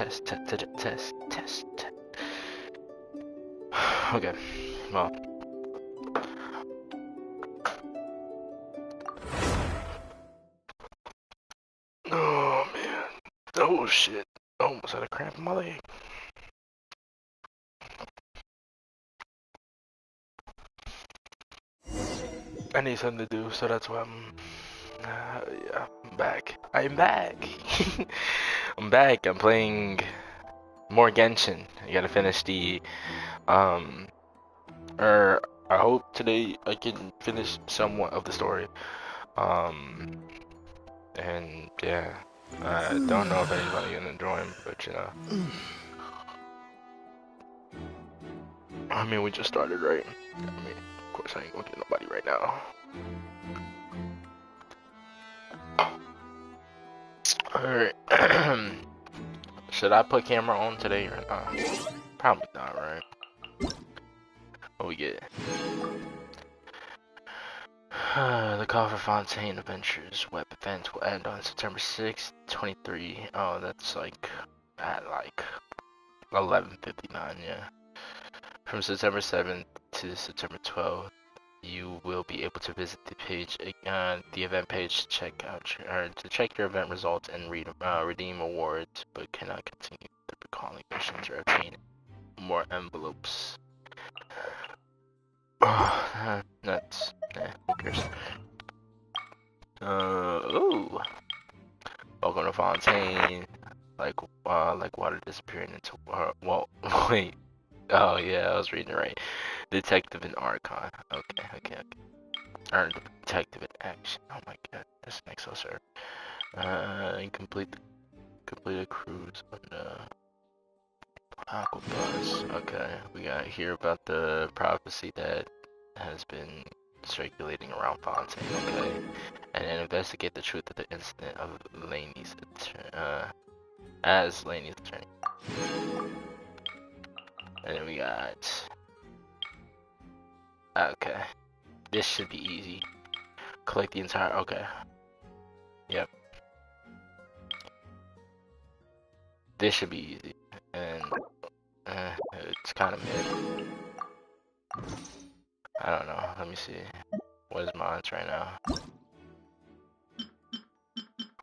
test. Okay, well. Oh man. Oh shit. Almost had a cramp in my leg. I need something to do, so that's why yeah, I'm back. I'm back. I'm back. I'm playing more Genshin. I gotta finish the, or I hope today I can finish somewhat of the story. And yeah, I don't know if anybody's gonna join, but you know. I mean, we just started, right? I mean, of course I ain't gonna get nobody right now. Alright. Should I put camera on today or not? Probably not, right? What we get? The Coffer Fontaine Adventures web event will end on September 6th, 23. Oh, that's like at like 11:59, yeah. From September 7th to September 12th, you will be able to visit the page, the event page, to check out your event results and redeem awards, but cannot continue the recalling missions or obtain more envelopes. Nuts. Who cares? Ooh. Welcome to Fontaine. Like water disappearing into well, wait. Oh yeah, I was reading it right. Detective in Archon. Okay. Or detective in action. Oh my god, this makes so sure. Complete a cruise on the Aquabus. Okay, we gotta hear about the prophecy that has been circulating around Fontaine. Okay, and then investigate the truth of the incident of Laney's as Laney's attorney. And then we got. Okay, this should be easy. Collect the entire. Okay. Yep. This should be easy. And it's kind of mid. I don't know. Let me see. What is mine right now?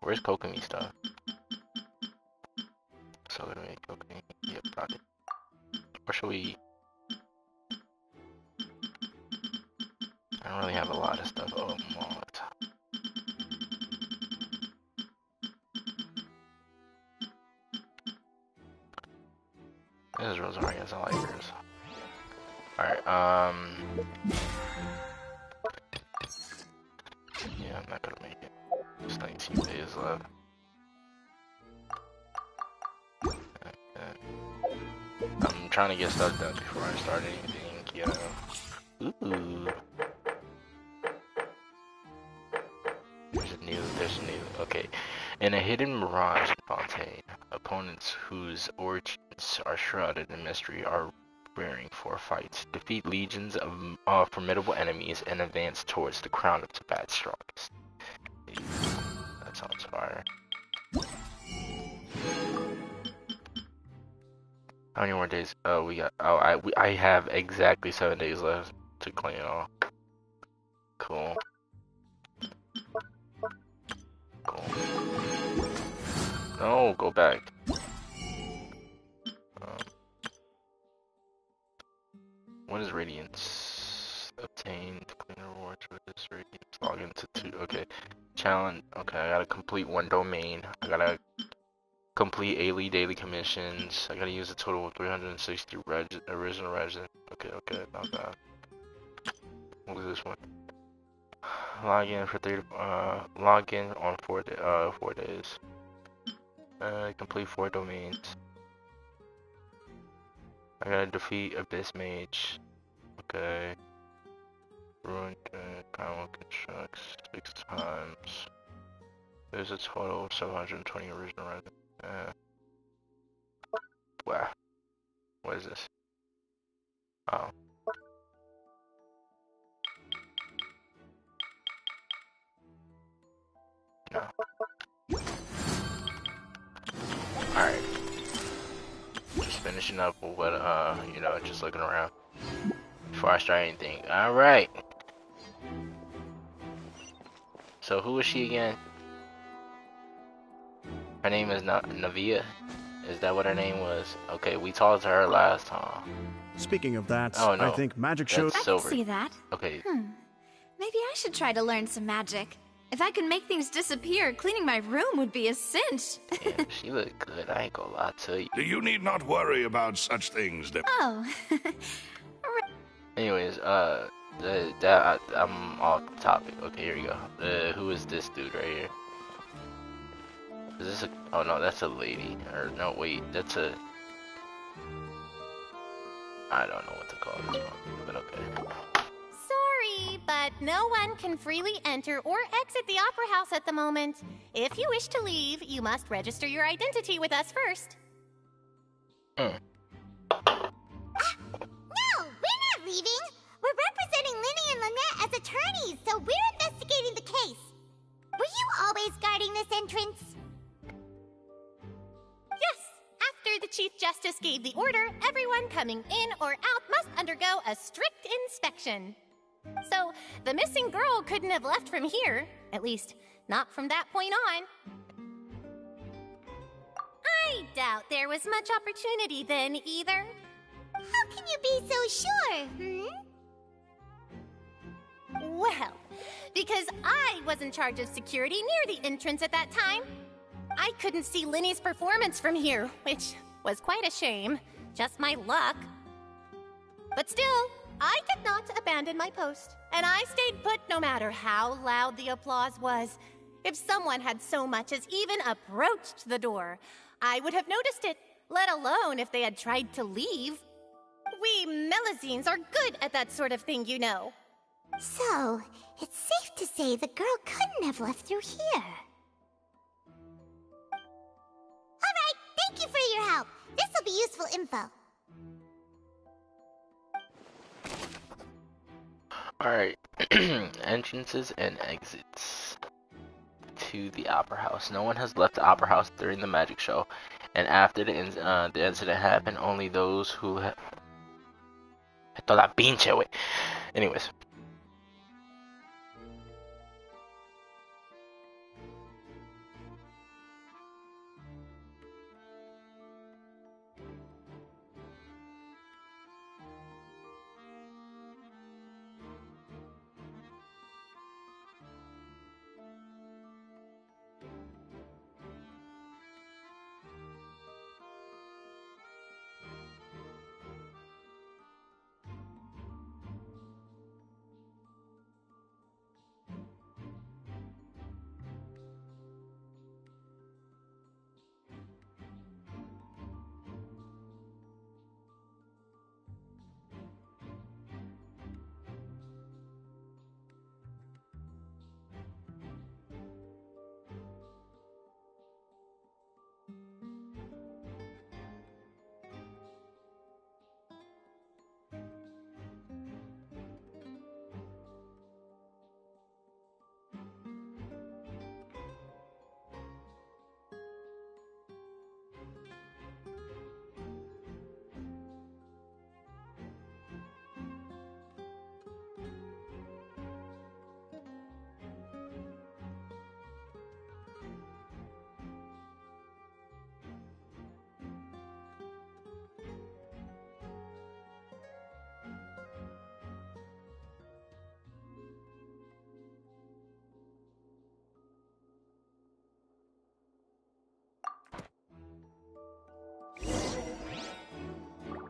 Where's Kokomi stuff? So gonna make Kokomi. Yep, got it. Or should we? I don't really have a lot of stuff. Oh, mod. This is Rosaria's. I like hers. Alright, yeah, I'm not gonna make it. There's 19 days left. I'm trying to get stuff done before I start anything, you know. Ooh. There's a new, okay. In a hidden mirage in Fontaine, opponents whose origins are shrouded in mystery are preparing for fights. Defeat legions of formidable enemies and advance towards the crown of Tibet's strongest. That sounds fire. How many more days? Oh, we got. Oh, I have exactly 7 days left to clean it all. Cool. No, go back. What is Radiance? Obtain clean rewards with this Radiance. Log into 2. Okay. Challenge. Okay, I gotta complete 1 domain. I gotta complete daily commissions. I gotta use a total of 360 original resin. Okay, not bad. What is this one? Log in for log in on 4 days. Complete 4 domains. I gotta defeat Abyss Mage. Okay. Ruined Primal Constructs 6 times. There's a total of 720 original resin. Wow. What is this? Oh. No. Alright. finishing up what you know, just looking around before I start anything. All right. So who is she again? Her name is Navia. Is that what her name was? Okay, we talked to her last time. Speaking of that, Oh no, I think magic shows. that's Silver. I can see that. Okay. Maybe I should try to learn some magic. If I could make things disappear, cleaning my room would be a cinch. Yeah, she looked good. I ain't gonna lie to you. You need not worry about such things. Oh. Anyways, I'm off topic. Okay, here we go. Who is this dude right here? Is this a? Oh no, that's a lady. Or no, wait, that's a. I don't know what to call this one, but okay. Sorry, but no one can freely enter or exit the Opera House at the moment. If you wish to leave, you must register your identity with us first. No, we're not leaving. We're representing Linny and Lynette as attorneys, so we're investigating the case. Were you always guarding this entrance? Yes, after the Chief Justice gave the order, everyone coming in or out must undergo a strict inspection. So, the missing girl couldn't have left from here. At least, not from that point on. I doubt there was much opportunity then, either. How can you be so sure, Well, because I was in charge of security near the entrance at that time. I couldn't see Linny's performance from here, which was quite a shame. Just my luck. But still, I did not abandon my post, and I stayed put no matter how loud the applause was. If someone had so much as even approached the door, I would have noticed it, let alone if they had tried to leave. We Melazines are good at that sort of thing, you know. So, it's safe to say the girl couldn't have left through here. Alright, thank you for your help. This will be useful info. Alright. Entrances and exits to the Opera House. No one has left the Opera House during the magic show, and after the incident happened, only those who have... Toda la pinche, wey. Anyways.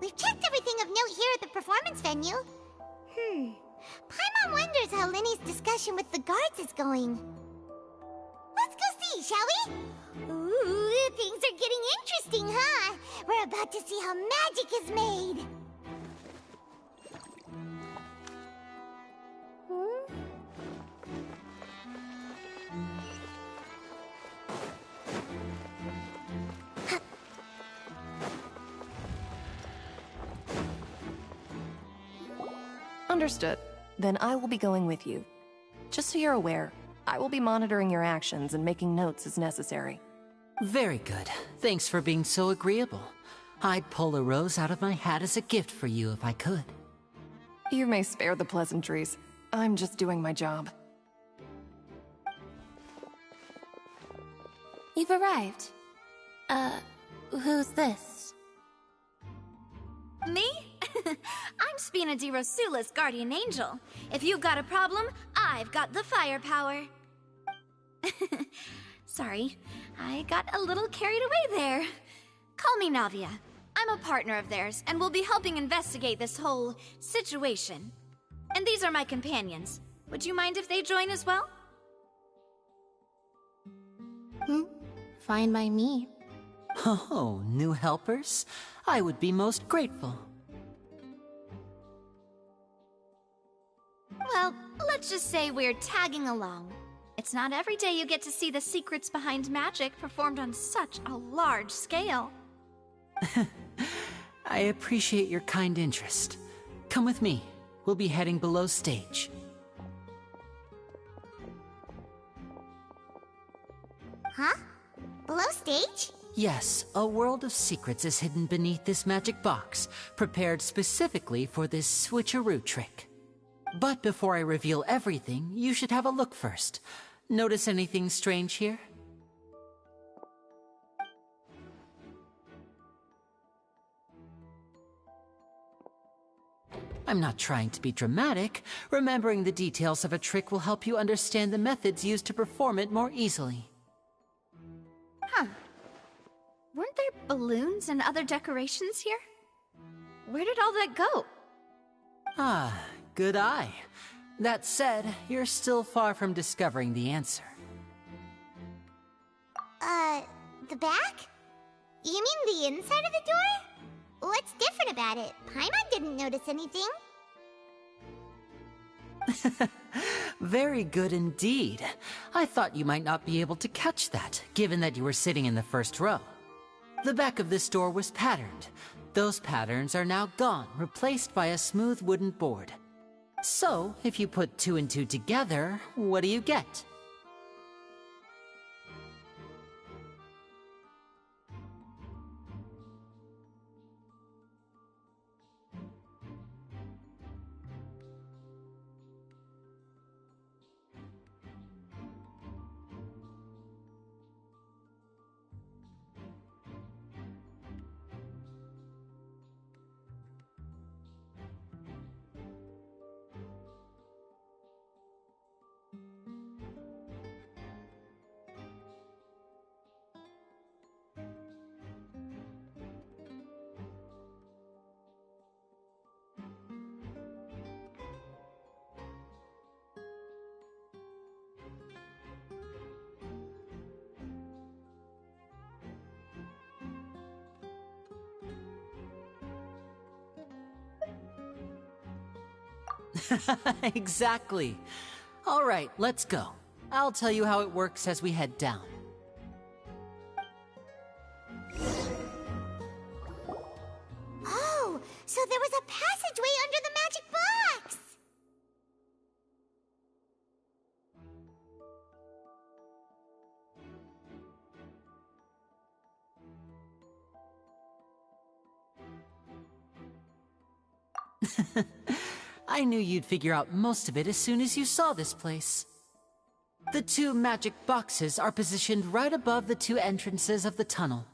We've checked everything of note here at the performance venue. Paimon wonders how Linny's discussion with the guards is going. Let's go see, shall we? Ooh, things are getting interesting, huh? We're about to see how magic is made. Understood. Then I will be going with you. Just so you're aware, I will be monitoring your actions and making notes as necessary. Very good. Thanks for being so agreeable. I'd pull a rose out of my hat as a gift for you if I could. You may spare the pleasantries. I'm just doing my job. You've arrived. Who's this? Me? I'm Spina di Rosula's guardian angel. If you've got a problem, I've got the firepower. Sorry, I got a little carried away there. Call me Navia. I'm a partner of theirs, and will be helping investigate this whole situation. And these are my companions. Would you mind if they join as well? Fine by me. Oh, new helpers? I would be most grateful. Well, let's just say we're tagging along. It's not every day you get to see the secrets behind magic performed on such a large scale. I appreciate your kind interest. Come with me. We'll be heading below stage. Huh? Below stage? Yes, a world of secrets is hidden beneath this magic box, prepared specifically for this switcheroo trick. But before I reveal everything, you should have a look first. Notice anything strange here? I'm not trying to be dramatic. Remembering the details of a trick will help you understand the methods used to perform it more easily. Huh. Weren't there balloons and other decorations here? Where did all that go? Ah, good eye. That said, you're still far from discovering the answer. The back? You mean the inside of the door? What's different about it? Paimon didn't notice anything. Very good indeed. I thought you might not be able to catch that, given that you were sitting in the first row. The back of this door was patterned. Those patterns are now gone, replaced by a smooth wooden board. So, if you put 2 and 2 together, what do you get? Exactly. All right, let's go. I'll tell you how it works as we head down. Oh, so there was a passageway under the magic box! I knew you'd figure out most of it as soon as you saw this place. The 2 magic boxes are positioned right above the 2 entrances of the tunnel.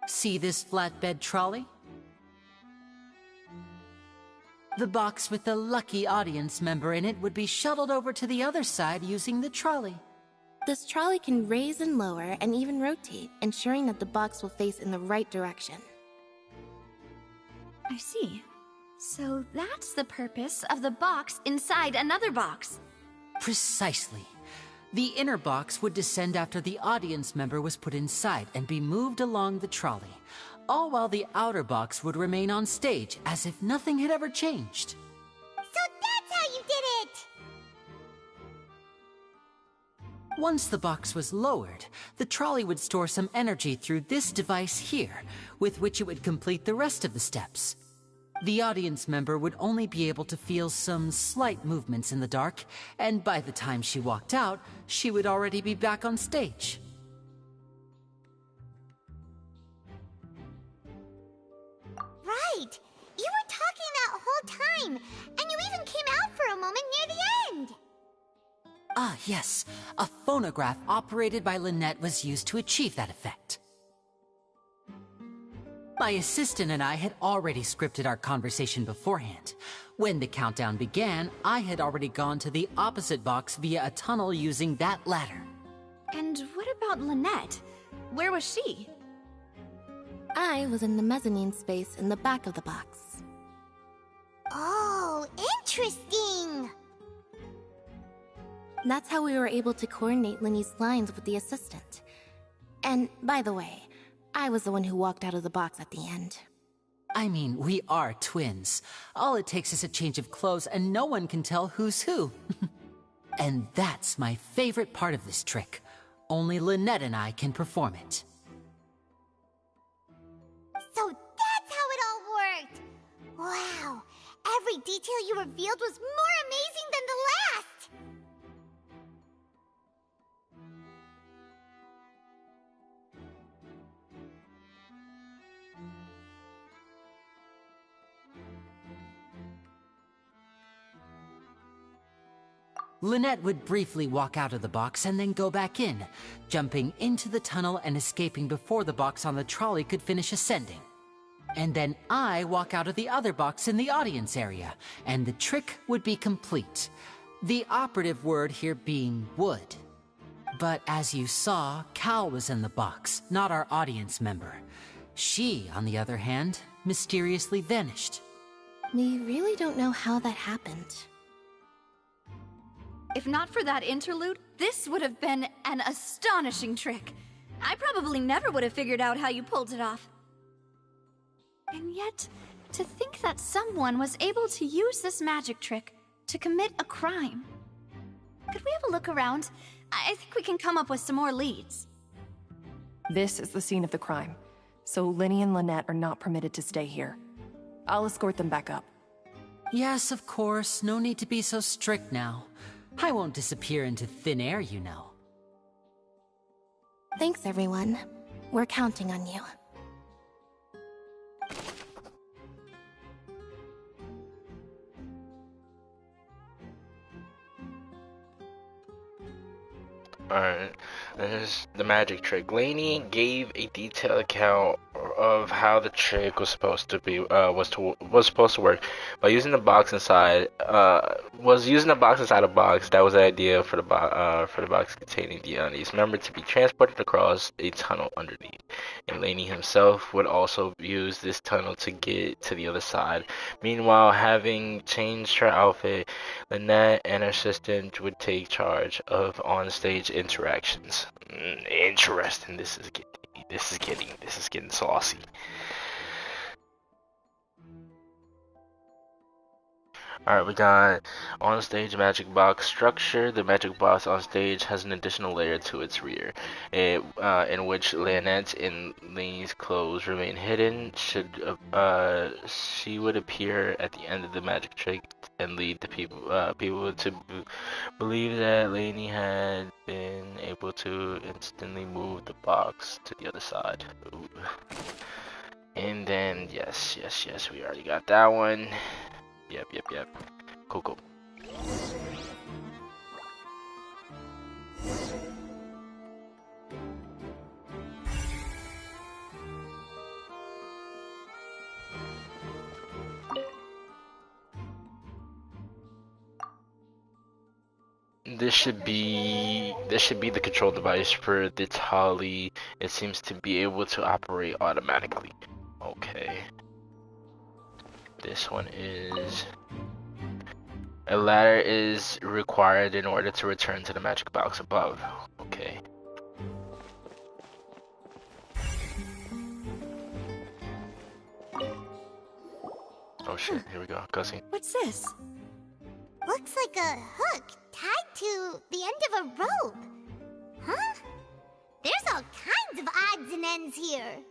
See this flatbed trolley? The box with the lucky audience member in it would be shuttled over to the other side using the trolley. This trolley can raise and lower and even rotate, ensuring that the box will face in the right direction. I see. So that's the purpose of the box inside another box. Precisely. The inner box would descend after the audience member was put inside and be moved along the trolley, all while the outer box would remain on stage as if nothing had ever changed. So that's how you did it! Once the box was lowered, the trolley would store some energy through this device here, with which it would complete the rest of the steps. The audience member would only be able to feel some slight movements in the dark, and by the time she walked out, she would already be back on stage. right! You were talking that whole time, and you even came out for a moment near the end! Ah, yes. A phonograph operated by Lynette was used to achieve that effect. My assistant and I had already scripted our conversation beforehand. When the countdown began, I had already gone to the opposite box via a tunnel using that ladder. And what about Lynette? Where was she? I was in the mezzanine space in the back of the box. Oh, interesting! That's how we were able to coordinate Linny's lines with the assistant. And, by the way, I was the one who walked out of the box at the end. I mean, we are twins. All it takes is a change of clothes and no one can tell who's who. And that's my favorite part of this trick. Only Lynette and I can perform it. So that's how it all worked! Wow! Every detail you revealed was more amazing than the last! Lynette would briefly walk out of the box and then go back in, jumping into the tunnel and escaping before the box on the trolley could finish ascending. And then I walk out of the other box in the audience area, and the trick would be complete. The operative word here being would. But as you saw, Cal was in the box, not our audience member. She, on the other hand, mysteriously vanished. We really don't know how that happened. If not for that interlude, this would have been an astonishing trick. I probably never would have figured out how you pulled it off. And yet, to think that someone was able to use this magic trick to commit a crime. Could we have a look around? I think we can come up with some more leads. This is the scene of the crime, so Linny and Lynette are not permitted to stay here. I'll escort them back up. Yes, of course. No need to be so strict now. I won't disappear into thin air, you know. Thanks, everyone. We're counting on you. Alright, there's the magic trick. Lainey gave a detailed account of how the trick was supposed to be was supposed to work by using the box inside a box. That was the idea for the box containing the unease member to be transported across a tunnel underneath. And Lainey himself would also use this tunnel to get to the other side. Meanwhile, having changed her outfit, Lynette and her assistant would take charge of on-stage interactions. Interesting. This is getting saucy. Alright, we got on stage magic box structure. The magic box on stage has an additional layer to its rear, in which Lynette and Lainey's clothes remain hidden. She would appear at the end of the magic trick and lead the people to believe that Lainey had been able to instantly move the box to the other side. Ooh. And then yes, we already got that one. Yep. Cool. This should be the control device for the trolley. It seems to be able to operate automatically. Okay. This one is a ladder is required in order to return to the magic box above. Okay. Oh shit, here we go. Cussing. What's this? Looks like a hook tied to the end of a rope. Huh? There's all kinds of odds and ends here.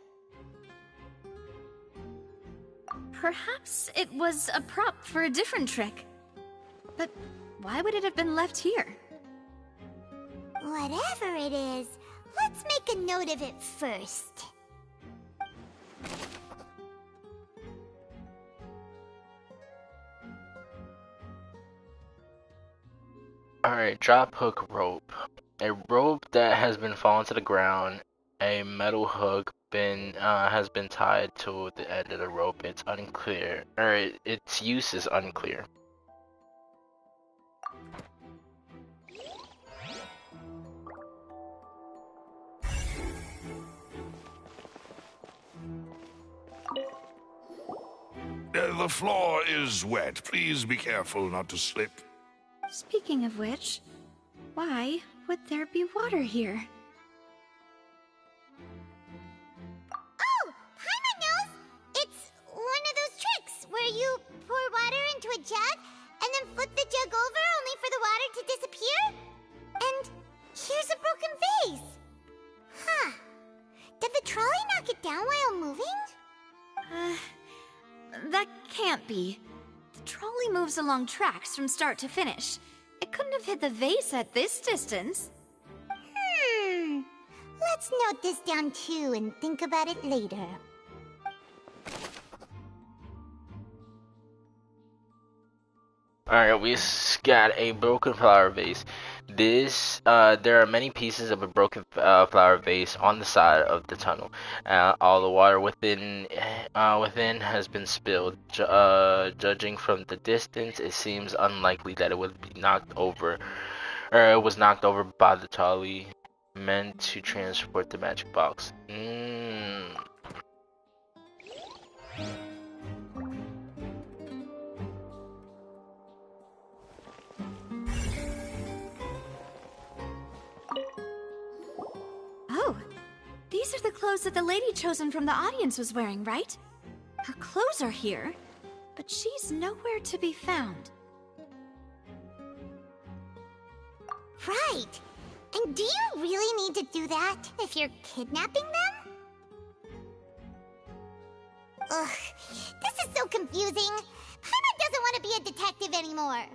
Perhaps it was a prop for a different trick. But why would it have been left here? Whatever it is, let's make a note of it first. Alright, drop hook rope. A rope that has been fallen to the ground. A metal hook has been tied to the end of the rope. It's unclear, or its use is unclear. The floor is wet. Please be careful not to slip. Speaking of which, why would there be water here? Oh, Paimon knows! It's one of those tricks where you pour water into a jug and then flip the jug over only for the water to disappear? And here's a broken vase. Huh. Did the trolley knock it down while moving? That can't be. The trolley moves along tracks from start to finish. It couldn't have hit the vase at this distance. Let's note this down too and think about it later. Alright, we got a broken flower vase. There are many pieces of a broken flower vase on the side of the tunnel. All the water within has been spilled. Judging from the distance, it seems unlikely that it would be knocked over, or it was knocked over by the trolley meant to transport the magic box. Oh, these are the clothes that the lady chosen from the audience was wearing, right? Her clothes are here, but she's nowhere to be found. Right. And do you really need to do that if you're kidnapping them? Ugh, this is so confusing. Paimon doesn't want to be a detective anymore.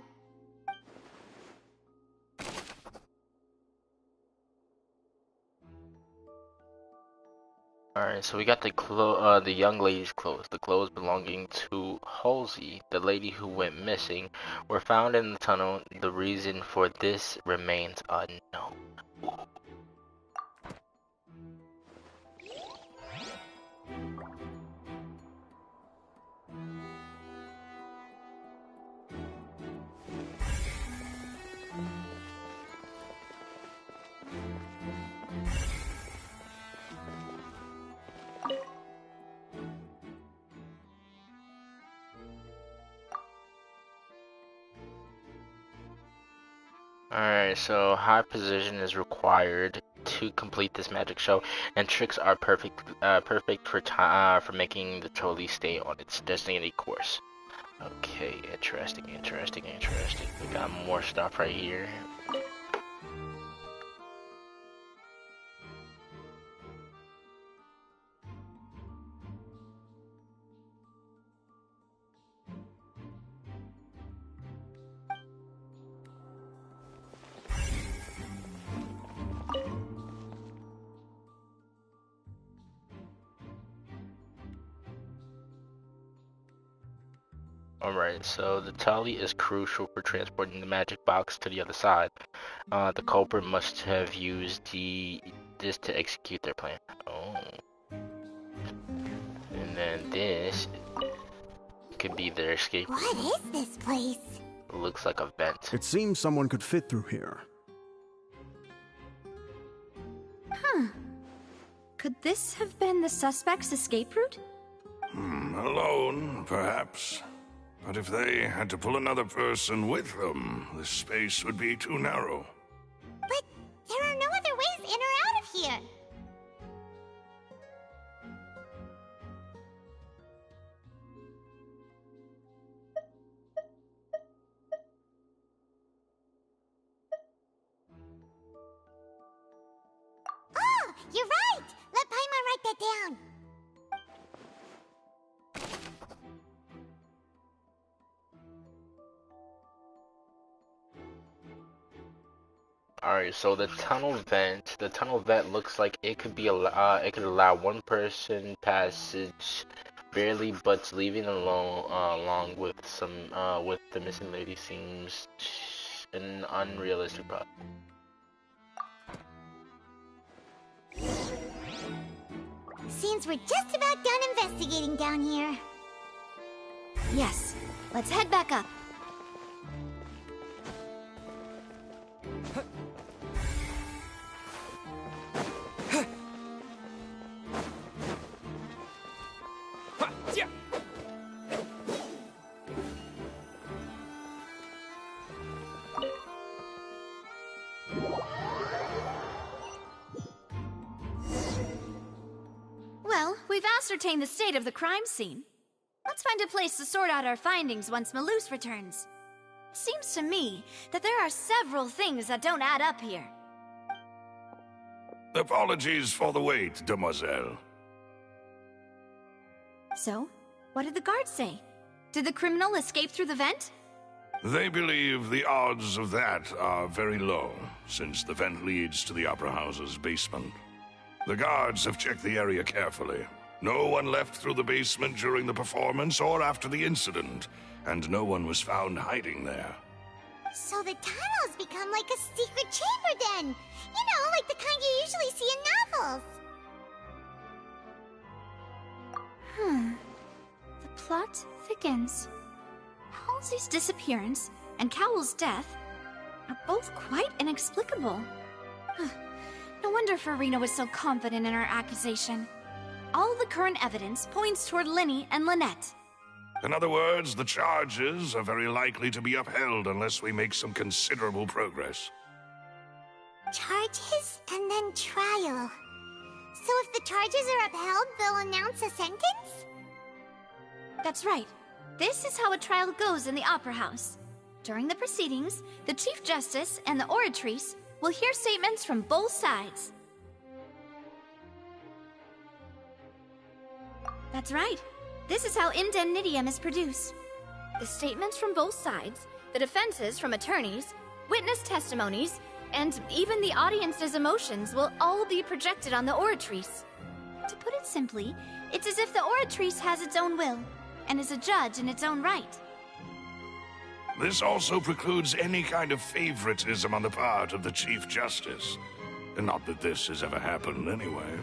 Alright, so we got the young lady's clothes. The clothes belonging to Halsey, the lady who went missing, were found in the tunnel. The reason for this remains unknown. Alright, so high position is required to complete this magic show, and tricks are perfect for making the trolley stay on its designated course. Okay, interesting. We got more stuff right here. Alright, so the trolley is crucial for transporting the magic box to the other side. The culprit must have used this to execute their plan. Oh. And then this could be their escape route. What is this place? It looks like a vent. It seems someone could fit through here. Could this have been the suspect's escape route? Alone, perhaps. But if they had to pull another person with them, this space would be too narrow. But there are no other ways in or out of here. Oh, you're right! Let Paimon write that down. Alright, so the tunnel vent looks like it could be it could allow one person passage barely, but leaving alone along with the missing lady seems an unrealistic problem. Seems we're just about done investigating down here. Yes, let's head back up. Well, we've ascertained the state of the crime scene. Let's find a place to sort out our findings once Malus returns. Seems to me that there are several things that don't add up here. Apologies for the wait, demoiselle. So, what did the guards say? Did the criminal escape through the vent? They believe the odds of that are very low, since the vent leads to the Opera House's basement. The guards have checked the area carefully. No one left through the basement during the performance or after the incident, and no one was found hiding there. So the tunnels become like a secret chamber then! You know, like the kind you usually see in novels! The plot thickens. Halsey's disappearance and Cowell's death are both quite inexplicable. No wonder Farina was so confident in her accusation. All the current evidence points toward Linny and Lynette. In other words, the charges are very likely to be upheld unless we make some considerable progress. Charges and then trial. So if the charges are upheld, they'll announce a sentence? That's right. This is how a trial goes in the Opera House. During the proceedings, the Chief Justice and the Oratrice will hear statements from both sides. That's right. This is how indemnitium is produced. The statements from both sides, the defenses from attorneys, witness testimonies, and even the audience's emotions will all be projected on the Oratrice. To put it simply, it's as if the Oratrice has its own will, and is a judge in its own right. This also precludes any kind of favoritism on the part of the Chief Justice. Not that this has ever happened anyway.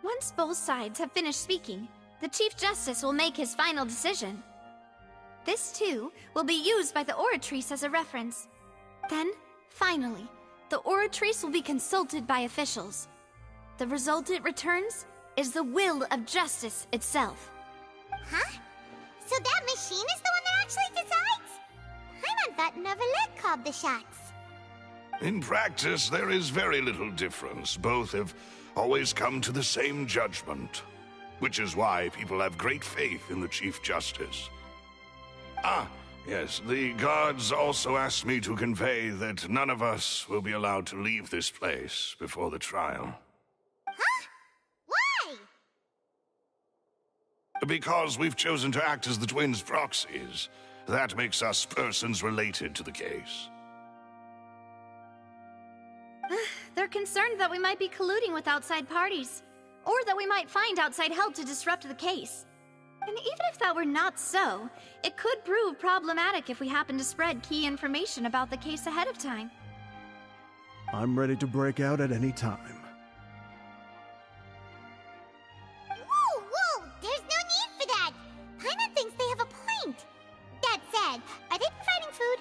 Once both sides have finished speaking, the Chief Justice will make his final decision. This, too, will be used by the Oratrice as a reference. Then, finally, the Oratrice will be consulted by officials. The result it returns is the will of justice itself. Huh? So that machine is the one that actually decides? Paimon thought Neverlet called the shots. In practice, there is very little difference. Both have always come to the same judgment, which is why people have great faith in the Chief Justice. Ah, yes, the guards also asked me to convey that none of us will be allowed to leave this place before the trial. Huh? Why? Because we've chosen to act as the twins' proxies. That makes us persons related to the case. They're concerned that we might be colluding with outside parties, or that we might find outside help to disrupt the case. And even if that were not so, it could prove problematic if we happen to spread key information about the case ahead of time. I'm ready to break out at any time. Whoa, whoa! There's no need for that! Paimon thinks they have a point. That said, are they providing food?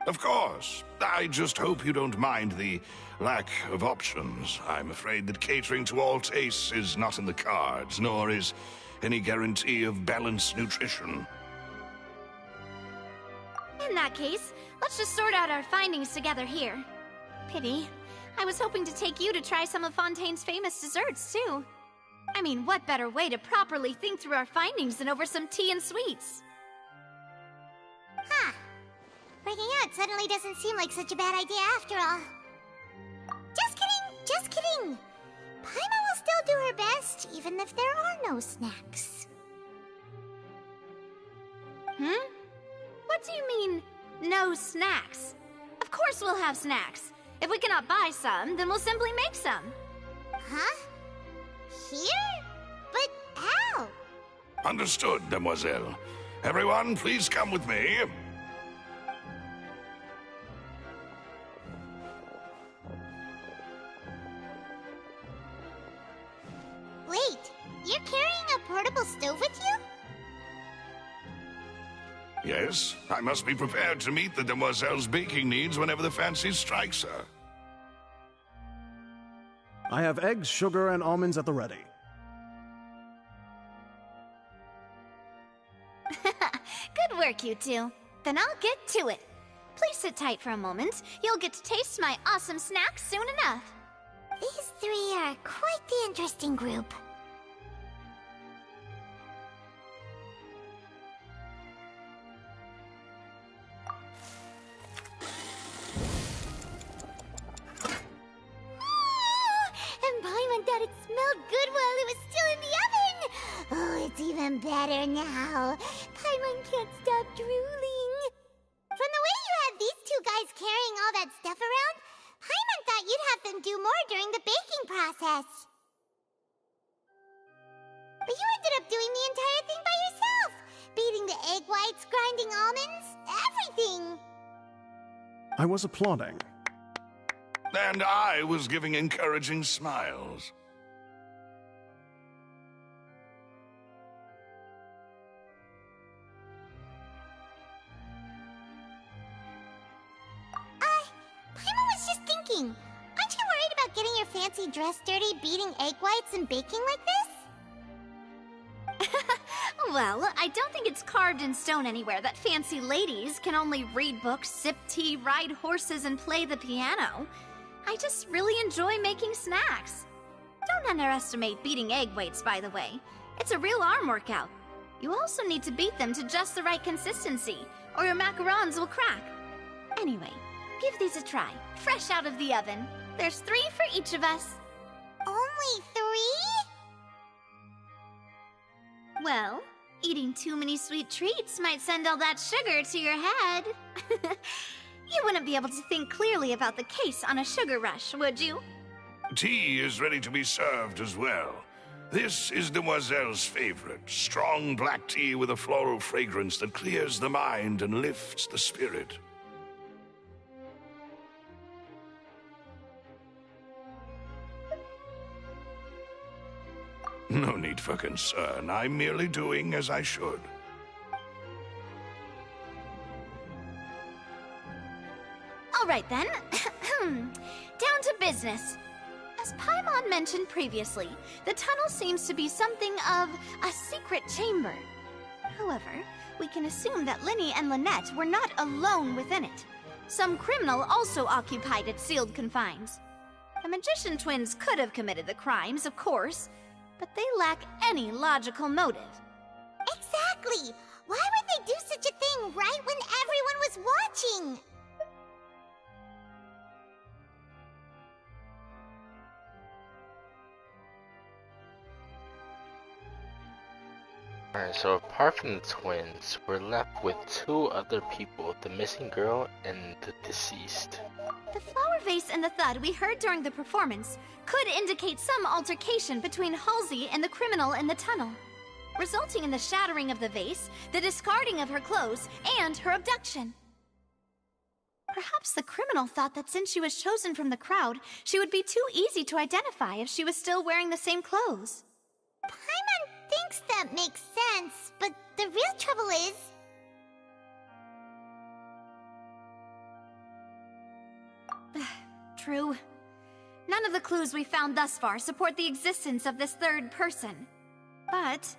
Of course. I just hope you don't mind the lack of options. I'm afraid that catering to all tastes is not in the cards, nor is any guarantee of balanced nutrition. In that case, let's just sort out our findings together here. Pity. I was hoping to take you to try some of Fontaine's famous desserts, too. I mean, what better way to properly think through our findings than over some tea and sweets? Huh. Breaking out suddenly doesn't seem like such a bad idea after all. Just kidding, just kidding. Paimon will still do her best, even if there are no snacks. What do you mean, no snacks? Of course we'll have snacks. If we cannot buy some, then we'll simply make some. Huh? Here? But how? Understood, demoiselle. Everyone, please come with me. Wait, you're carrying a portable stove with you? Yes, I must be prepared to meet the demoiselle's baking needs whenever the fancy strikes her. I have eggs, sugar, and almonds at the ready. Good work, you two. Then I'll get to it. Please sit tight for a moment. You'll get to taste my awesome snack soon enough. These three are quite the interesting group. And Paimon thought it smelled good while it was still in the oven! Oh, it's even better now. Paimon can't stop drooling. From the way you had these two guys carrying all that stuff around, Paimon thought you'd have them do more during the baking process. But you ended up doing the entire thing by yourself! Beating the egg whites, grinding almonds, everything! I was applauding. And I was giving encouraging smiles. Paimon was just thinking, aren't you worried about getting your fancy dress dirty, beating egg whites and baking like this? Well, I don't think it's carved in stone anywhere that fancy ladies can only read books, sip tea, ride horses, and play the piano. I just really enjoy making snacks. Don't underestimate beating egg whites, by the way. It's a real arm workout. You also need to beat them to just the right consistency, or your macarons will crack. Anyway, give these a try, fresh out of the oven. There's 3 for each of us. Only 3? Well, eating too many sweet treats might send all that sugar to your head. You wouldn't be able to think clearly about the case on a sugar rush, would you? Tea is ready to be served as well. This is Demoiselle's favorite, strong black tea with a floral fragrance that clears the mind and lifts the spirit. No need for concern. I'm merely doing as I should. All right then. Down to business. As Paimon mentioned previously, the tunnel seems to be something of a secret chamber. However, we can assume that Linny and Lynette were not alone within it. Some criminal also occupied its sealed confines. The magician twins could have committed the crimes, of course, but they lack any logical motive. Exactly! Why would they do such a thing right when everyone was watching? Alright, so apart from the twins, we're left with 2 other people, the missing girl and the deceased. The flower vase and the thud we heard during the performance could indicate some altercation between Halsey and the criminal in the tunnel, resulting in the shattering of the vase, the discarding of her clothes, and her abduction. Perhaps the criminal thought that since she was chosen from the crowd, she would be too easy to identify if she was still wearing the same clothes. Paimon thinks that makes sense, but the real trouble is... True. None of the clues we found thus far support the existence of this third person. But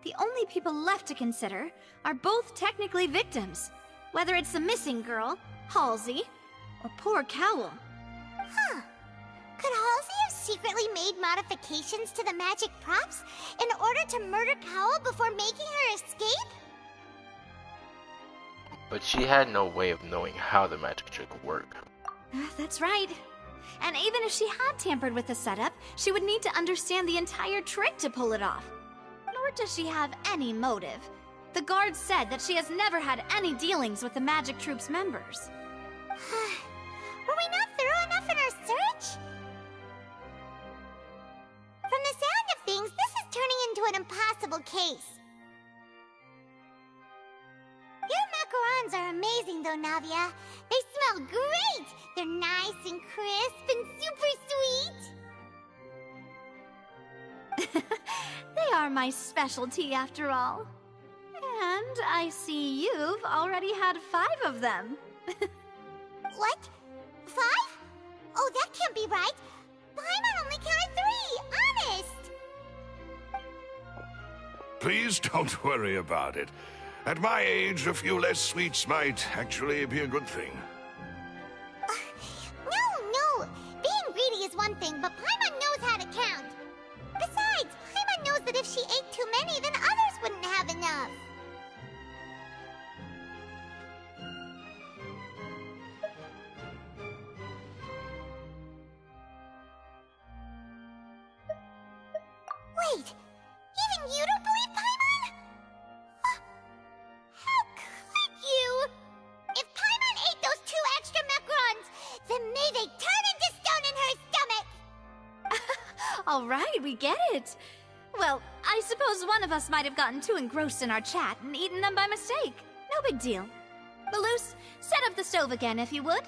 the only people left to consider are both technically victims, whether it's the missing girl, Halsey, or poor Cowell. Huh. Could Halsey have secretly made modifications to the magic props in order to murder Cowell before making her escape? But she had no way of knowing how the magic trick would work. That's right. And even if she had tampered with the setup, she would need to understand the entire trick to pull it off. Nor does she have any motive. The guards said that she has never had any dealings with the magic troop's members. Were we not thorough enough in our search? From the sound of things, this is turning into an impossible case. though, Navia. They smell great! They're nice and crisp and super sweet! They are my specialty, after all. And I see you've already had 5 of them. What? 5? Oh, that can't be right. Paimon only counted 3, honest! Please don't worry about it. At my age, a few less sweets might actually be a good thing. No! Being greedy is one thing, but Paimon knows how to count. Besides, Paimon knows that if she ate too many, then others wouldn't have enough. Wait, even you don't believe Paimon? How could you? If Paimon ate those 2 extra macarons, then may they turn into stone in her stomach! All right, we get it. Well, I suppose one of us might have gotten too engrossed in our chat and eaten them by mistake. No big deal. Balloose, set up the stove again if you would.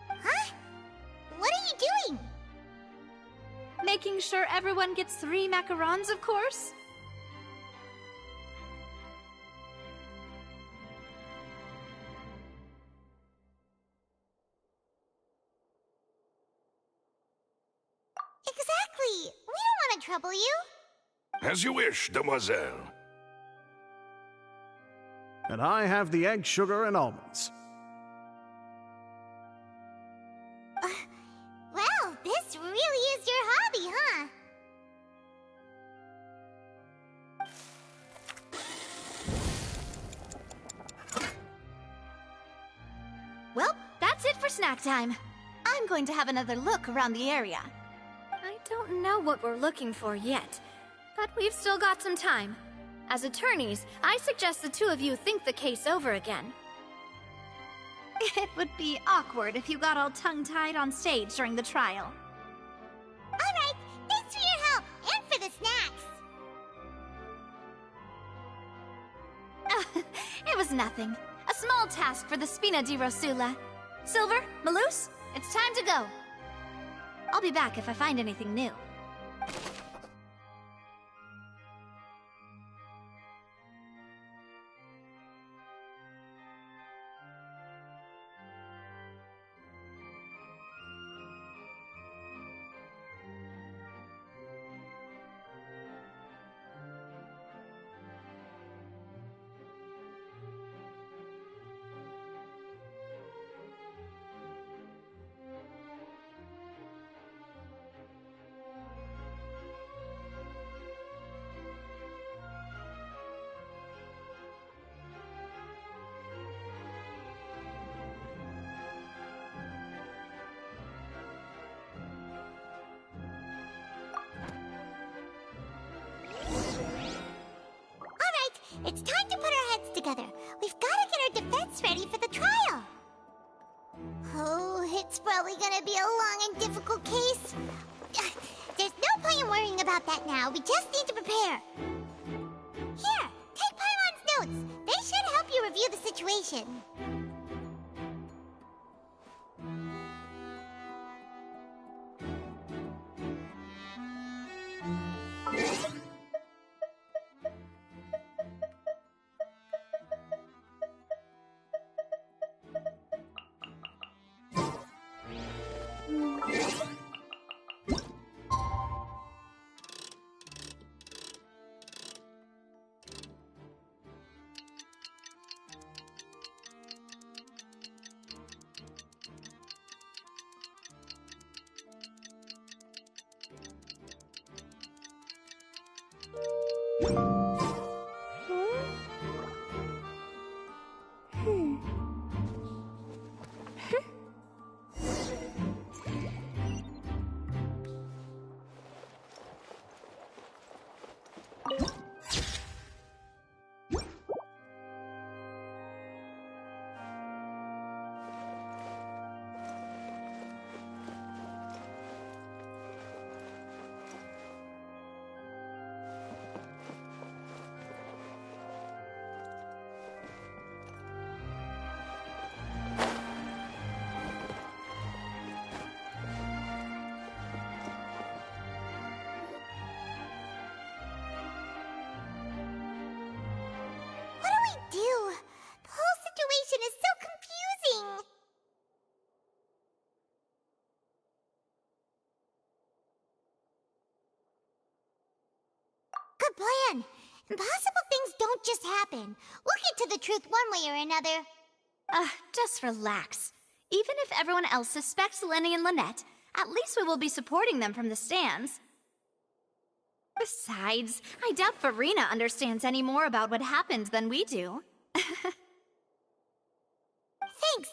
Huh? What are you doing? Making sure everyone gets 3 macarons, of course. Exactly! We don't want to trouble you. As you wish, demoiselle. And I have the egg, sugar, and almonds. Well, this really is your hobby, huh? Well, that's it for snack time. I'm going to have another look around the area. I don't know what we're looking for yet, but we've still got some time. As attorneys, I suggest the 2 of you think the case over again. It would be awkward if you got all tongue-tied on stage during the trial. Alright, thanks for your help, and for the snacks. It was nothing. A small task for the Spina di Rosula. Silver, Maloose, it's time to go. I'll be back if I find anything new. It's time to put our heads together. We've got to get our defense ready for the trial. Oh, it's probably gonna be a long and difficult case. There's no point in worrying about that now. We just need to prepare. Here, take Paimon's notes. They should help you review the situation. the plan. Impossible things don't just happen. We'll get to the truth one way or another. Just relax. Even if everyone else suspects Lenny and Lynette, at least we will be supporting them from the stands. Besides, I doubt Farina understands any more about what happened than we do. Thanks,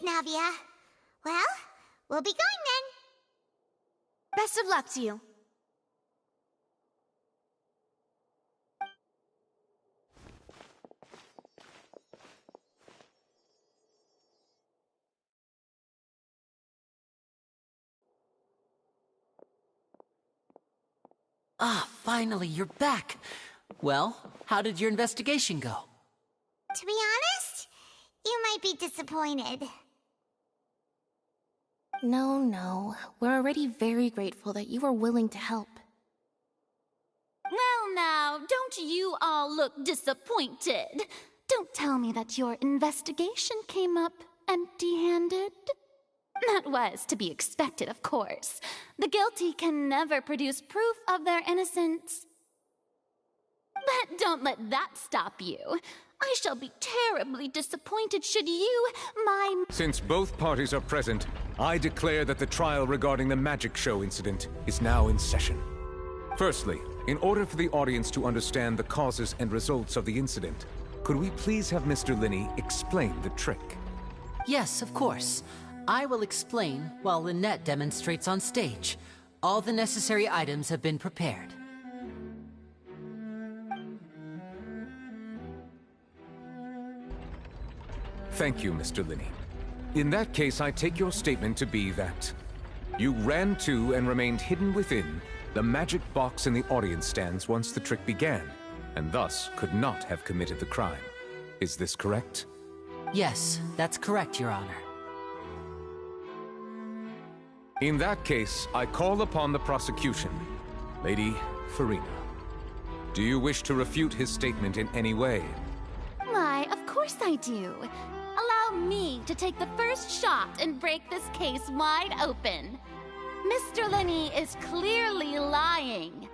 Navia. Well, we'll be going then. Best of luck to you. Ah, finally, you're back. Well, how did your investigation go? To be honest, you might be disappointed. No. We're already very grateful that you were willing to help. Well now, don't you all look disappointed. Don't tell me that your investigation came up empty-handed. That was to be expected, of course. The guilty can never produce proof of their innocence. But don't let that stop you. I shall be terribly disappointed should you, my... Since both parties are present, I declare that the trial regarding the magic show incident is now in session. Firstly, in order for the audience to understand the causes and results of the incident, could we please have Mr. Linney explain the trick? Yes, of course. I will explain while Lynette demonstrates on stage. All the necessary items have been prepared. Thank you, Mr. Linney. In that case, I take your statement to be that you ran to and remained hidden within the magic box in the audience stands once the trick began, and thus could not have committed the crime. Is this correct? Yes, that's correct, Your Honor. In that case, I call upon the prosecution. Lady Farina, do you wish to refute his statement in any way? Why, of course I do. Allow me to take the first shot and break this case wide open. Mr. Linney is clearly lying.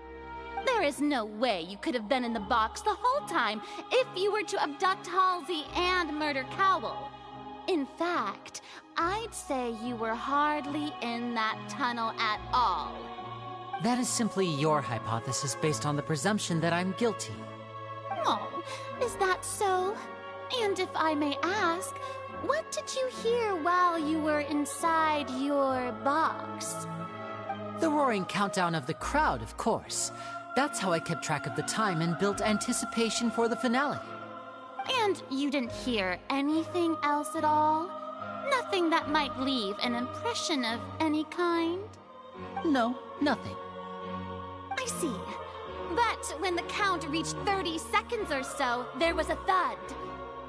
There is no way you could have been in the box the whole time if you were to abduct Halsey and murder Cowell. In fact, I'd say you were hardly in that tunnel at all. That is simply your hypothesis based on the presumption that I'm guilty. Oh, is that so? And if I may ask, what did you hear while you were inside your box? The roaring countdown of the crowd, of course. That's how I kept track of the time and built anticipation for the finale. And you didn't hear anything else at all? Nothing that might leave an impression of any kind? No, nothing. I see. But when the count reached 30 seconds or so, there was a thud.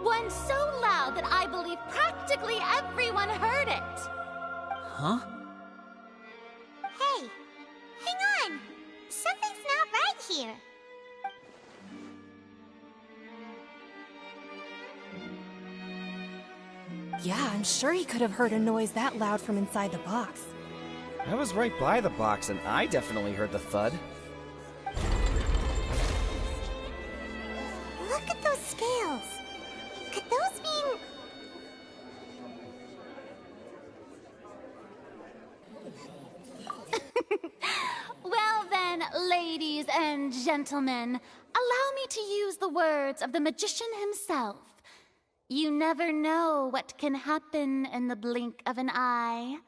One so loud that I believe practically everyone heard it. Huh? Hey, hang on. Something's not right here. Yeah, I'm sure he could have heard a noise that loud from inside the box. I was right by the box, and I definitely heard the thud. Look at those scales. Could those mean... Well then, ladies and gentlemen, allow me to use the words of the magician himself. You never know what can happen in the blink of an eye.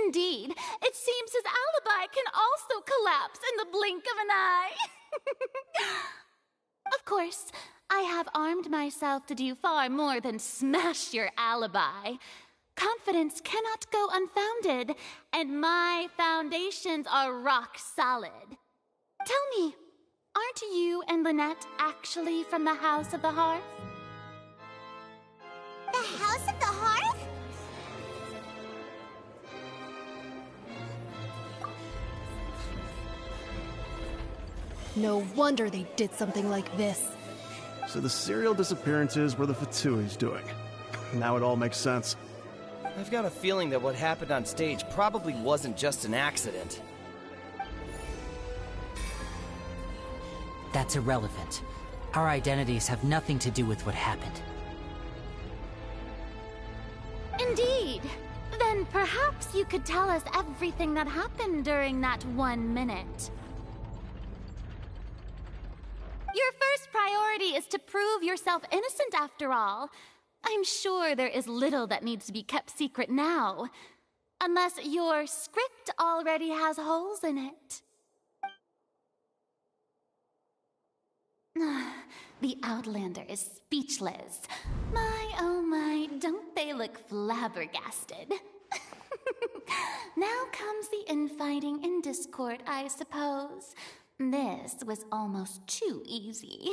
Indeed, it seems his alibi can also collapse in the blink of an eye. Of course, I have armed myself to do far more than smash your alibi. Confidence cannot go unfounded, and my foundations are rock solid. Tell me, aren't you and Lynette actually from the House of the Hearth? The House of the Hearth? No wonder they did something like this. So the serial disappearances were the Fatui's doing. Now it all makes sense. I've got a feeling that what happened on stage probably wasn't just an accident. that's irrelevant. Our identities have nothing to do with what happened. Indeed. Then perhaps you could tell us everything that happened during that 1 minute. Your first priority is to prove yourself innocent after all. I'm sure there is little that needs to be kept secret now. Unless your script already has holes in it. The Outlander is speechless. My, oh my, don't they look flabbergasted? Now comes the infighting and discord, I suppose. This was almost too easy.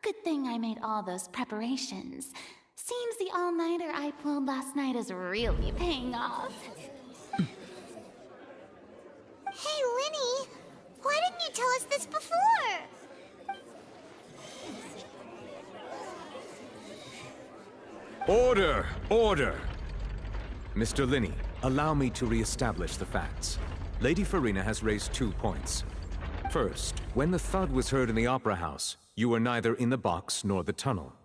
Good thing I made all those preparations. Seems the all-nighter I pulled last night is really paying off. Hey, Linny! Why didn't you tell us this before? Order! Order! Mr. Linney, allow me to re-establish the facts. Lady Farina has raised 2 points. First, when the thud was heard in the Opera House, you were neither in the box nor the tunnel.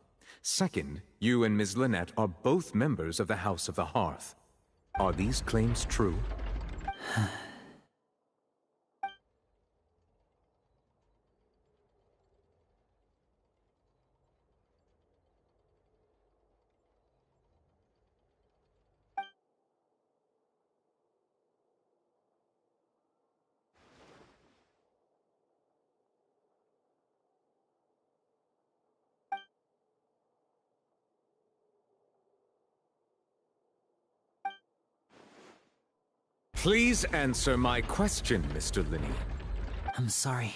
Second, you and Ms. Lynette are both members of the House of the Hearth. Are these claims true? Please answer my question, Mr. Linney. I'm sorry.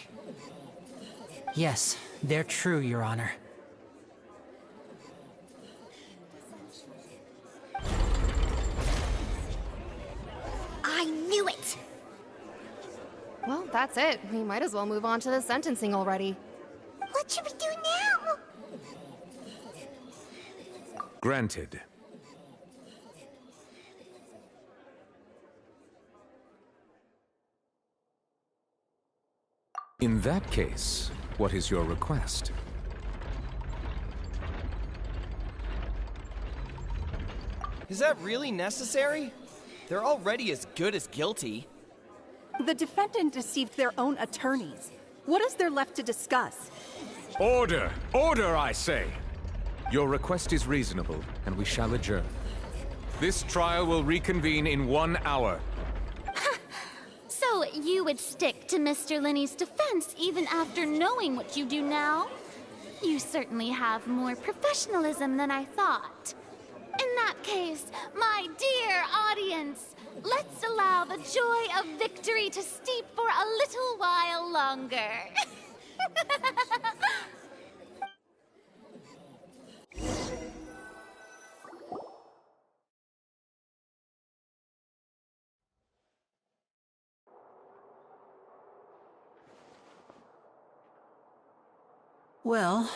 Yes, they're true, Your Honor. I knew it! Well, that's it. We might as well move on to the sentencing already. What should we do now? Granted. In that case, what is your request? Is that really necessary? They're already as good as guilty. The defendant deceived their own attorneys. What is there left to discuss? Order! Order, I say! Your request is reasonable, and we shall adjourn. This trial will reconvene in 1 hour. So you would stick to Mr. Linney's defense even after knowing what you do now? You certainly have more professionalism than I thought. In that case, my dear audience, let's allow the joy of victory to steep for a little while longer. Well,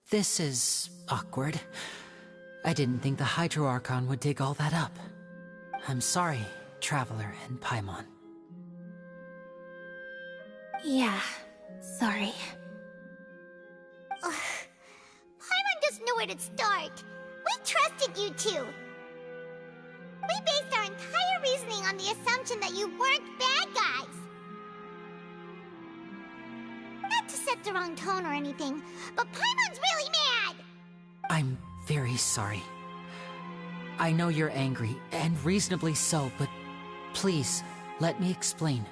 this is awkward. I didn't think the Hydro Archon would dig all that up. I'm sorry, Traveler and Paimon. Yeah, sorry. Paimon doesn't know where to start. We trusted you two. We based our entire reasoning on the assumption that you weren't bad guys. Not to set the wrong tone or anything, but Paimon's really mad! I'm very sorry. I know you're angry, and reasonably so, but please, let me explain.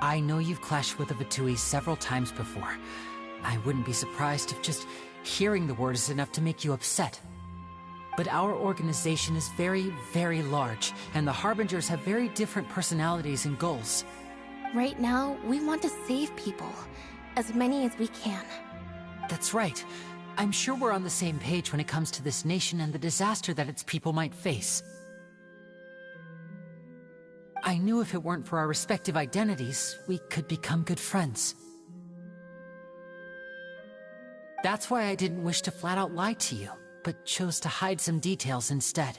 I know you've clashed with the Vatui several times before. I wouldn't be surprised if just hearing the word is enough to make you upset. But our organization is very, very large, and the Harbingers have very different personalities and goals. Right now, we want to save people. As many as we can. That's right. I'm sure we're on the same page when it comes to this nation and the disaster that its people might face. I knew if it weren't for our respective identities, we could become good friends. That's why I didn't wish to flat out lie to you, but chose to hide some details instead.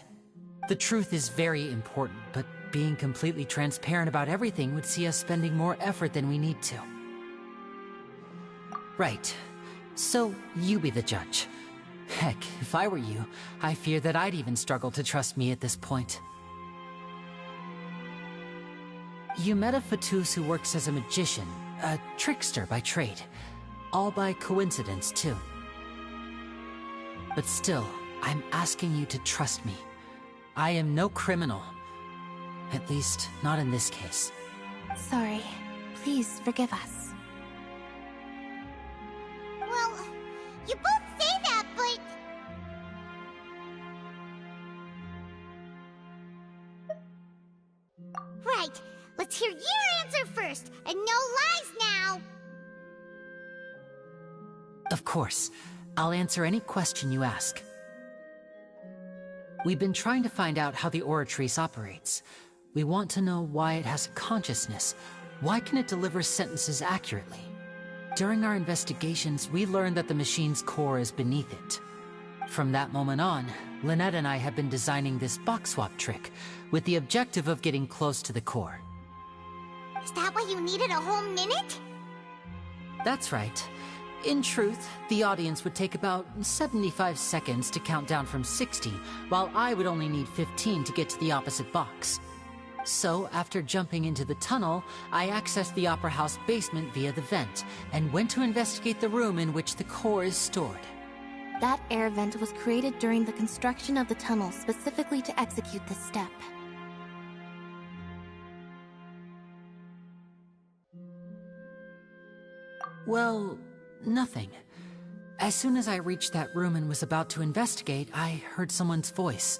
The truth is very important, but being completely transparent about everything would see us spending more effort than we need to. Right. So, you be the judge. Heck, if I were you, I fear that I'd even struggle to trust me at this point. You met a Fatus who works as a magician, a trickster by trade. All by coincidence, too. But still, I'm asking you to trust me. I am no criminal. At least, not in this case. Sorry. Please forgive us. Well, you both say that, but... Right. Let's hear your answer first, and no lies now! Of course. I'll answer any question you ask. We've been trying to find out how the Oratrice operates. We want to know why it has a consciousness. Why can it deliver sentences accurately? During our investigations, we learned that the machine's core is beneath it. From that moment on, Lynette and I have been designing this box swap trick, with the objective of getting close to the core. Is that why you needed a whole minute? That's right. In truth, the audience would take about 75 seconds to count down from 60, while I would only need 15 to get to the opposite box. So, after jumping into the tunnel, I accessed the Opera House basement via the vent, and went to investigate the room in which the core is stored. That air vent was created during the construction of the tunnel specifically to execute this step. Well, nothing. As soon as I reached that room and was about to investigate, I heard someone's voice.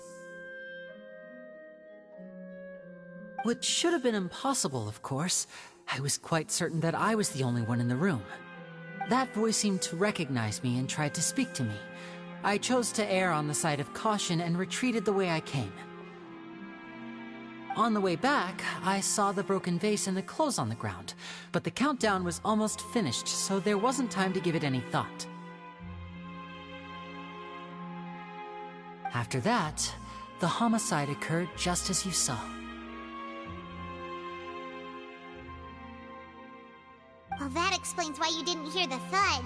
Which should have been impossible, of course. I was quite certain that I was the only one in the room. That voice seemed to recognize me and tried to speak to me. I chose to err on the side of caution and retreated the way I came. On the way back, I saw the broken vase and the clothes on the ground, but the countdown was almost finished, so there wasn't time to give it any thought. After that, the homicide occurred just as you saw. Well, that explains why you didn't hear the thud.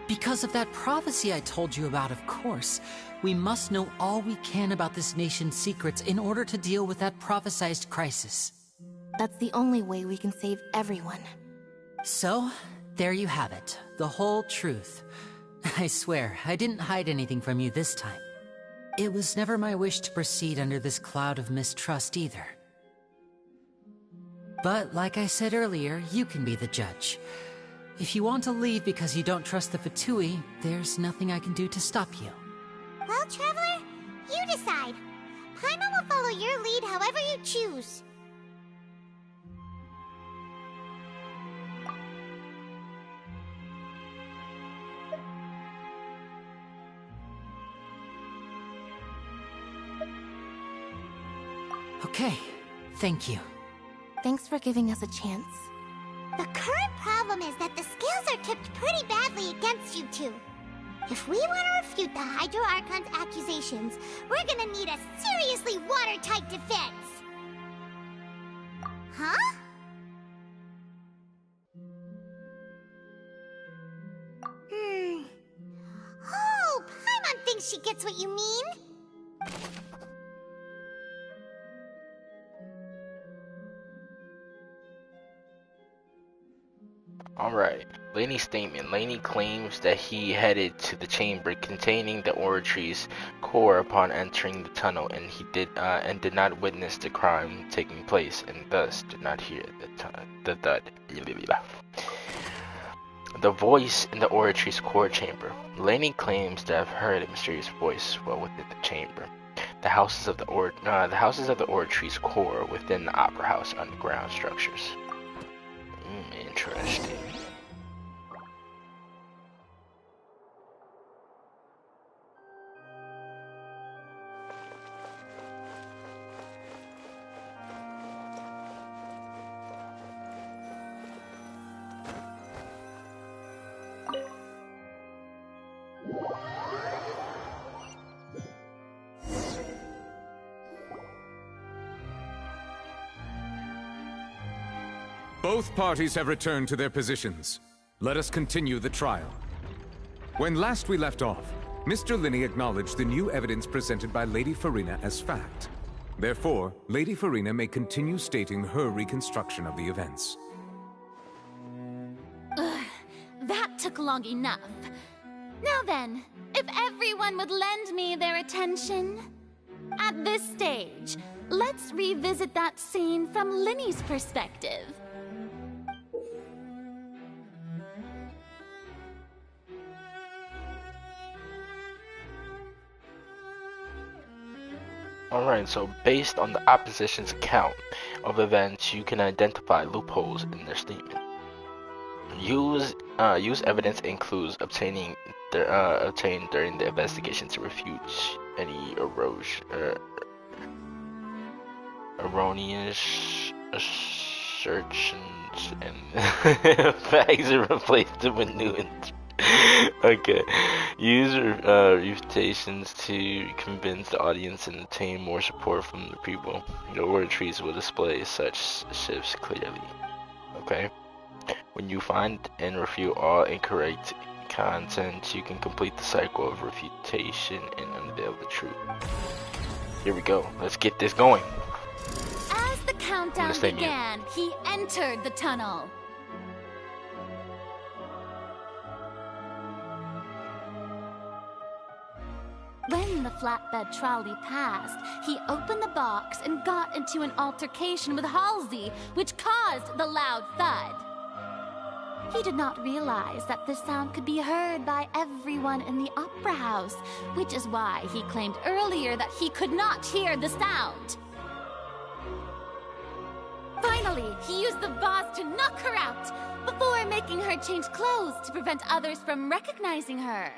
Because of that prophecy I told you about, of course. We must know all we can about this nation's secrets in order to deal with that prophesized crisis. That's the only way we can save everyone. So, there you have it. The whole truth. I swear, I didn't hide anything from you this time. It was never my wish to proceed under this cloud of mistrust either. But, like I said earlier, you can be the judge. If you want to leave because you don't trust the Fatui, there's nothing I can do to stop you. Well, Traveler, you decide. Paimon will follow your lead however you choose. Okay, thank you. Thanks for giving us a chance. The current problem is that the scales are tipped pretty badly against you two. If we want to refute the Hydro Archon's accusations, we're gonna need a seriously watertight defense. Huh? Oh, Paimon thinks she gets what you mean. Alright, Laney's statement. Laney claims that he headed to the chamber containing the Oratrice core upon entering the tunnel, and did not witness the crime taking place, and thus did not hear the thud. The voice in the Oratrice core chamber. Laney claims to have heard a mysterious voice well within the chamber. The houses of the Oratrice core within the Opera House underground structures. Interesting. Both parties have returned to their positions. Let us continue the trial. When last we left off, Mr. Linney acknowledged the new evidence presented by Lady Farina as fact. Therefore, Lady Farina may continue stating her reconstruction of the events. That took long enough. Now then, if everyone would lend me their attention. At this stage, let's revisit that scene from Linney's perspective. Alright, so based on the opposition's account of events, you can identify loopholes in their statement. Use evidence includes obtained during the investigation to refute any erroneous assertions and facts are replaced with new okay. Use refutations to convince the audience and obtain more support from the people. Your word trees will display such shifts clearly. Okay. When you find and refute all incorrect content, you can complete the cycle of refutation and unveil the truth. Here we go. Let's get this going. As the countdown began, he entered the tunnel. When the flatbed trolley passed, he opened the box and got into an altercation with Halsey, which caused the loud thud. He did not realize that this sound could be heard by everyone in the opera house, which is why he claimed earlier that he could not hear the sound. Finally, he used the vase to knock her out, before making her change clothes to prevent others from recognizing her.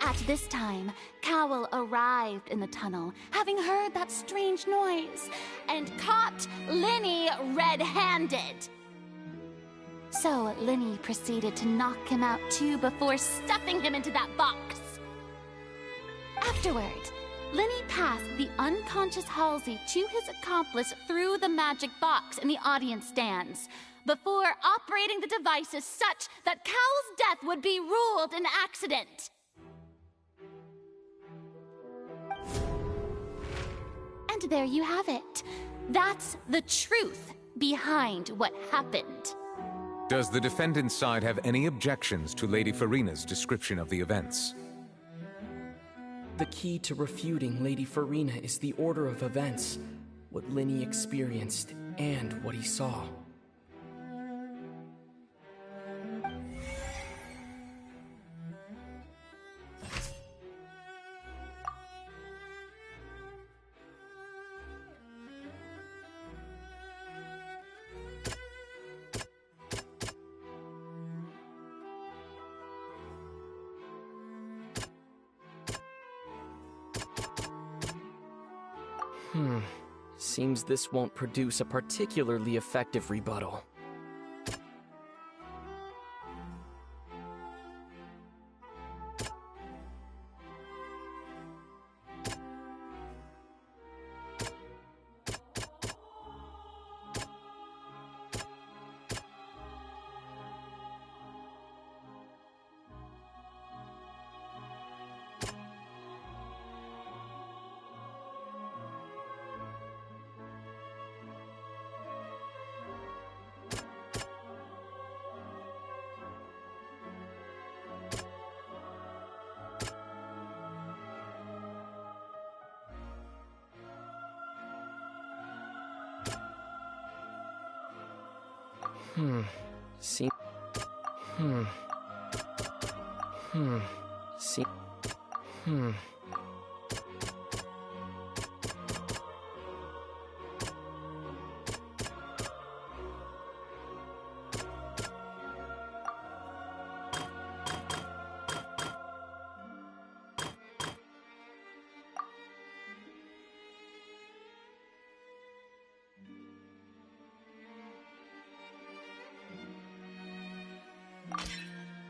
At this time, Cowell arrived in the tunnel, having heard that strange noise, and caught Linney red-handed. So Linney proceeded to knock him out too before stuffing him into that box. Afterward, Linney passed the unconscious Halsey to his accomplice through the magic box in the audience stands, before operating the devices such that Cowell's death would be ruled an accident. And there you have it. That's the truth behind what happened. Does the defendant's side have any objections to Lady Farina's description of the events? The key to refuting Lady Farina is the order of events, what Linney experienced, and what he saw. Seems this won't produce a particularly effective rebuttal.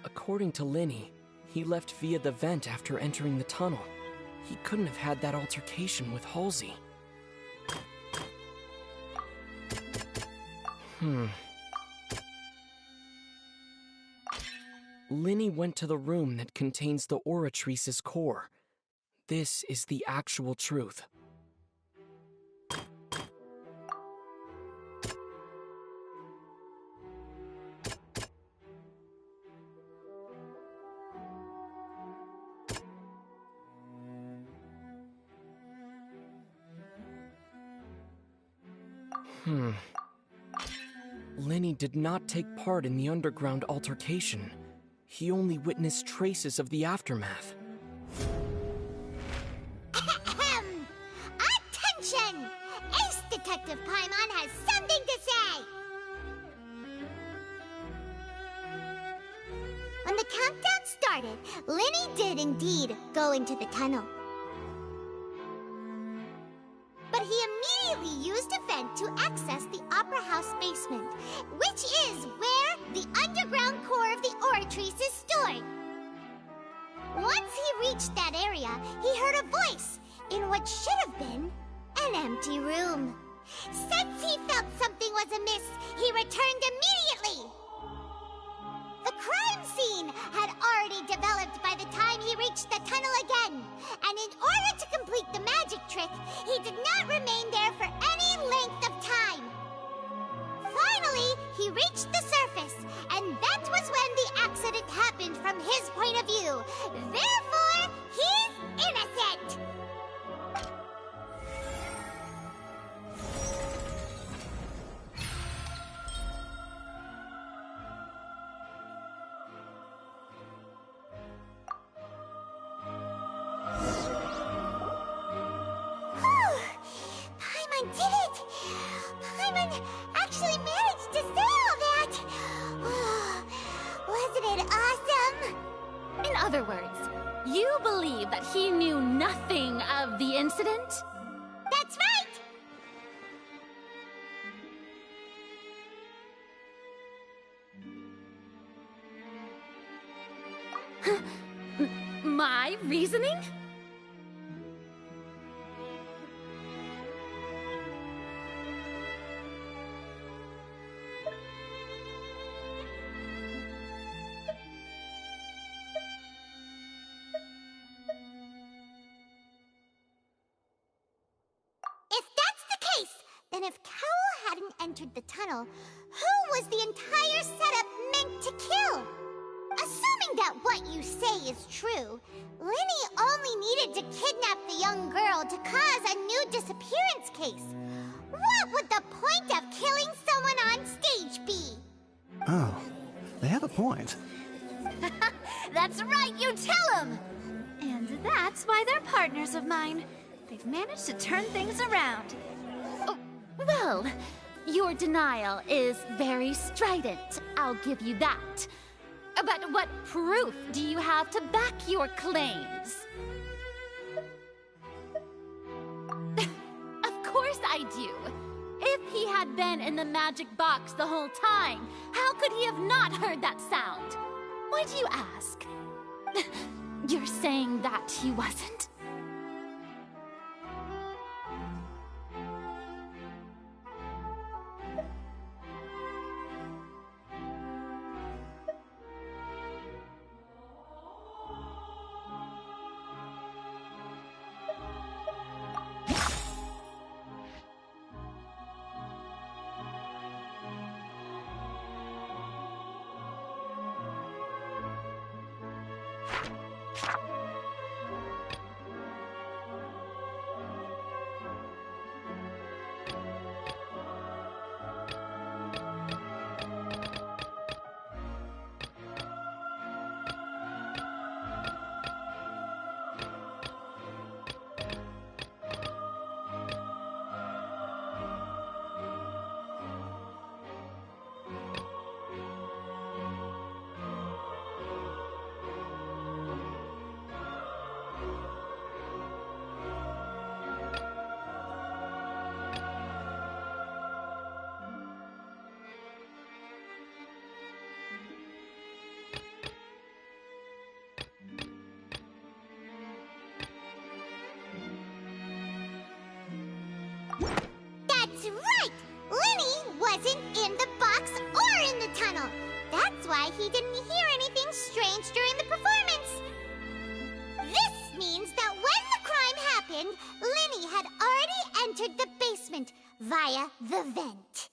According to Linney, he left via the vent after entering the tunnel. He couldn't have had that altercation with Halsey. Linny went to the room that contains the Oratrice's core. This is the actual truth. Linny did not take part in the underground altercation. He only witnessed traces of the aftermath. Attention! Ace Detective Paimon has something to say! When the countdown started, Linny did indeed go into the tunnel. But he immediately used a vent to access the Opera House basement, which is where the underground core of the Oratrice is stored. Once he reached that area, he heard a voice in what should have been an empty room. Since he felt something was amiss, he returned immediately. The crime scene had already developed by the time he reached the tunnel again, and in order to complete the magic trick, he did not remain there for any length of time. Finally, he reached the surface, and that was when the accident happened from his point of view. Therefore, he's innocent! Paimon did it! Paimon actually managed to say all that! Wasn't it awesome? In other words, you believe that he knew nothing of the incident? That's right! My reasoning? If that's the case, then if Cowell hadn't entered the tunnel, who was the entire setup meant to kill? Assuming that what you say is true, Linny only needed to kidnap the young girl to cause a new disappearance case. What would the point of killing someone on stage be? Oh, they have a point. That's right, you tell him! And that's why they're partners of mine. They've managed to turn things around. Oh, well, your denial is very strident, I'll give you that. But what proof do you have to back your claims? Of course I do. If he had been in the magic box the whole time, how could he have not heard that sound? Why do you ask? You're saying that he wasn't? he didn't hear anything strange during the performance. This means that when the crime happened, Linny had already entered the basement via the vent.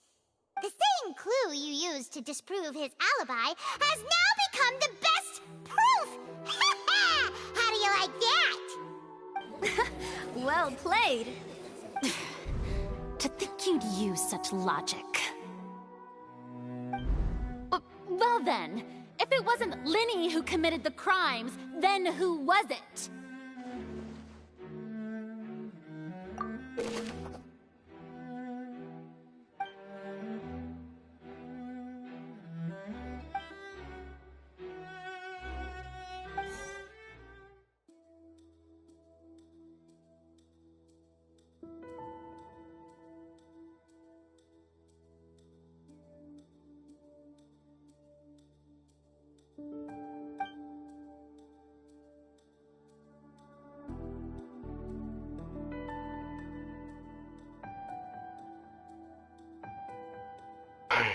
The same clue you used to disprove his alibi has now become the best proof! How do you like that? Well played. To think you'd use such logic. Well then, if it wasn't Linny who committed the crimes, then who was it?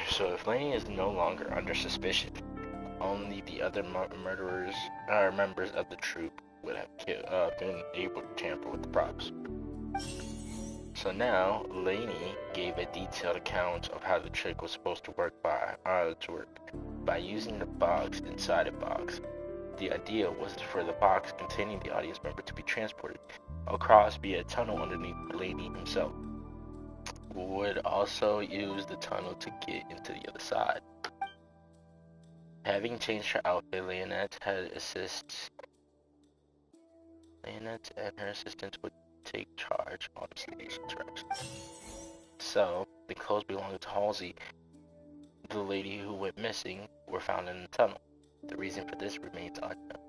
So if Lenny is no longer under suspicion, only the other murderers or members of the troupe would have been able to tamper with the props. So now, Laney gave a detailed account of how the trick was supposed to work by using the box inside a box. The idea was for the box containing the audience member to be transported across via a tunnel underneath Laney himself. Would also use the tunnel to get into the other side. Having changed her outfit, Leonette and her assistants would take charge on the stage directions. So, the clothes belonging to Halsey, the lady who went missing, were found in the tunnel. The reason for this remains unknown.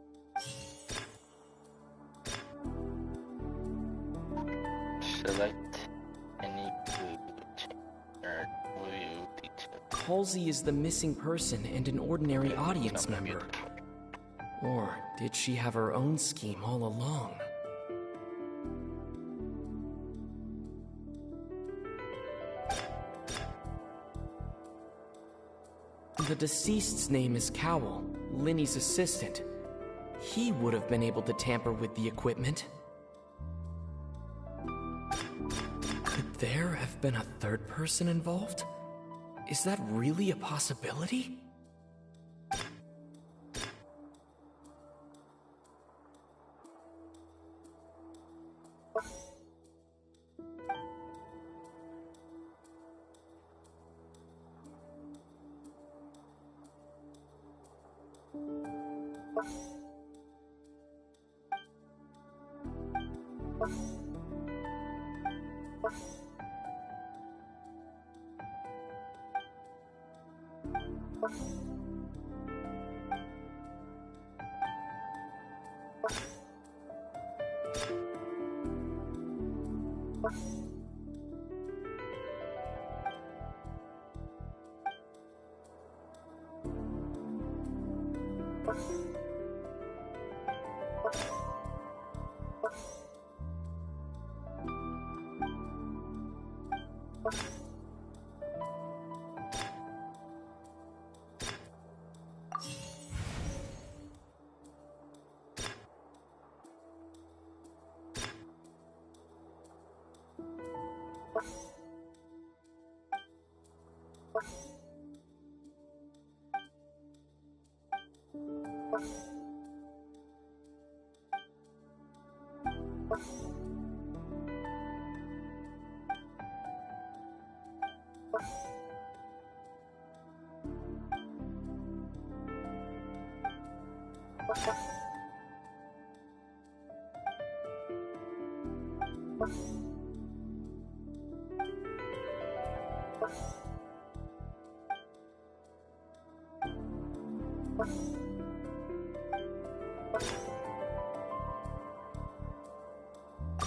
Select any clue or clue detail. Halsey is the missing person and an ordinary audience member. Or did she have her own scheme all along? The deceased's name is Cowell, Linny's assistant. He would have been able to tamper with the equipment. Could there have been a third person involved? Is that really a possibility?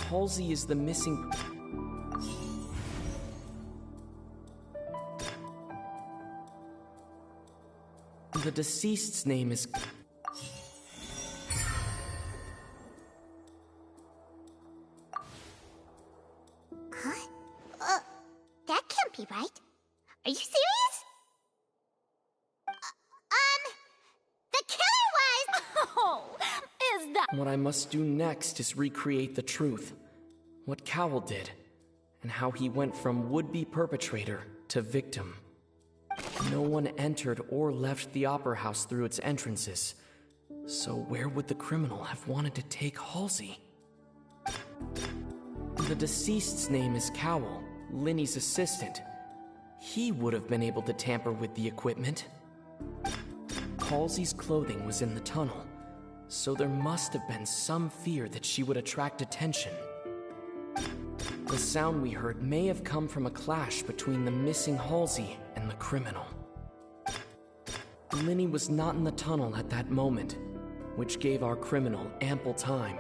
Halsey is the missing... The deceased's name is... Huh? That can't be right. Are you serious? What I must do next is recreate the truth. What Cowell did, and how he went from would-be perpetrator to victim. No one entered or left the Opera House through its entrances. So where would the criminal have wanted to take Halsey? The deceased's name is Cowell, Linny's assistant. He would have been able to tamper with the equipment. Halsey's clothing was in the tunnel, so there must have been some fear that she would attract attention. The sound we heard may have come from a clash between the missing Halsey and the criminal. Linny was not in the tunnel at that moment, which gave our criminal ample time.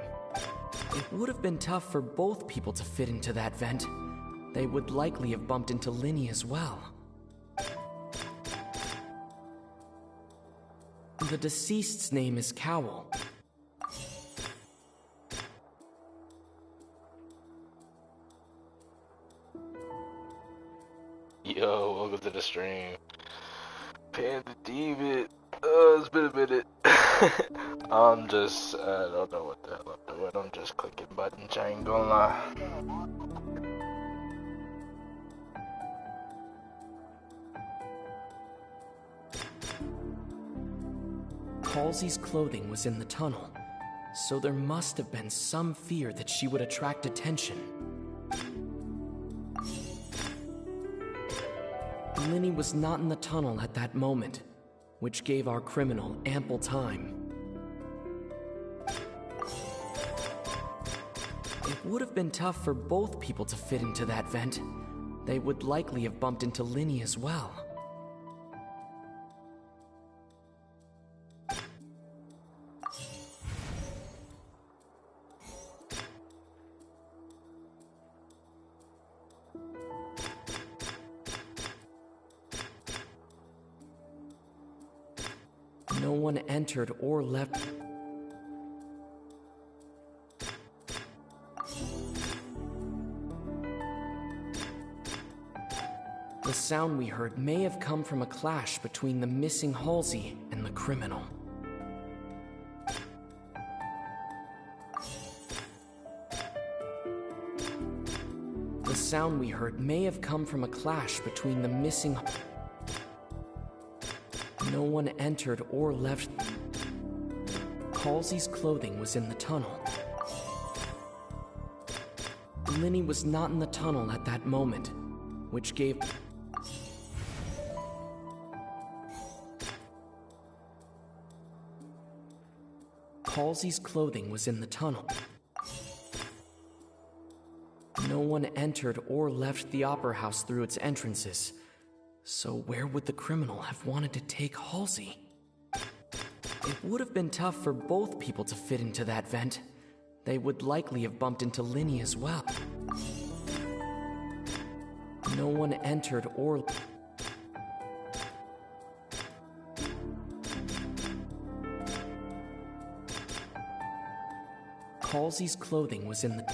It would have been tough for both people to fit into that vent. They would likely have bumped into Linny as well. The deceased's name is Cowell. Yo, welcome to the stream. Panda David. It's been a minute. I don't know what the hell I'm doing. I'm just clicking buttons, I ain't gonna lie. Halsey's clothing was in the tunnel, so there must have been some fear that she would attract attention. Linny was not in the tunnel at that moment, which gave our criminal ample time. It would have been tough for both people to fit into that vent. They would likely have bumped into Linny as well. No one entered or left. The sound we heard may have come from a clash between the missing Halsey and the criminal. The sound we heard may have come from a clash between the missing. No one entered or left. Halsey's clothing was in the tunnel. Linny was not in the tunnel at that moment, which gave. Halsey's clothing was in the tunnel. No one entered or left the Opera House through its entrances. So where would the criminal have wanted to take Halsey? It would have been tough for both people to fit into that vent. They would likely have bumped into Linny as well. No one entered or. Halsey's clothing was in the.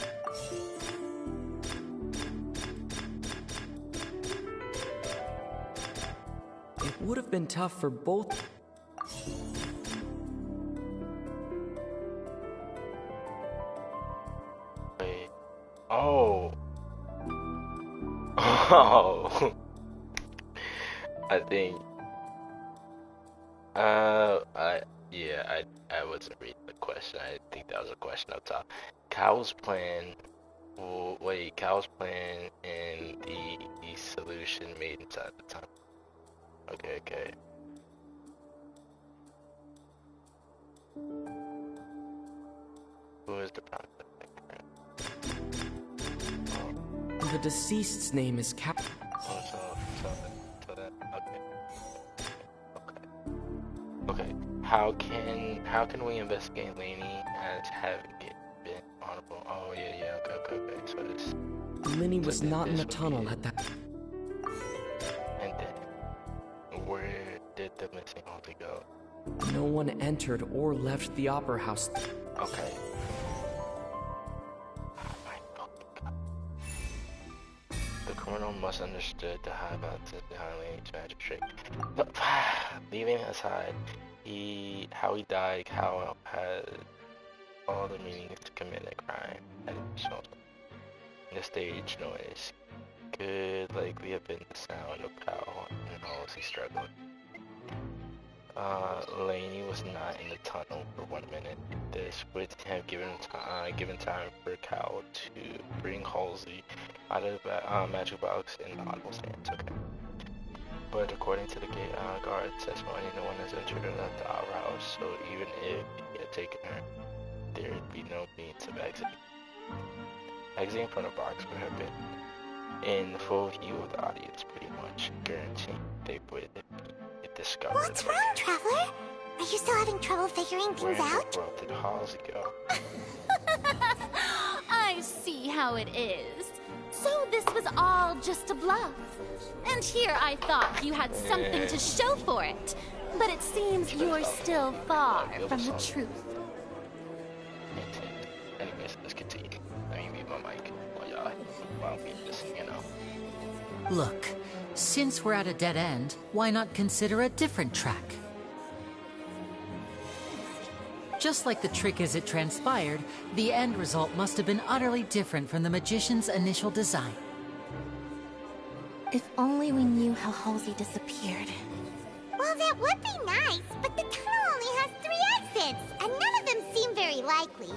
It would have been tough for both. Wait. Oh. Oh. I think. I wasn't reading the question. I think that was a question up top. Cowell's plan. Wait, Cowell's plan and the solution made inside the tunnel. Okay. Who is the prospect? The deceased's name is Cap. Oh, so that. Okay. How can we investigate Lainey as having it been honorable? Oh yeah. Okay. So this. Linny was not in the tunnel at that. And then, where did the missing Halsey go? No one entered or left the Opera House. Okay. The criminal must understood the high balances behind Lainey's magic trick. But, leaving aside how he died, Cowell had all the meanings to commit a crime. Additional. The stage noise could likely have been the sound of Powell and Halsey struggling. Laney was not in the tunnel for 1 minute. This would have given time for Cal to bring Halsey out of the magic box in the audible stands. Okay. But according to the gate guard's testimony, no one has entered or left the opera house, so even if he had taken her, there would be no means of exiting. Exiting from the box would have been in full view of the audience, pretty much guaranteeing they would be discovered. What's wrong, Traveler? Are you still having trouble figuring things out? Where did Halsey go? I see how it is. So this was all just a bluff. And here I thought you had something to show for it. But it seems you're still far from the truth. Anyways, let's continue. Let me mute my mic while we listen, you know. Look, since we're at a dead end, why not consider a different track? Just like the trick as it transpired, the end result must have been utterly different from the magician's initial design. If only we knew how Halsey disappeared. Well, that would be nice, but the tunnel only has 3 exits, and none of them seem very likely.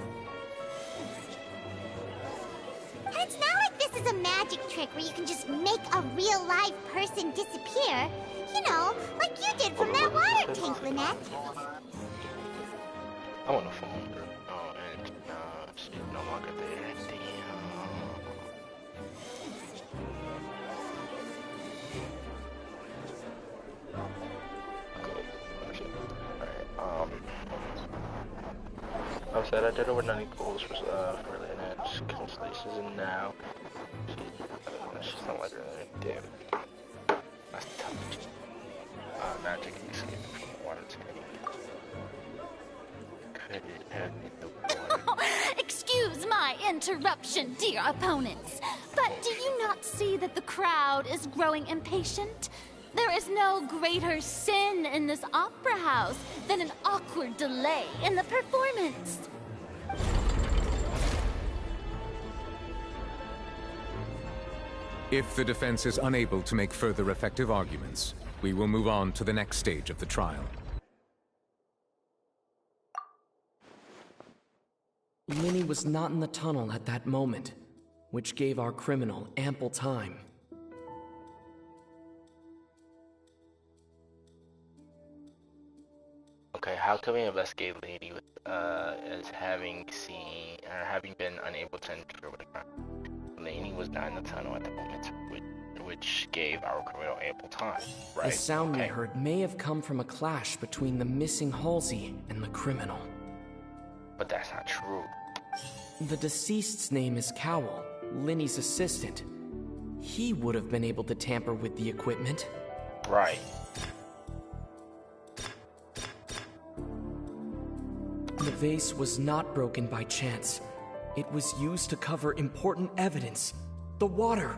And it's not like this is a magic trick where you can just make a real live person disappear. You know, like you did from that water tank, Lynette. I want to phone her. Oh, and she's no longer there. I said I did over 90 goals for Lynette's constellations, and now she's not like her. Damn. That's tough. Magic escape from the water tank. Could it have been the water? Excuse my interruption, dear opponents. But do you not see that the crowd is growing impatient? There is no greater sin in this opera house than an awkward delay in the performance. If the defense is unable to make further effective arguments, we will move on to the next stage of the trial. Linny was not in the tunnel at that moment, which gave our criminal ample time. Okay, how can we investigate Lady with as having been unable to enter with a crime? Laney was not in the tunnel at the moment, which gave our criminal ample time, right? The sound we heard may have come from a clash between the missing Halsey and the criminal. But that's not true. The deceased's name is Cowell, Linny's assistant. He would have been able to tamper with the equipment. Right. The vase was not broken by chance. It was used to cover important evidence. The water.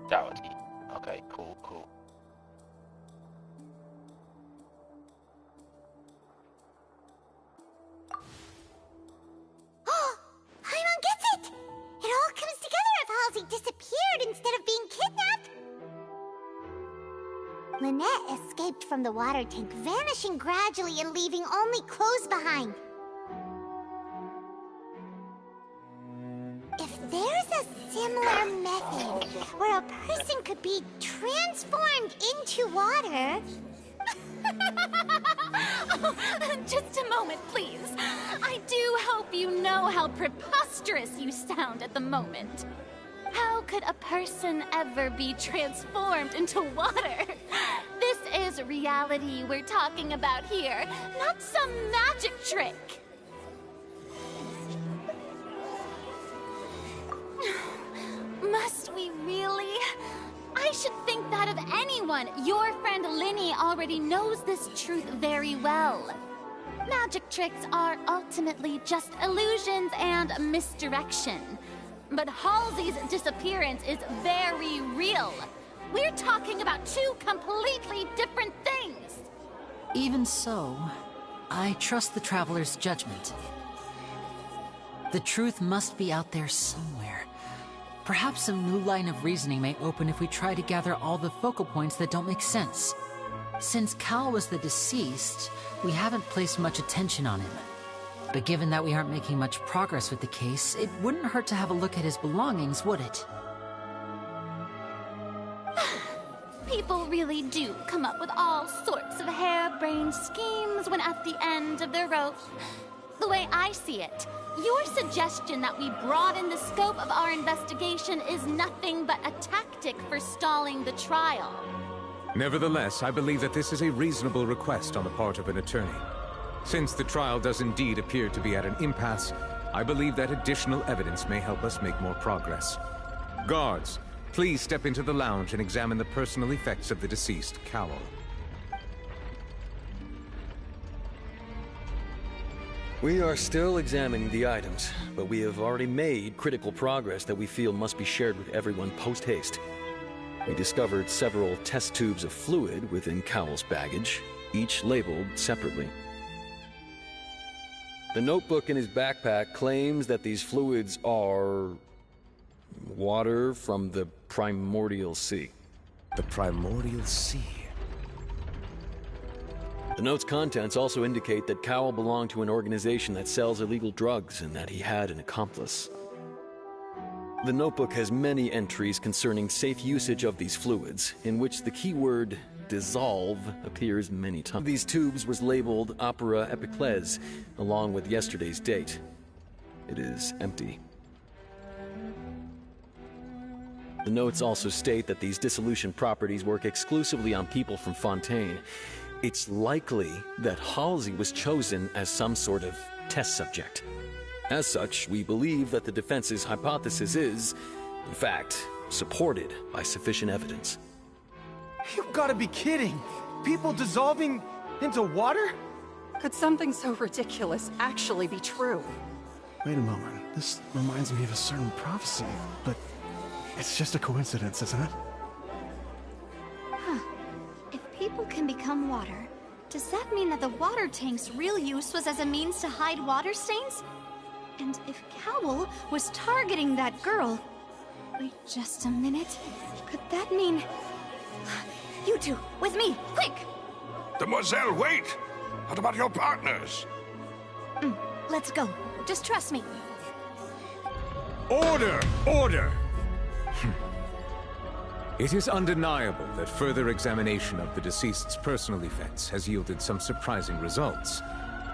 That was easy. Okay, cool. Paimon gets it! It all comes together if Halsey disappeared instead of being kidnapped. Lynette escaped from the water tank, vanishing gradually and leaving only clothes behind. If there's a similar method where a person could be transformed into water... Just a moment, please. I do hope you know how preposterous you sound at the moment. How could a person ever be transformed into water? This is reality we're talking about here, not some magic trick. Must we really? I should think that of anyone. Your friend Linny already knows this truth very well. Magic tricks are ultimately just illusions and misdirection. But Halsey's disappearance is very real. We're talking about two completely different things. Even so, I trust the Traveler's judgment. The truth must be out there somewhere. Perhaps a new line of reasoning may open if we try to gather all the focal points that don't make sense. Since Cal was the deceased, we haven't placed much attention on him. But given that we aren't making much progress with the case, it wouldn't hurt to have a look at his belongings, would it? People really do come up with all sorts of harebrained schemes when at the end of their rope. The way I see it, your suggestion that we broaden the scope of our investigation is nothing but a tactic for stalling the trial. Nevertheless, I believe that this is a reasonable request on the part of an attorney. Since the trial does indeed appear to be at an impasse, I believe that additional evidence may help us make more progress. Guards, please step into the lounge and examine the personal effects of the deceased Cowell. We are still examining the items, but we have already made critical progress that we feel must be shared with everyone post-haste. We discovered several test tubes of fluid within Cowell's baggage, each labeled separately. The notebook in his backpack claims that these fluids are water from the Primordial Sea. The Primordial Sea? The note's contents also indicate that Cowell belonged to an organization that sells illegal drugs and that he had an accomplice. The notebook has many entries concerning safe usage of these fluids, in which the keyword dissolve appears many times. These tubes was labeled Opera Epiclese, along with yesterday's date. It is empty. The notes also state that these dissolution properties work exclusively on people from Fontaine. It's likely that Halsey was chosen as some sort of test subject. As such, we believe that the defense's hypothesis is, in fact, supported by sufficient evidence. You've got to be kidding! People dissolving into water? Could something so ridiculous actually be true? Wait a moment. This reminds me of a certain prophecy, but it's just a coincidence, isn't it? Huh. If people can become water, does that mean that the water tank's real use was as a means to hide water stains? And if Cowell was targeting that girl... Wait just a minute. Could that mean... You two, with me, quick! Demoiselle, wait! What about your partners? Let's go. Just trust me. Order! Order! It is undeniable that further examination of the deceased's personal effects has yielded some surprising results,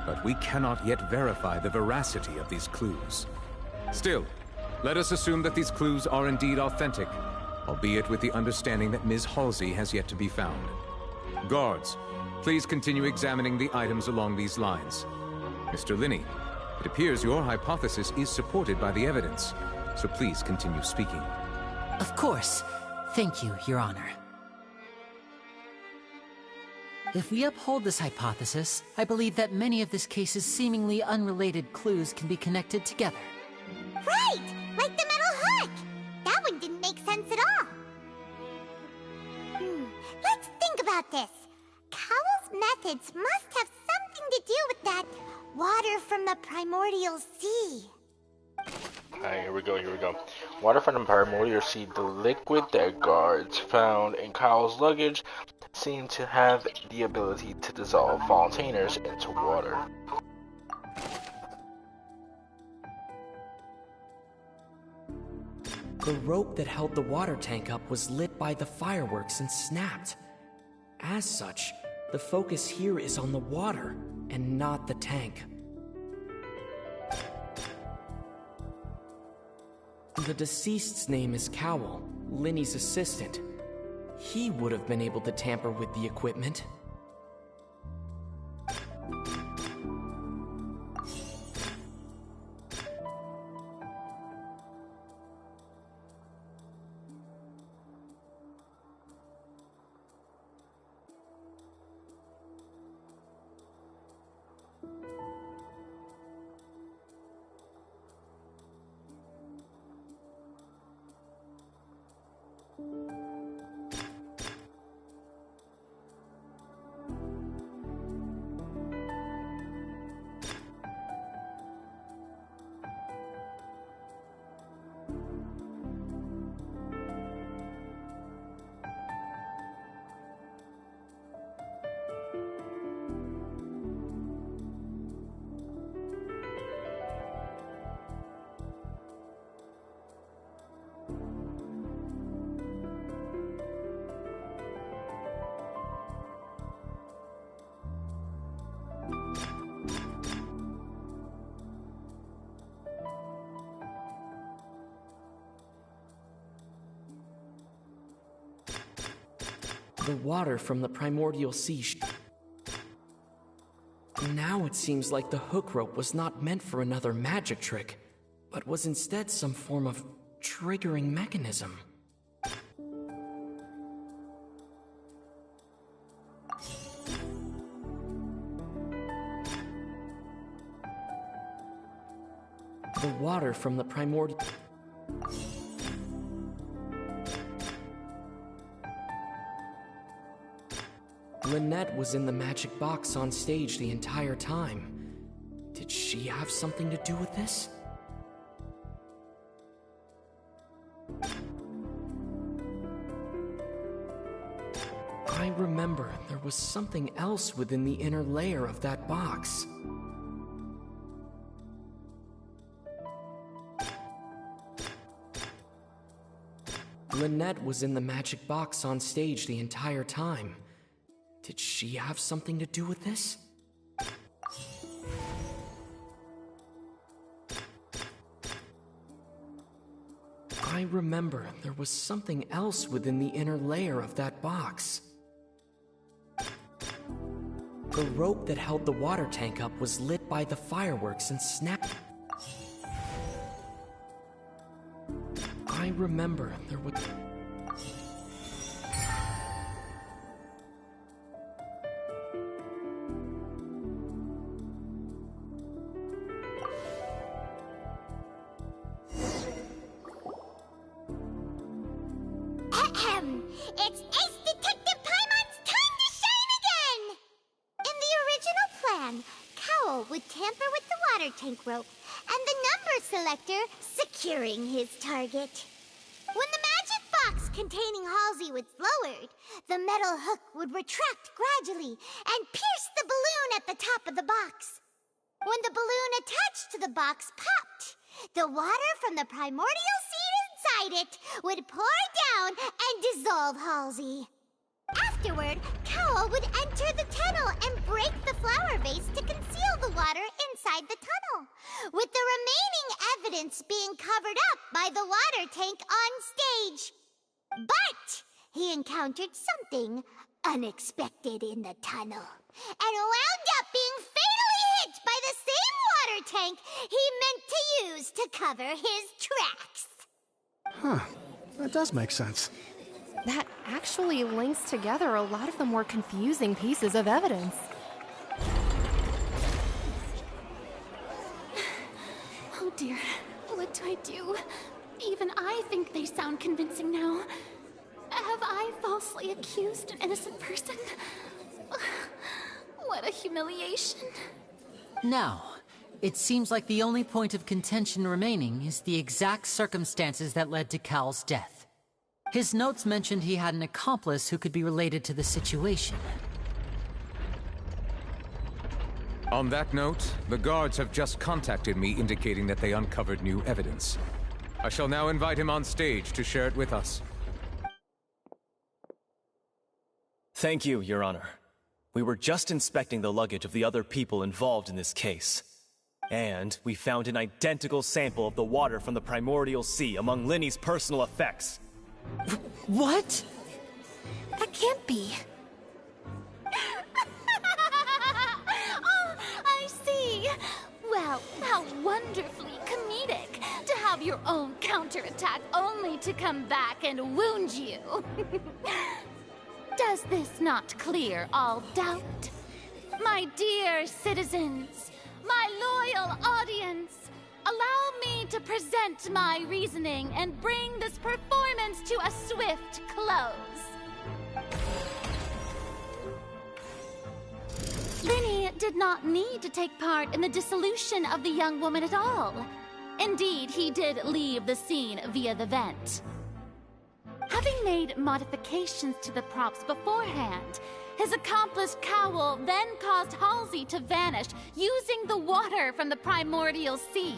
but we cannot yet verify the veracity of these clues. Still, let us assume that these clues are indeed authentic, albeit with the understanding that Ms. Halsey has yet to be found. Guards, please continue examining the items along these lines. Mr. Linney, it appears your hypothesis is supported by the evidence, so please continue speaking. Of course. Thank you, Your Honor. If we uphold this hypothesis, I believe that many of this case's seemingly unrelated clues can be connected together. Right! Like the metal hook! That one didn't make sense at all. Let's think about this. Cowell's methods must have something to do with that water from the Primordial Sea. Alright, here we go. Water from the Primordial Sea, the liquid that guards found in Cowell's luggage seemed to have the ability to dissolve Fontainers into water. The rope that held the water tank up was lit by the fireworks and snapped. As such, the focus here is on the water and not the tank. The deceased's name is Cowell, Linney's assistant. He would have been able to tamper with the equipment. The water from the primordial sea. Now it seems like the hook rope was not meant for another magic trick, but was instead some form of triggering mechanism. The water from the primordial... Lynette was in the magic box on stage the entire time. Did she have something to do with this? I remember there was something else within the inner layer of that box. Lynette was in the magic box on stage the entire time. Did she have something to do with this? I remember there was something else within the inner layer of that box. The rope that held the water tank up was lit by the fireworks and snapped. I remember there was... It's Ace Detective Paimon's time to shine again! In the original plan, Cowl would tamper with the water tank rope and the number selector securing his target. When the magic box containing Halsey was lowered, the metal hook would retract gradually and pierce the balloon at the top of the box. When the balloon attached to the box popped, the water from the primordial seed inside it would pour down and dissolve Halsey. Afterward, Cowl would enter the tunnel and break the flower vase to conceal the water inside the tunnel, with the remaining evidence being covered up by the water tank on stage. But he encountered something unexpected in the tunnel and wound up being fatally hit by the same water tank he meant to use to cover his tracks. Huh. That does make sense. That actually links together a lot of the more confusing pieces of evidence. Oh dear, what do I do? Even I think they sound convincing now. Have I falsely accused an innocent person? What a humiliation. Now, it seems like the only point of contention remaining is the exact circumstances that led to Cal's death. His notes mentioned he had an accomplice who could be related to the situation. On that note, the guards have just contacted me indicating that they uncovered new evidence. I shall now invite him on stage to share it with us. Thank you, Your Honor. We were just inspecting the luggage of the other people involved in this case. And we found an identical sample of the water from the primordial sea among Linny's personal effects. What? That can't be. Oh, I see. Well, how wonderfully comedic to have your own counterattack only to come back and wound you. Does this not clear all doubt? My dear citizens, my loyal audience, allow me to present my reasoning and bring this performance to a swift close. Linny did not need to take part in the dissolution of the young woman at all. Indeed, he did leave the scene via the vent. Having made modifications to the props beforehand, his accomplice Cowl then caused Halsey to vanish using the water from the primordial sea.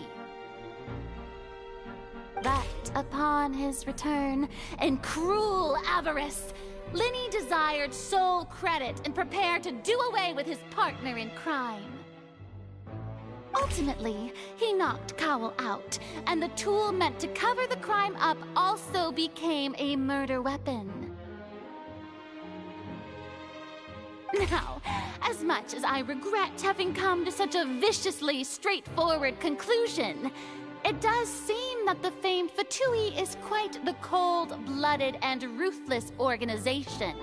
But upon his return, in cruel avarice, Linny desired sole credit and prepared to do away with his partner in crime. Ultimately, he knocked Cowl out, and the tool meant to cover the crime up also became a murder weapon. Now, as much as I regret having come to such a viciously straightforward conclusion, it does seem that the famed Fatui is quite the cold-blooded and ruthless organization.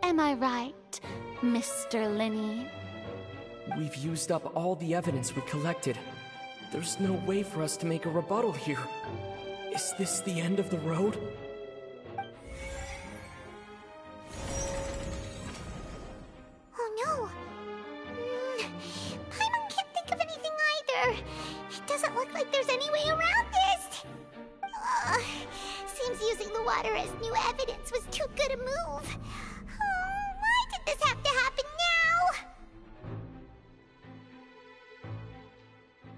Am I right, Mr. Linney? We've used up all the evidence we collected. There's no way for us to make a rebuttal here. Is this the end of the road? Oh no. Paimon can't think of anything either. It doesn't look like there's any way around this. Seems using the water as new evidence was too good a move. Why did this have to happen now?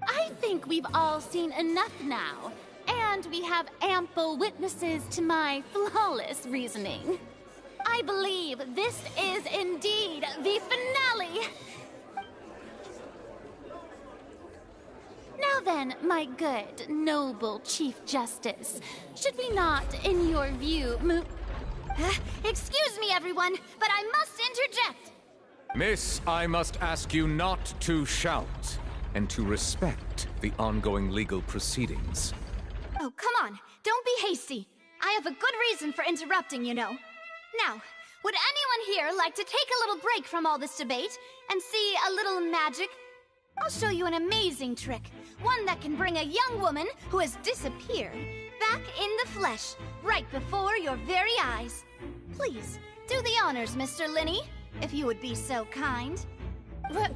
I think we've all seen enough now, and we have ample witnesses to my flawless reasoning. I believe this is indeed the finale. Now then, my good, noble Chief Justice, should we not, in your view, move... Excuse me, everyone, but I must interject. Miss, I must ask you not to shout, and to respect the ongoing legal proceedings. Oh, come on. Don't be hasty. I have a good reason for interrupting, you know. Now, would anyone here like to take a little break from all this debate and see a little magic? I'll show you an amazing trick. One that can bring a young woman who has disappeared back in the flesh, right before your very eyes. Please, do the honors, Mr. Linney, if you would be so kind. What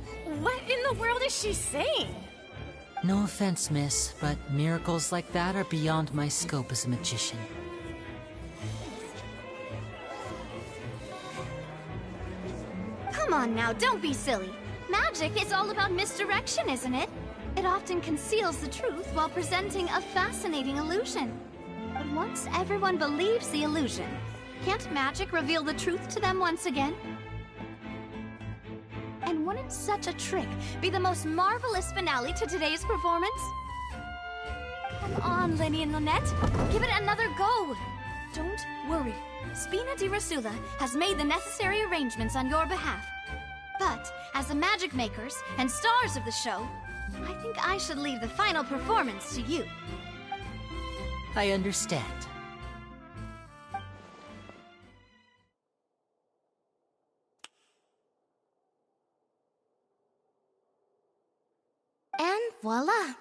in the world is she saying? No offense, miss, but miracles like that are beyond my scope as a magician. Come on now, don't be silly. Magic is all about misdirection, isn't it? It often conceals the truth while presenting a fascinating illusion. But once everyone believes the illusion, can't magic reveal the truth to them once again? And wouldn't such a trick be the most marvelous finale to today's performance? Come on, Linny and Lynette. Give it another go. Don't worry. Spina di Rasula has made the necessary arrangements on your behalf. But, as the magic makers and stars of the show, I think I should leave the final performance to you. I understand. And voila!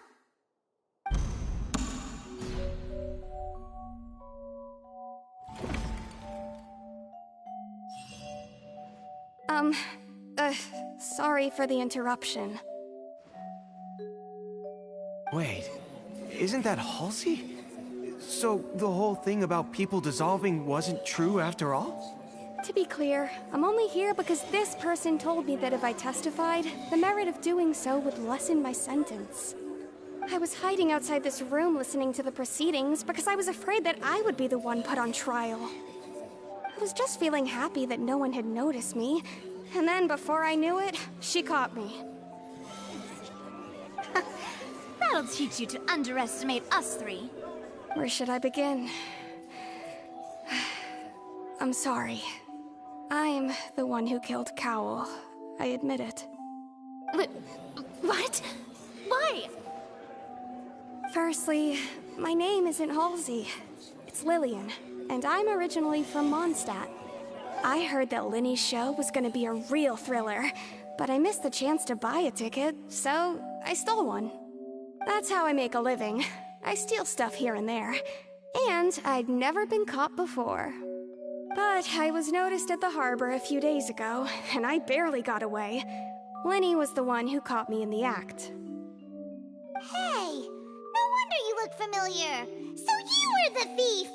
Sorry for the interruption. Wait, isn't that Halsey? So the whole thing about people dissolving wasn't true after all? To be clear, I'm only here because this person told me that if I testified, the merit of doing so would lessen my sentence. I was hiding outside this room listening to the proceedings because I was afraid that I would be the one put on trial. I was just feeling happy that no one had noticed me, and then before I knew it, she caught me. That'll teach you to underestimate us three. Where should I begin? I'm sorry. I'm the one who killed Cowl. I admit it. What? Why? Firstly, my name isn't Halsey. It's Lillian, and I'm originally from Mondstadt. I heard that Linny's show was gonna be a real thriller, but I missed the chance to buy a ticket, so I stole one. That's how I make a living. I steal stuff here and there. And I'd never been caught before. But I was noticed at the harbor a few days ago, and I barely got away. Linny was the one who caught me in the act. Hey, no wonder you look familiar. So you were the thief.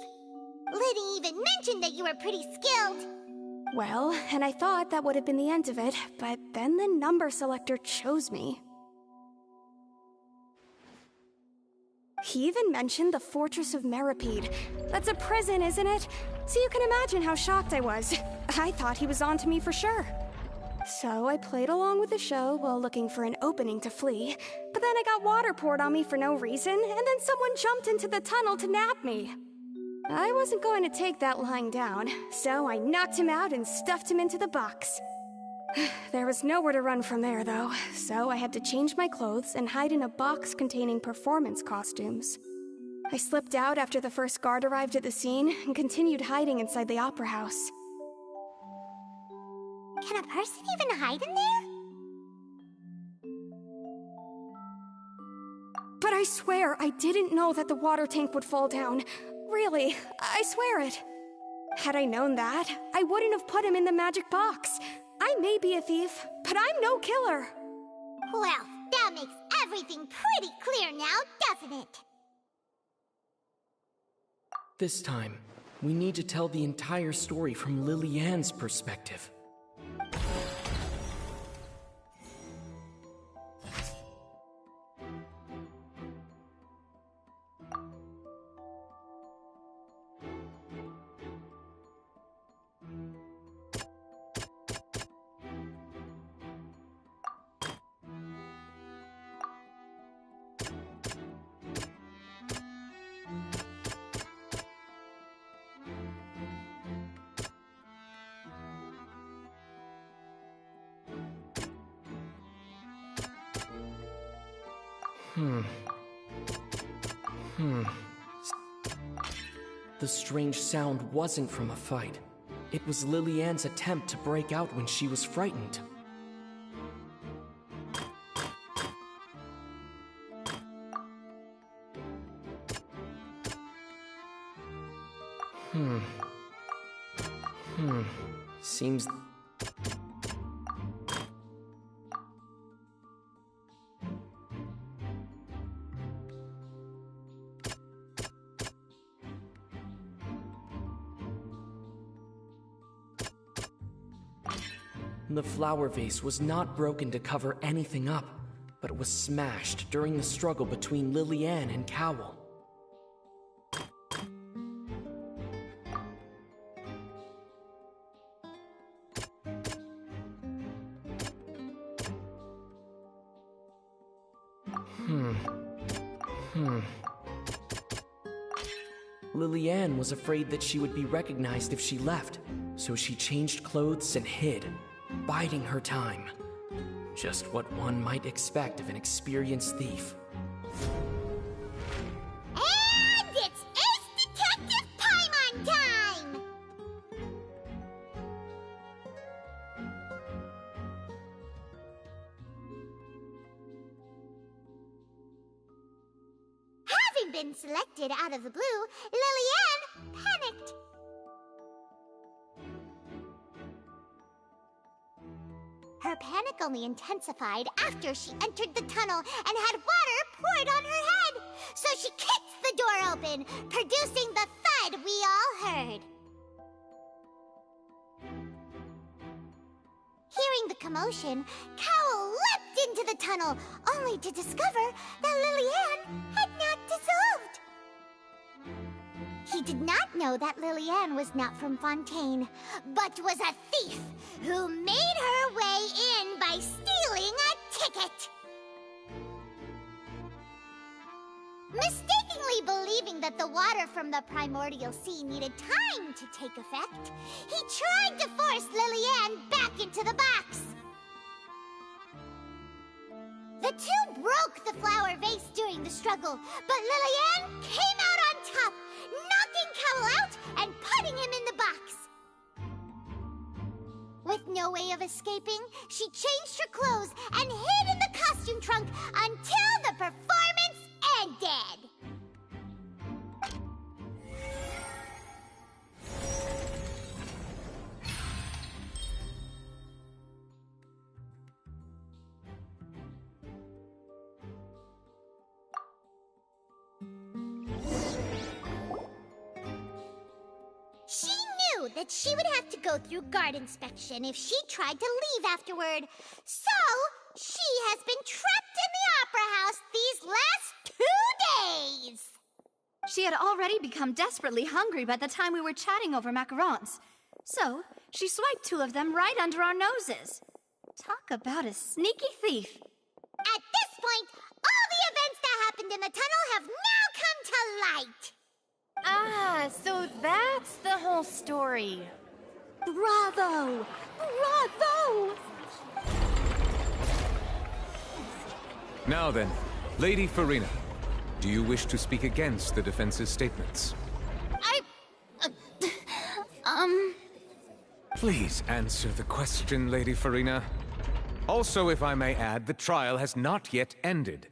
Liddy even mentioned that you were pretty skilled. Well, and I thought that would have been the end of it, but then the number selector chose me. He even mentioned the Fortress of Meripede. That's a prison, isn't it? So you can imagine how shocked I was. I thought he was on to me for sure. So I played along with the show while looking for an opening to flee, but then I got water poured on me for no reason, and then someone jumped into the tunnel to nab me. I wasn't going to take that lying down, so I knocked him out and stuffed him into the box. There was nowhere to run from there, though, so I had to change my clothes and hide in a box containing performance costumes. I slipped out after the first guard arrived at the scene and continued hiding inside the opera house. Can a person even hide in there? But I swear I didn't know that the water tank would fall down. Really, I swear it. Had I known that, I wouldn't have put him in the magic box. I may be a thief, but I'm no killer. Well, that makes everything pretty clear now, doesn't it? This time, we need to tell the entire story from Lily-Ann's perspective. The strange sound wasn't from a fight. It was Lily-Ann's attempt to break out when she was frightened. Seems... The flower vase was not broken to cover anything up, but it was smashed during the struggle between Lily-Ann and Cowell. Lily-Ann was afraid that she would be recognized if she left, so she changed clothes and hid, biding her time. Just what one might expect of an experienced thief. And it's Ace Detective Paimon time! Having been selected out of the blue, Lily-Ann panicked. Her panic only intensified after she entered the tunnel and had water poured on her head. So she kicked the door open, producing the thud we all heard. Hearing the commotion, Cowell leapt into the tunnel, only to discover that Lily-Ann had not dissolved. He did not know that Lily-Ann was not from Fontaine, but was a thief who made her way in by stealing a ticket. Mistakenly believing that the water from the primordial sea needed time to take effect, he tried to force Lily-Ann back into the box. The two broke the flower vase during the struggle, but Lily-Ann came out on top, knocking Cowell out and putting him in the box. With no way of escaping, she changed her clothes and hid in the costume trunk until the performance ended. She knew that she would have to go through guard inspection if she tried to leave afterward. So, she has been trapped in the opera house these last 2 days. She had already become desperately hungry by the time we were chatting over macarons. So, she swiped 2 of them right under our noses. Talk about a sneaky thief. At this point, all the events that happened in the tunnel have now come to light. Ah, so that's the whole story. Bravo! Bravo! Now then, Lady Farina, do you wish to speak against the defense's statements? Please answer the question, Lady Farina. Also, if I may add, the trial has not yet ended.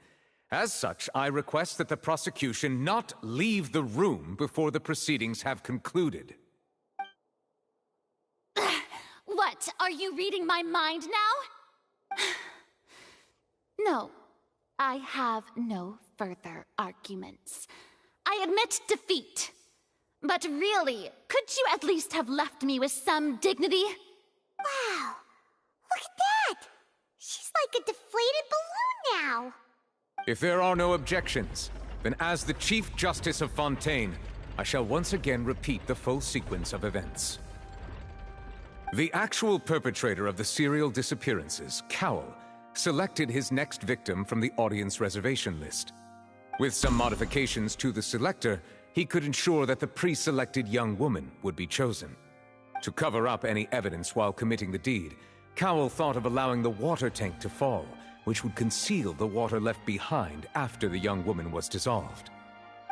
As such, I request that the prosecution not leave the room before the proceedings have concluded. What? Are you reading my mind now? No, I have no further arguments. I admit defeat. But really, could you at least have left me with some dignity? Wow! Look at that! She's like a deflated balloon now! If there are no objections, then as the Chief Justice of Fontaine, I shall once again repeat the full sequence of events. The actual perpetrator of the serial disappearances, Cowell, selected his next victim from the audience reservation list. With some modifications to the selector, he could ensure that the pre-selected young woman would be chosen. To cover up any evidence while committing the deed, Cowell thought of allowing the water tank to fall, which would conceal the water left behind after the young woman was dissolved.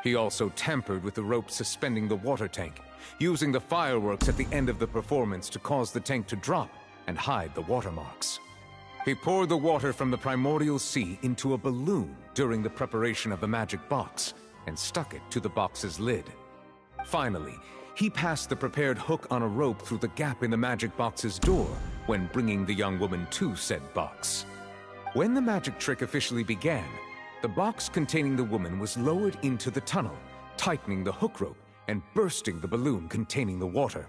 He also tampered with the rope suspending the water tank, using the fireworks at the end of the performance to cause the tank to drop and hide the watermarks. He poured the water from the primordial sea into a balloon during the preparation of the magic box, and stuck it to the box's lid. Finally, he passed the prepared hook on a rope through the gap in the magic box's door when bringing the young woman to said box. When the magic trick officially began, the box containing the woman was lowered into the tunnel, tightening the hook rope and bursting the balloon containing the water.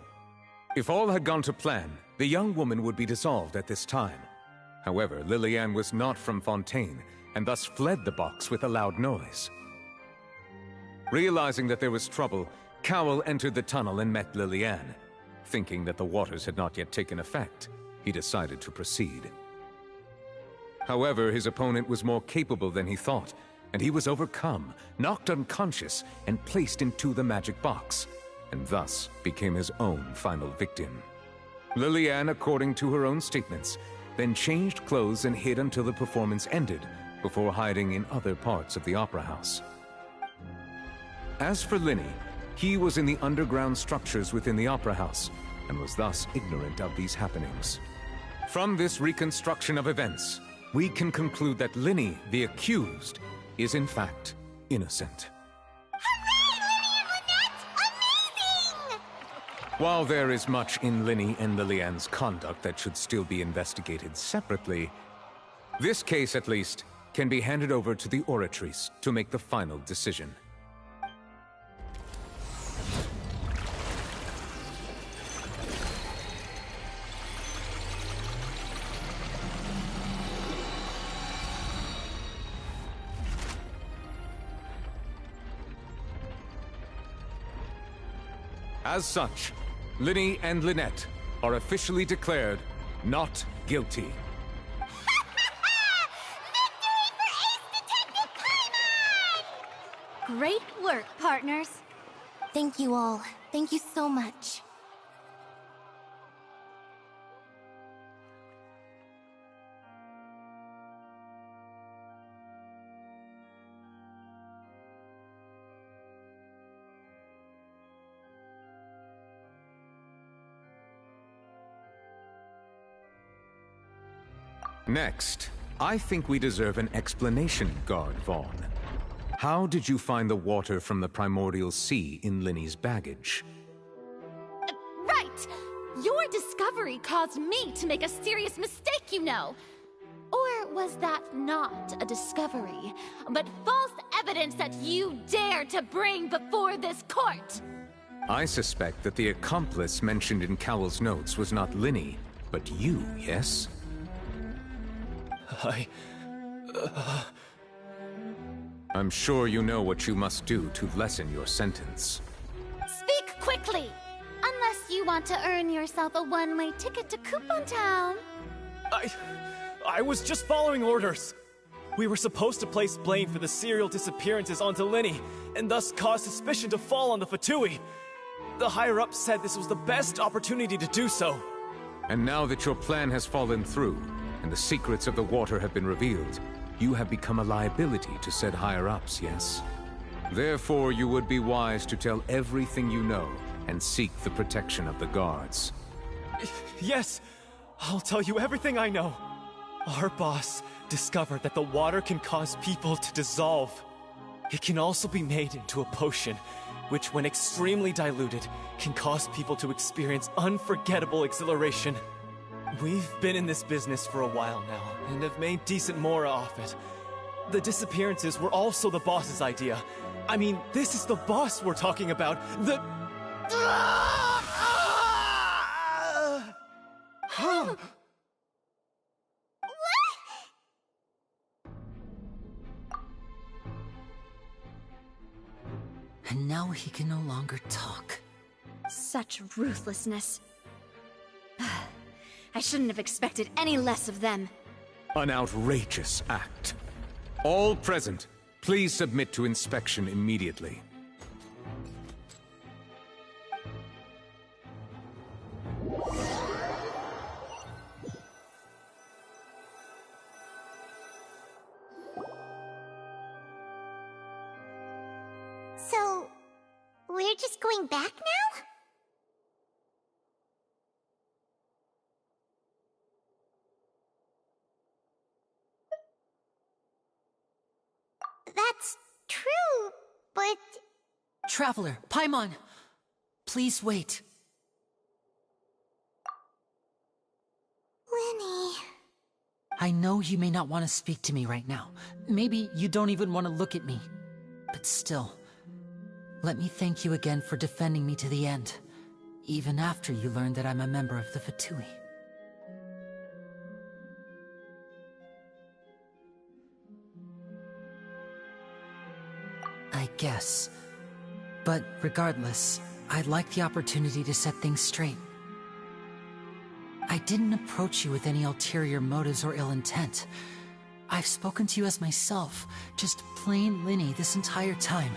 If all had gone to plan, the young woman would be dissolved at this time. However, Lillian was not from Fontaine, and thus fled the box with a loud noise. Realizing that there was trouble, Cowell entered the tunnel and met Lillian. Thinking that the waters had not yet taken effect, he decided to proceed. However, his opponent was more capable than he thought, and he was overcome, knocked unconscious, and placed into the magic box, and thus became his own final victim. Lillian, according to her own statements, then changed clothes and hid until the performance ended, before hiding in other parts of the opera house. As for Linny, he was in the underground structures within the opera house, and was thus ignorant of these happenings. From this reconstruction of events, we can conclude that Linny, the accused, is in fact innocent. While there is much in Linny and Lillian's conduct that should still be investigated separately, this case, at least, can be handed over to the oratories to make the final decision. As such, Linny and Lynette are officially declared not guilty. Great work, partners. Thank you all. Thank you so much. Next, I think we deserve an explanation, Guard Vaughn. How did you find the water from the primordial sea in Linny's baggage? Right! Your discovery caused me to make a serious mistake, you know. Or was that not a discovery, but false evidence that you dare to bring before this court? I suspect that the accomplice mentioned in Cowell's notes was not Linny, but you, yes? I'm sure you know what you must do to lessen your sentence. Speak quickly! Unless you want to earn yourself a one-way ticket to Coupon Town. I was just following orders. We were supposed to place blame for the serial disappearances onto Linny, and thus cause suspicion to fall on the Fatui. The higher-ups said this was the best opportunity to do so. And now that your plan has fallen through, and the secrets of the water have been revealed, you have become a liability to said higher-ups, yes? Therefore, you would be wise to tell everything you know, and seek the protection of the guards. Yes, I'll tell you everything I know. Our boss discovered that the water can cause people to dissolve. It can also be made into a potion, which when extremely diluted, can cause people to experience unforgettable exhilaration. We've been in this business for a while now, and have made decent more off it. The disappearances were also the boss's idea. I mean, this is the boss we're talking about. And now he can no longer talk. Such ruthlessness. I shouldn't have expected any less of them. An outrageous act. All present, please submit to inspection immediately. So, we're just going back now? That's true, but... Traveler, Paimon! Please wait. Lenny... I know you may not want to speak to me right now. Maybe you don't even want to look at me. But still, let me thank you again for defending me to the end, even after you learned that I'm a member of the Fatui. I guess. But regardless, I'd like the opportunity to set things straight. I didn't approach you with any ulterior motives or ill intent. I've spoken to you as myself, just plain Linny this entire time.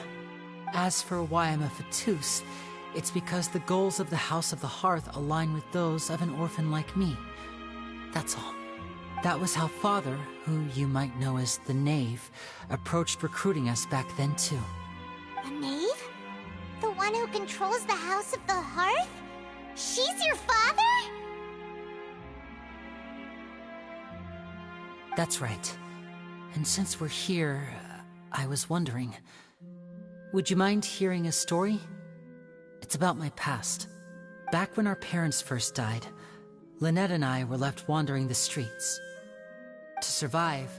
As for why I'm a Fatus, it's because the goals of the House of the Hearth align with those of an orphan like me. That's all. That was how Father, who you might know as the Knave, approached recruiting us back then too. The Knave? The one who controls the House of the Hearth? She's your father? That's right. And since we're here, I was wondering, would you mind hearing a story? It's about my past. Back when our parents first died, Lynette and I were left wandering the streets. To survive,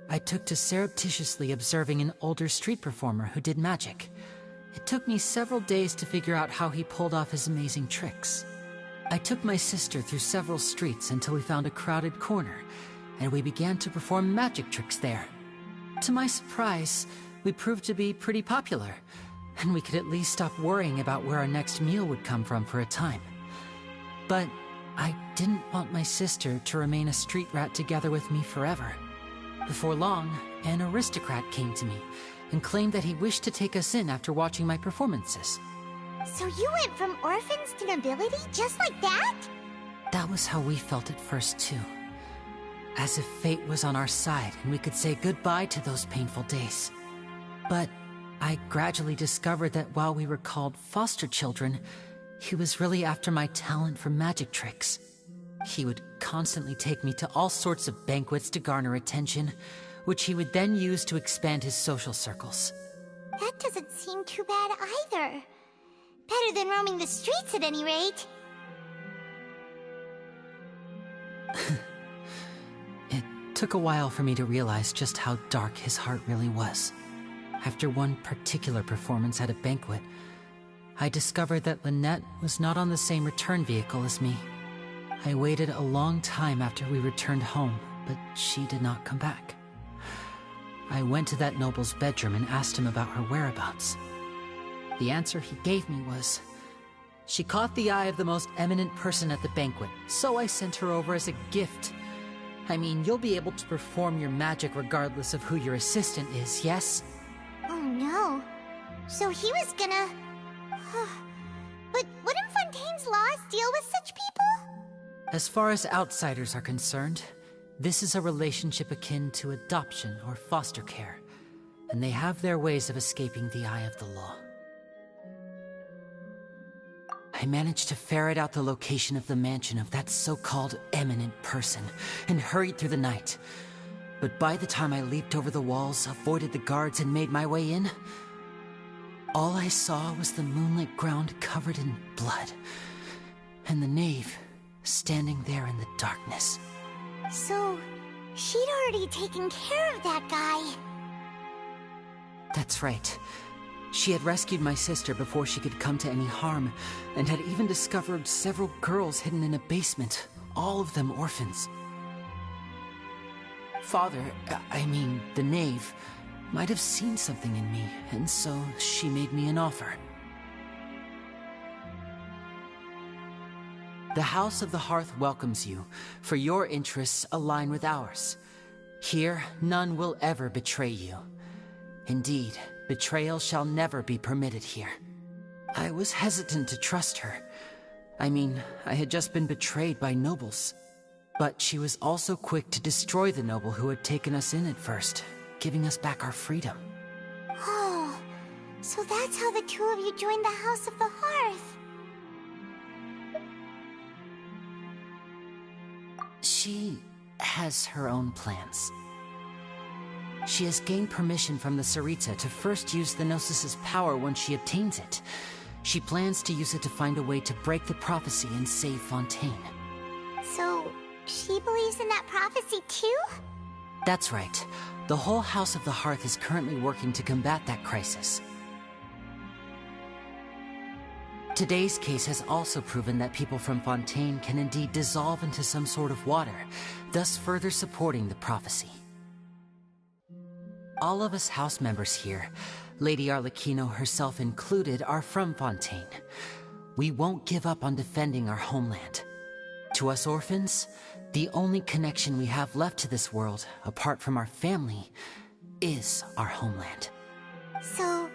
I took to surreptitiously observing an older street performer who did magic. It took me several days to figure out how he pulled off his amazing tricks. I took my sister through several streets until we found a crowded corner, and we began to perform magic tricks there. To my surprise, we proved to be pretty popular, and we could at least stop worrying about where our next meal would come from for a time. But I didn't want my sister to remain a street rat together with me forever. Before long, an aristocrat came to me and claimed that he wished to take us in after watching my performances. So you went from orphans to nobility just like that? That was how we felt at first too. As if fate was on our side and we could say goodbye to those painful days. But I gradually discovered that while we were called foster children, he was really after my talent for magic tricks. He would constantly take me to all sorts of banquets to garner attention, which he would then use to expand his social circles. That doesn't seem too bad either. Better than roaming the streets at any rate. It took a while for me to realize just how dark his heart really was. After one particular performance at a banquet, I discovered that Lynette was not on the same return vehicle as me. I waited a long time after we returned home, but she did not come back. I went to that noble's bedroom and asked him about her whereabouts. The answer he gave me was, she caught the eye of the most eminent person at the banquet, so I sent her over as a gift. I mean, you'll be able to perform your magic regardless of who your assistant is, yes? Oh no. So he was gonna... But wouldn't Fontaine's laws deal with such people? As far as outsiders are concerned, this is a relationship akin to adoption or foster care, and they have their ways of escaping the eye of the law. I managed to ferret out the location of the mansion of that so-called eminent person and hurried through the night. But by the time I leaped over the walls, avoided the guards, and made my way in, all I saw was the moonlit ground covered in blood, and the knave standing there in the darkness. So, she'd already taken care of that guy. That's right. She had rescued my sister before she could come to any harm, and had even discovered several girls hidden in a basement, all of them orphans. Father, I mean, the knave, might have seen something in me, and so she made me an offer. The House of the Hearth welcomes you, for your interests align with ours. Here, none will ever betray you. Indeed, betrayal shall never be permitted here. I was hesitant to trust her. I mean, I had just been betrayed by nobles. But she was also quick to destroy the noble who had taken us in at first, giving us back our freedom. Oh, so that's how the two of you joined the House of the Hearth. She has her own plans. She has gained permission from the Tsaritsa to first use the Gnosis' power when she obtains it. She plans to use it to find a way to break the prophecy and save Fontaine. So, she believes in that prophecy too? That's right. The whole House of the Hearth is currently working to combat that crisis. Today's case has also proven that people from Fontaine can indeed dissolve into some sort of water, thus further supporting the prophecy. All of us house members here, Lady Arlecchino herself included, are from Fontaine. We won't give up on defending our homeland. To us orphans, the only connection we have left to this world, apart from our family, is our homeland. So,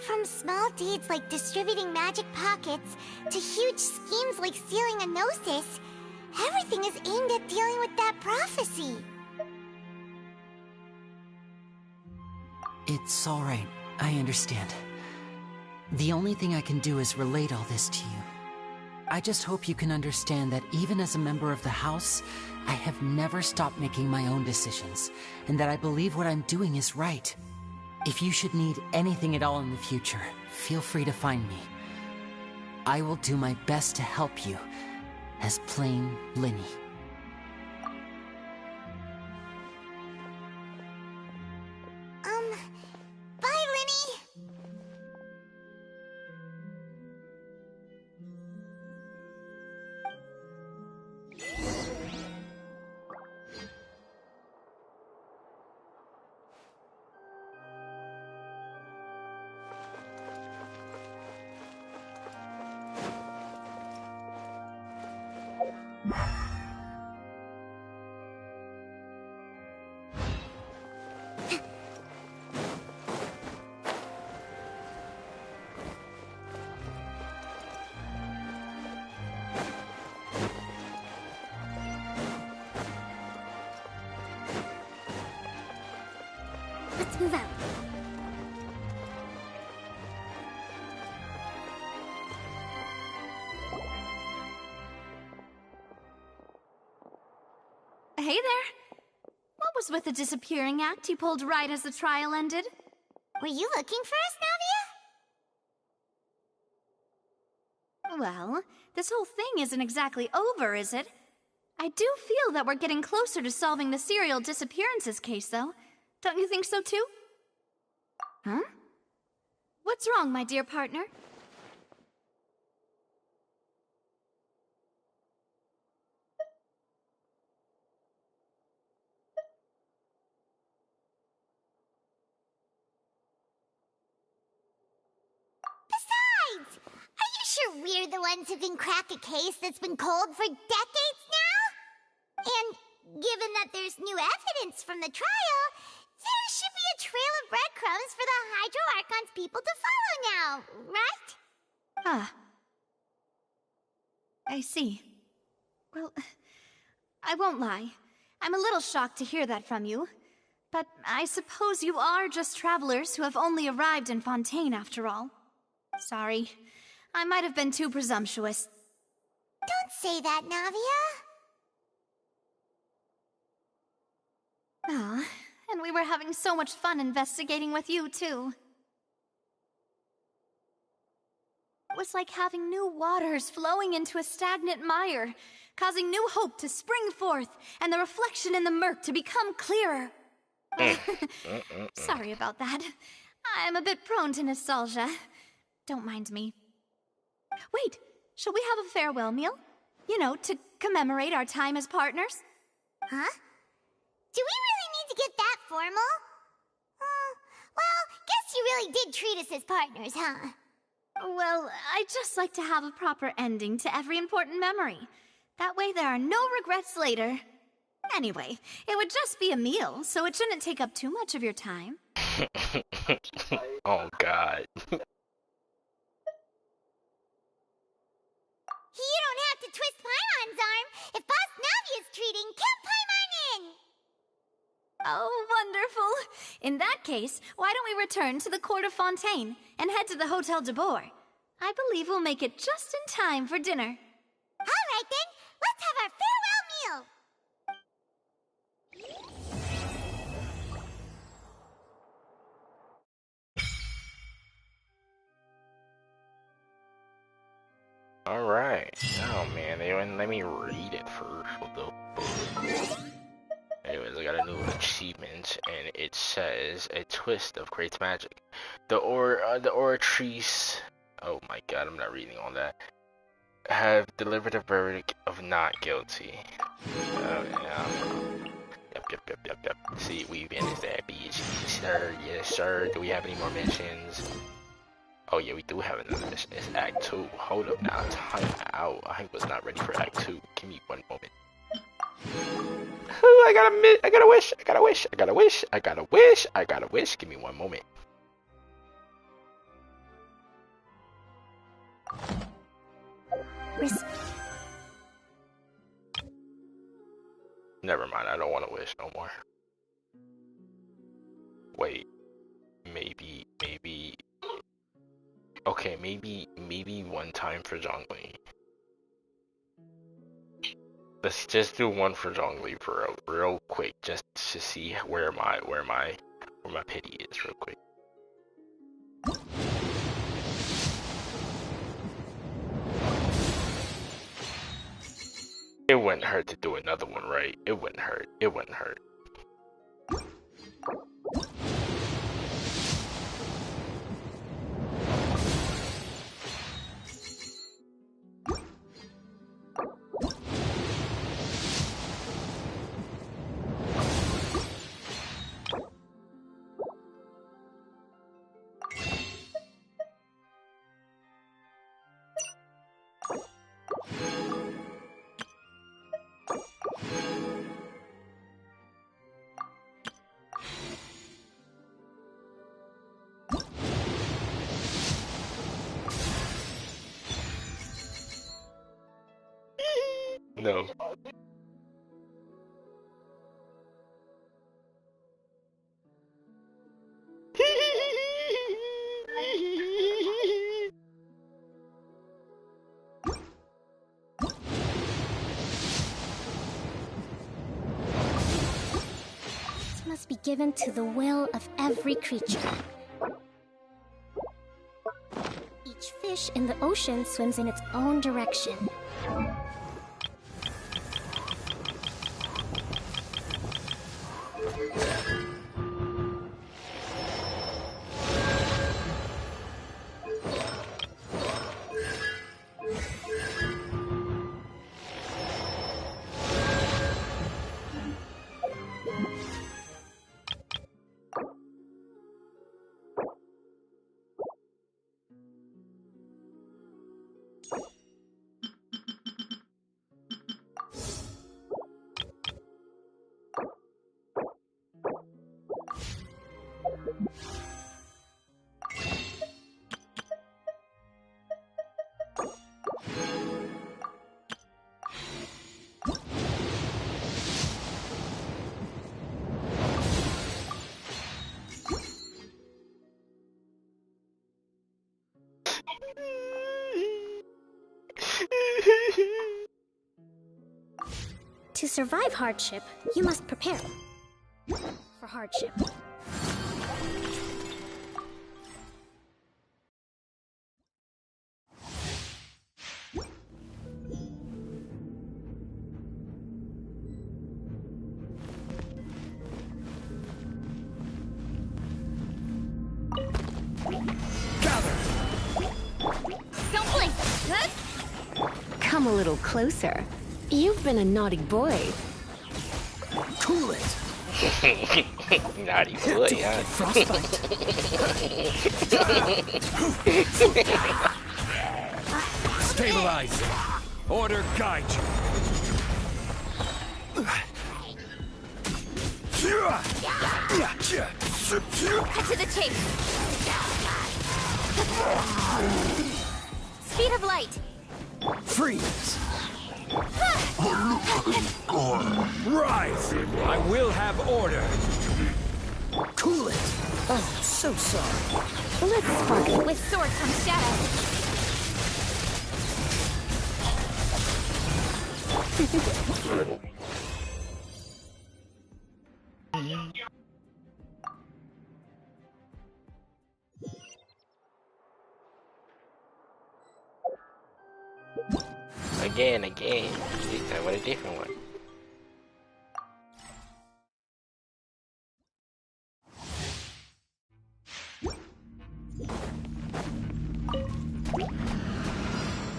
from small deeds like distributing magic pockets to huge schemes like stealing a Gnosis, everything is aimed at dealing with that prophecy. It's all right. I understand. The only thing I can do is relate all this to you. I just hope you can understand that even as a member of the House, I have never stopped making my own decisions, and that I believe what I'm doing is right. If you should need anything at all in the future, feel free to find me. I will do my best to help you, as plain Linny. Bye, Linny! Let's move out. Hey there. What was with the disappearing act you pulled right as the trial ended? Were you looking for us, Navia? Well, this whole thing isn't exactly over, is it? I do feel that we're getting closer to solving the serial disappearances case, though. Don't you think so, too? Huh? What's wrong, my dear partner? Besides, are you sure we're the ones who can crack a case that's been cold for decades now? And given that there's new evidence from the trial, there should be a trail of breadcrumbs for the Hydro Archon's people to follow now, right? Ah. I see. Well, I won't lie. I'm a little shocked to hear that from you. But I suppose you are just travelers who have only arrived in Fontaine after all. Sorry. I might have been too presumptuous. Don't say that, Navia. Ah, and we were having so much fun investigating with you, too. It was like having new waters flowing into a stagnant mire, causing new hope to spring forth, and the reflection in the murk to become clearer. Sorry about that. I'm a bit prone to nostalgia. Don't mind me. Wait, shall we have a farewell meal? You know, to commemorate our time as partners? Huh? Do we really need to get that formal? Well, guess you really did treat us as partners, huh? Well, I'd just like to have a proper ending to every important memory. That way there are no regrets later. Anyway, it would just be a meal, so it shouldn't take up too much of your time. Oh, God. You don't have to twist Paimon's arm. If Boss Navia's treating, count Paimon in! Oh, wonderful. In that case, why don't we return to the Court of Fontaine and head to the Hotel de Boer? I believe we'll make it just in time for dinner. All right, then. Let's have our farewell meal. Alright. Oh man, they wouldn't let me read it first. What the fuck? Anyways, I got a new achievement, and it says a twist of Krait's magic. The oratrice. Oh my god, I'm not reading all that. Have delivered a verdict of not guilty. Yeah. Yep. See, we've been is that bitch. Sir, yes, sir. Do we have any more missions? Oh yeah, we do have another mission. It's Act 2. Hold up now. Time out. I was not ready for Act 2. Give me one moment. Ooh, I got a wish. Give me one moment. Never mind, I don't want to wish no more. Wait. Maybe. Okay, maybe one time for Zhongli. Let's just do one for Zhongli for real quick, just to see where my pity is real quick. It wouldn't hurt to do another one, right? It wouldn't hurt. No. This must be given to the will of every creature. Each fish in the ocean swims in its own direction. To survive hardship, you must prepare for hardship. Don't blink! Come a little closer. You've been a naughty boy. Cool it. Naughty boy, Don't huh? get frostbite. Stabilize. Order guide you. Cut to the chase! Speed of light! Freeze. Rise. I will have order. Cool it. Oh, so sorry. Let's spark it. With sword comes shadow. Again. This time with a different one.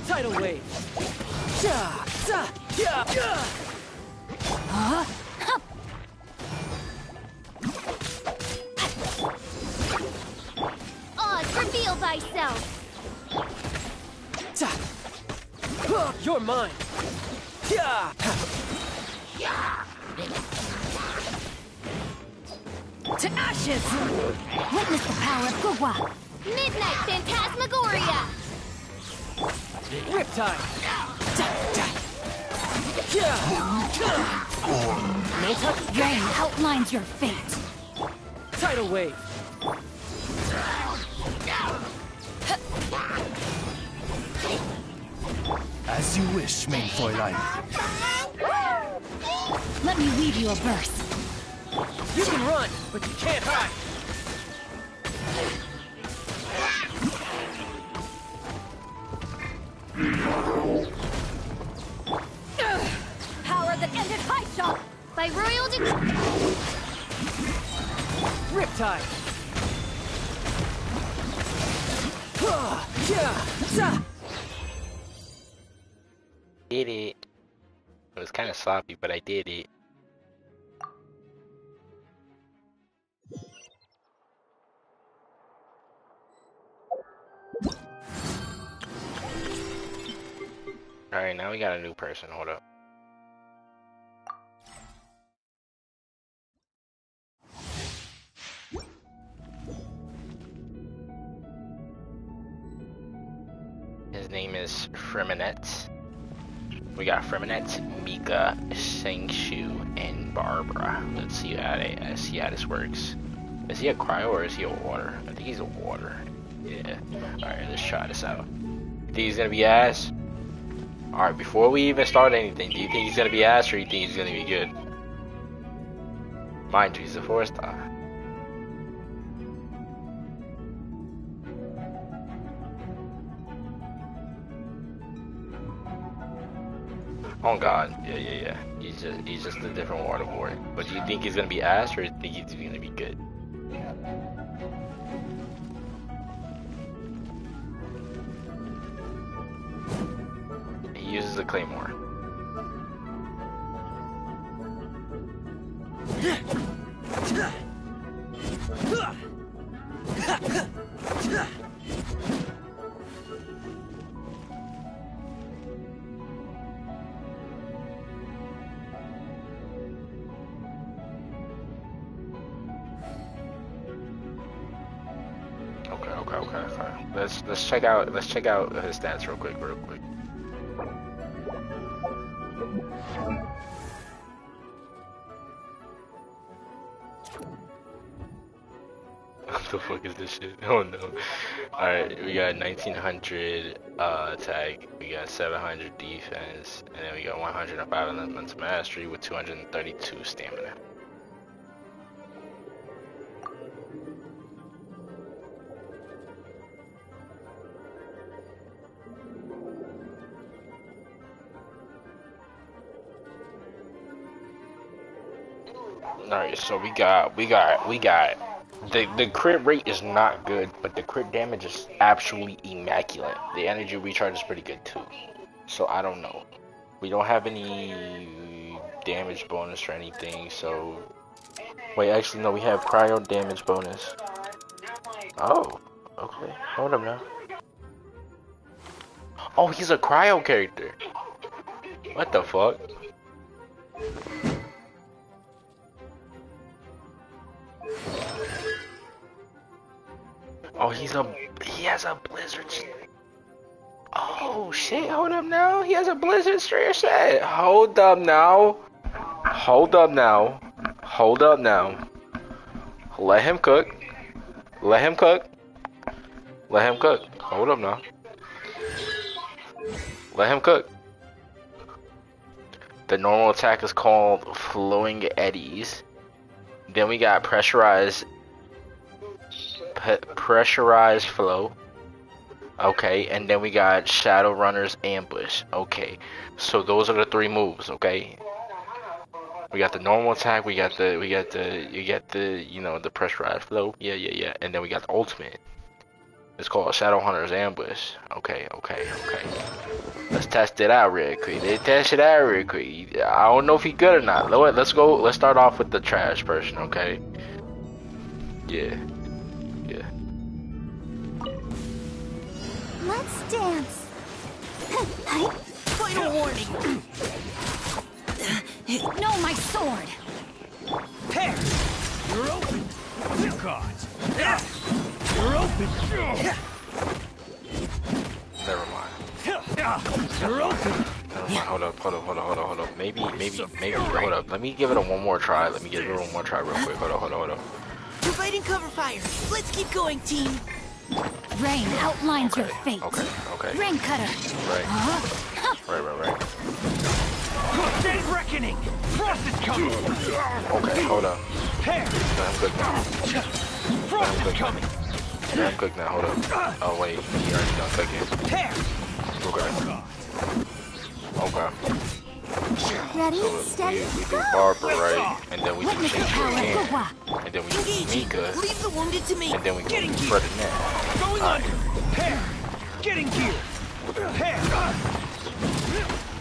Tidal wave. Ja, za, ya, ya. Huh? Oz, reveal thyself! You're mine. Yeah. To ashes! Witness the power of Gugwa! Midnight Phantasmagoria! Riptide. Rain outlines your fate. Tidal wave. As you wish, main Fräulein. Let me weave you a verse. You can run, but you can't hide. Power that ended High Shot by royal Riptide. Did it. It was kind of sloppy, but I did it. Alright, now we got a new person. Hold up. His name is Freminette. We got Freminette, Mika, Sengshu, and Barbara. Let's see how this works. Is he a cryo or is he a water? I think he's a water. Yeah. Alright, let's try this out. Think he's gonna be ass? Alright, before we even start anything, do you think he's gonna be ass or do you think he's gonna be good? Mind you, he's a 4-star. Oh god, yeah. He's just a different water boy. But do you think he's gonna be ass or do you think he's gonna be good? He uses a claymore. Okay. Let's check out his stats real quick. What the fuck is this shit? Oh no. Alright, we got 1900 attack, we got 700 defense, and then we got 105 elemental mastery with 232 stamina. Alright, so we got the crit rate is not good, but the crit damage is absolutely immaculate. The energy recharge is pretty good too. So I don't know. We don't have any damage bonus or anything, so wait, actually no, we have cryo damage bonus. Oh, okay. Hold up now. Oh, he's a cryo character. What the fuck? Oh, he has a blizzard. Oh shit, hold up now. He has a blizzard strayer set. Hold up now. Let him cook. Hold up now. Let him cook. The normal attack is called Flowing Eddies. Then we got pressurized flow. Okay, and then we got Shadowrunner's ambush. Okay, so those are the three moves. Okay, we got the normal attack. We got the the pressurized flow. Yeah, and then we got the ultimate. It's called Shadowrunner's ambush. Okay. Let's test it out real quick. I don't know if he's good or not. Let's go. Let's start off with the trash person. Okay. Yeah. Let's dance. Final warning. No, my sword. Hey, you're open. You caught. You're open. Never mind. You're open. Never mind. Hold up. Maybe. Hold up. Let me give it one more try. Real quick. Hold up. Providing cover fire. Let's keep going, team. Rain outlines your fate. Okay. Rain cutter. Right. Day reckoning. Frost is coming. Okay, hold up. Hair. I'm good now. Frost is coming. I'm cooked now, hold up. Oh wait, he already done cooking. Hair. Okay. Ready, So steady, we do go! Barbara, right? And then we do Witness the Shinju power of again. Gugwa. And then we do Mika. Leave the wounded to me. And then we go for the net. Going under. Hair. Getting gear. Hair.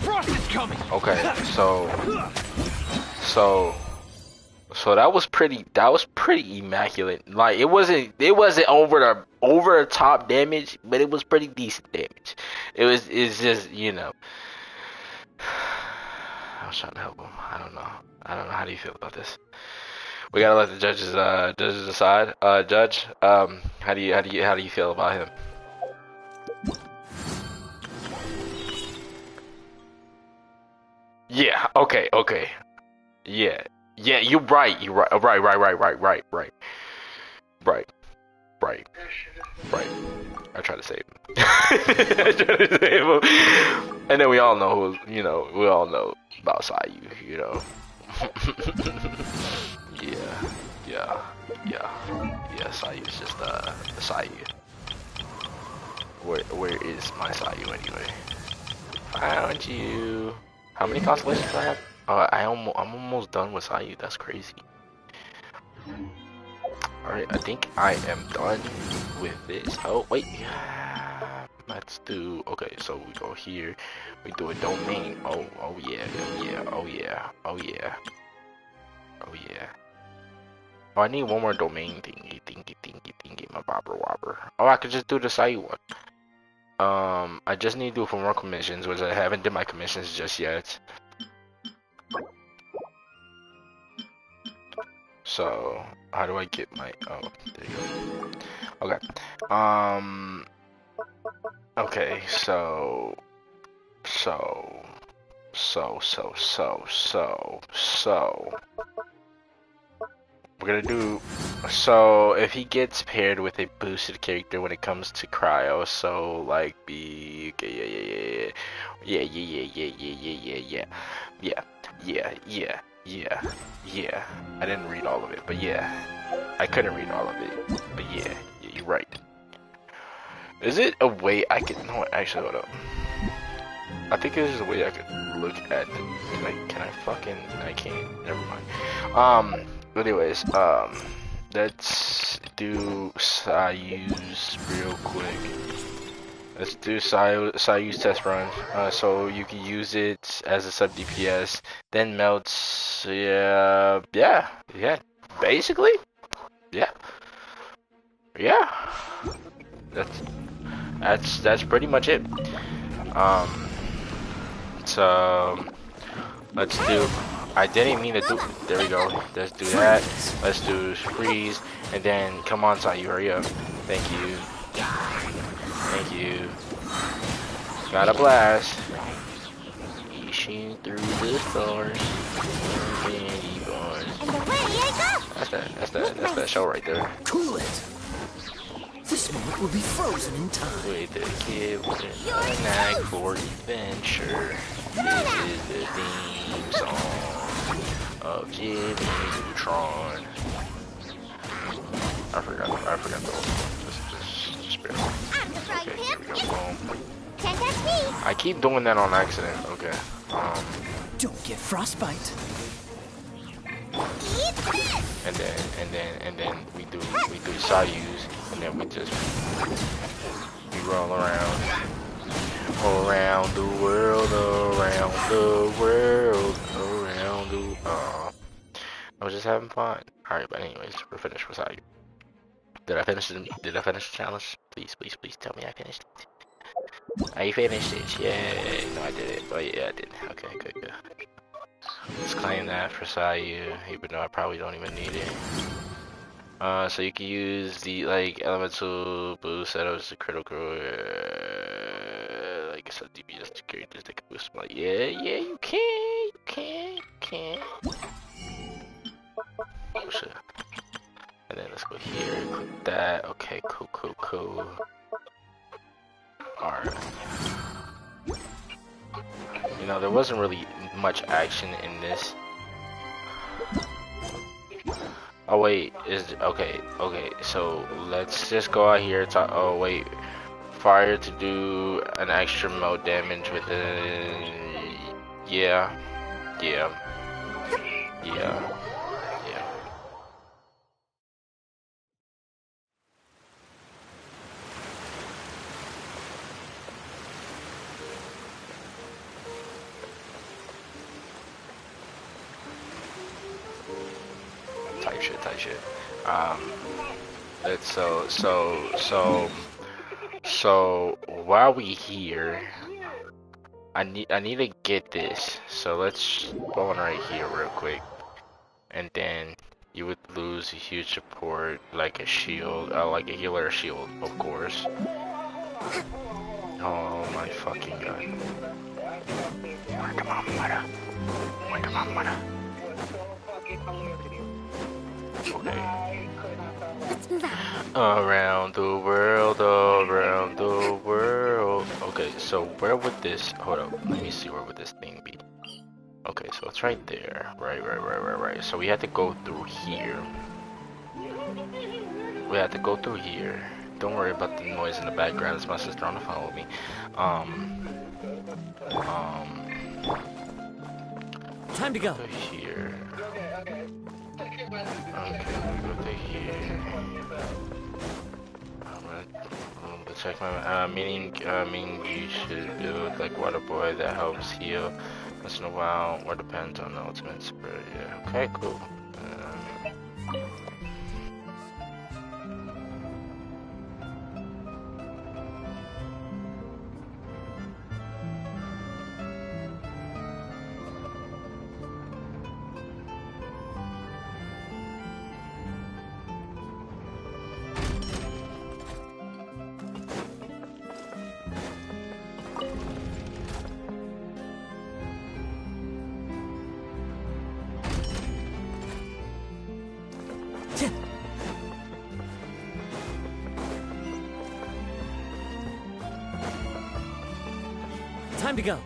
Frost is coming. Okay, so that was pretty immaculate. Like it wasn't over the top damage, but it was pretty decent damage. It's just, I was trying to help him. I don't know. How do you feel about this? We gotta let the judges decide. Judge, how do you feel about him? Yeah. Okay. Yeah. You're right. Right. I try to save him. And then we all know we all know about Sayu, Yeah, Sayu's just Sayu. Where is my Sayu anyway? Found you. How many constellations do I have? I'm almost done with Sayu. That's crazy. Alright, I think I am done with this. Oh, wait. Let's do... Okay, so we go here. We do a domain. Oh yeah. Oh, I need one more domain thingy, my bobber wobber. Oh, I could just do the Sayu one. I just need to do 4 more commissions, which I haven't did my commissions just yet. So, how do I get my... Oh, there you go. Okay. Okay, so we're gonna do, so if he gets paired with a boosted character when it comes to cryo, so like be, okay, yeah. I didn't read all of it, but yeah, I couldn't read all of it, but yeah, you're right. Is it a way I could, no, actually, hold up. I think there's a way I could look at, like, can I fucking, I can't, never mind. Anyways, let's do Sayu's real quick. Let's do Sayu's test run. So you can use it as a sub DPS, then melts, yeah, basically, yeah. That's pretty much it. So let's do, I didn't mean to do, there we go, let's do that, let's do freeze, and then come on Sayu, hurry up, thank you, got a blast, shooting through the stars, that's that show right there. Cool it. This moment will be frozen in time. With the kid with a knack for adventure. This is the theme song of Jimmy Neutron. I forgot the one. Just bear with me. Okay, here we go. Boom. I keep doing that on accident. Okay. Don't get frostbite. And then we do Sayus, and then we roll around the world, I was just having fun. Alright, but anyways, we're finished with Sayu. Did I finish the challenge? Please tell me I finished it. I finished it, yay. No, I did it. Oh yeah, I did. Okay, good. Let's claim that for Sayu, even though I probably don't even need it. So you can use the elemental boost that was the critical, like I said, DPS characters that can boost. Like yeah, you can. Oh shit. And then let's go here. Click that. Okay, cool. Alright. You know, there wasn't really much action in this. Oh wait, okay, so let's just go out here to, oh wait, fire to do an extra mode damage with the, yeah. Type shit. Let's so while we here, I need to get this. So let's spawn right here real quick, and then you would lose a huge support like a shield, like a healer shield, of course. Oh my fucking god! Come on, mother. Okay. Let's move out. Around the world. Okay, so where would this, hold up, let me see, where would this thing be? Okay, so it's right there. Right. So we have to go through here. Don't worry about the noise in the background. It's my sister on the phone with me. Time to go. Here. Okay, we go to here. I'm gonna check my meaning you should build like water boy that helps heal once in a while, or depends on the ultimate spread. Yeah. Okay, cool. Time to go.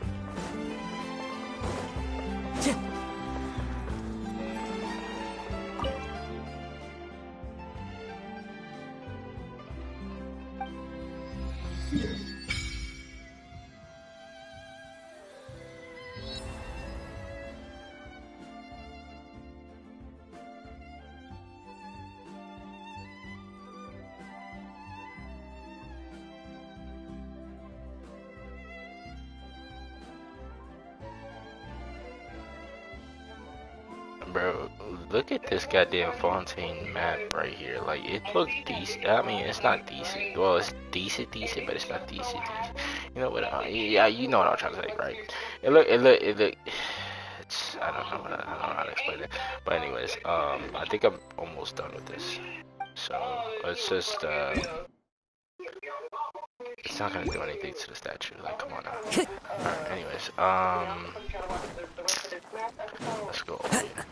Bro, look at this goddamn Fontaine map right here. Like, it looks decent. I mean, it's not decent. Well, it's decent, but it's not decent. You know what? Yeah, you know what I'm trying to say, right? It look. It's, I don't know how to explain it. But anyways, I think I'm almost done with this. So let's just it's not gonna do anything to the statue. Like, come on now. Alright, anyways, let's go over here.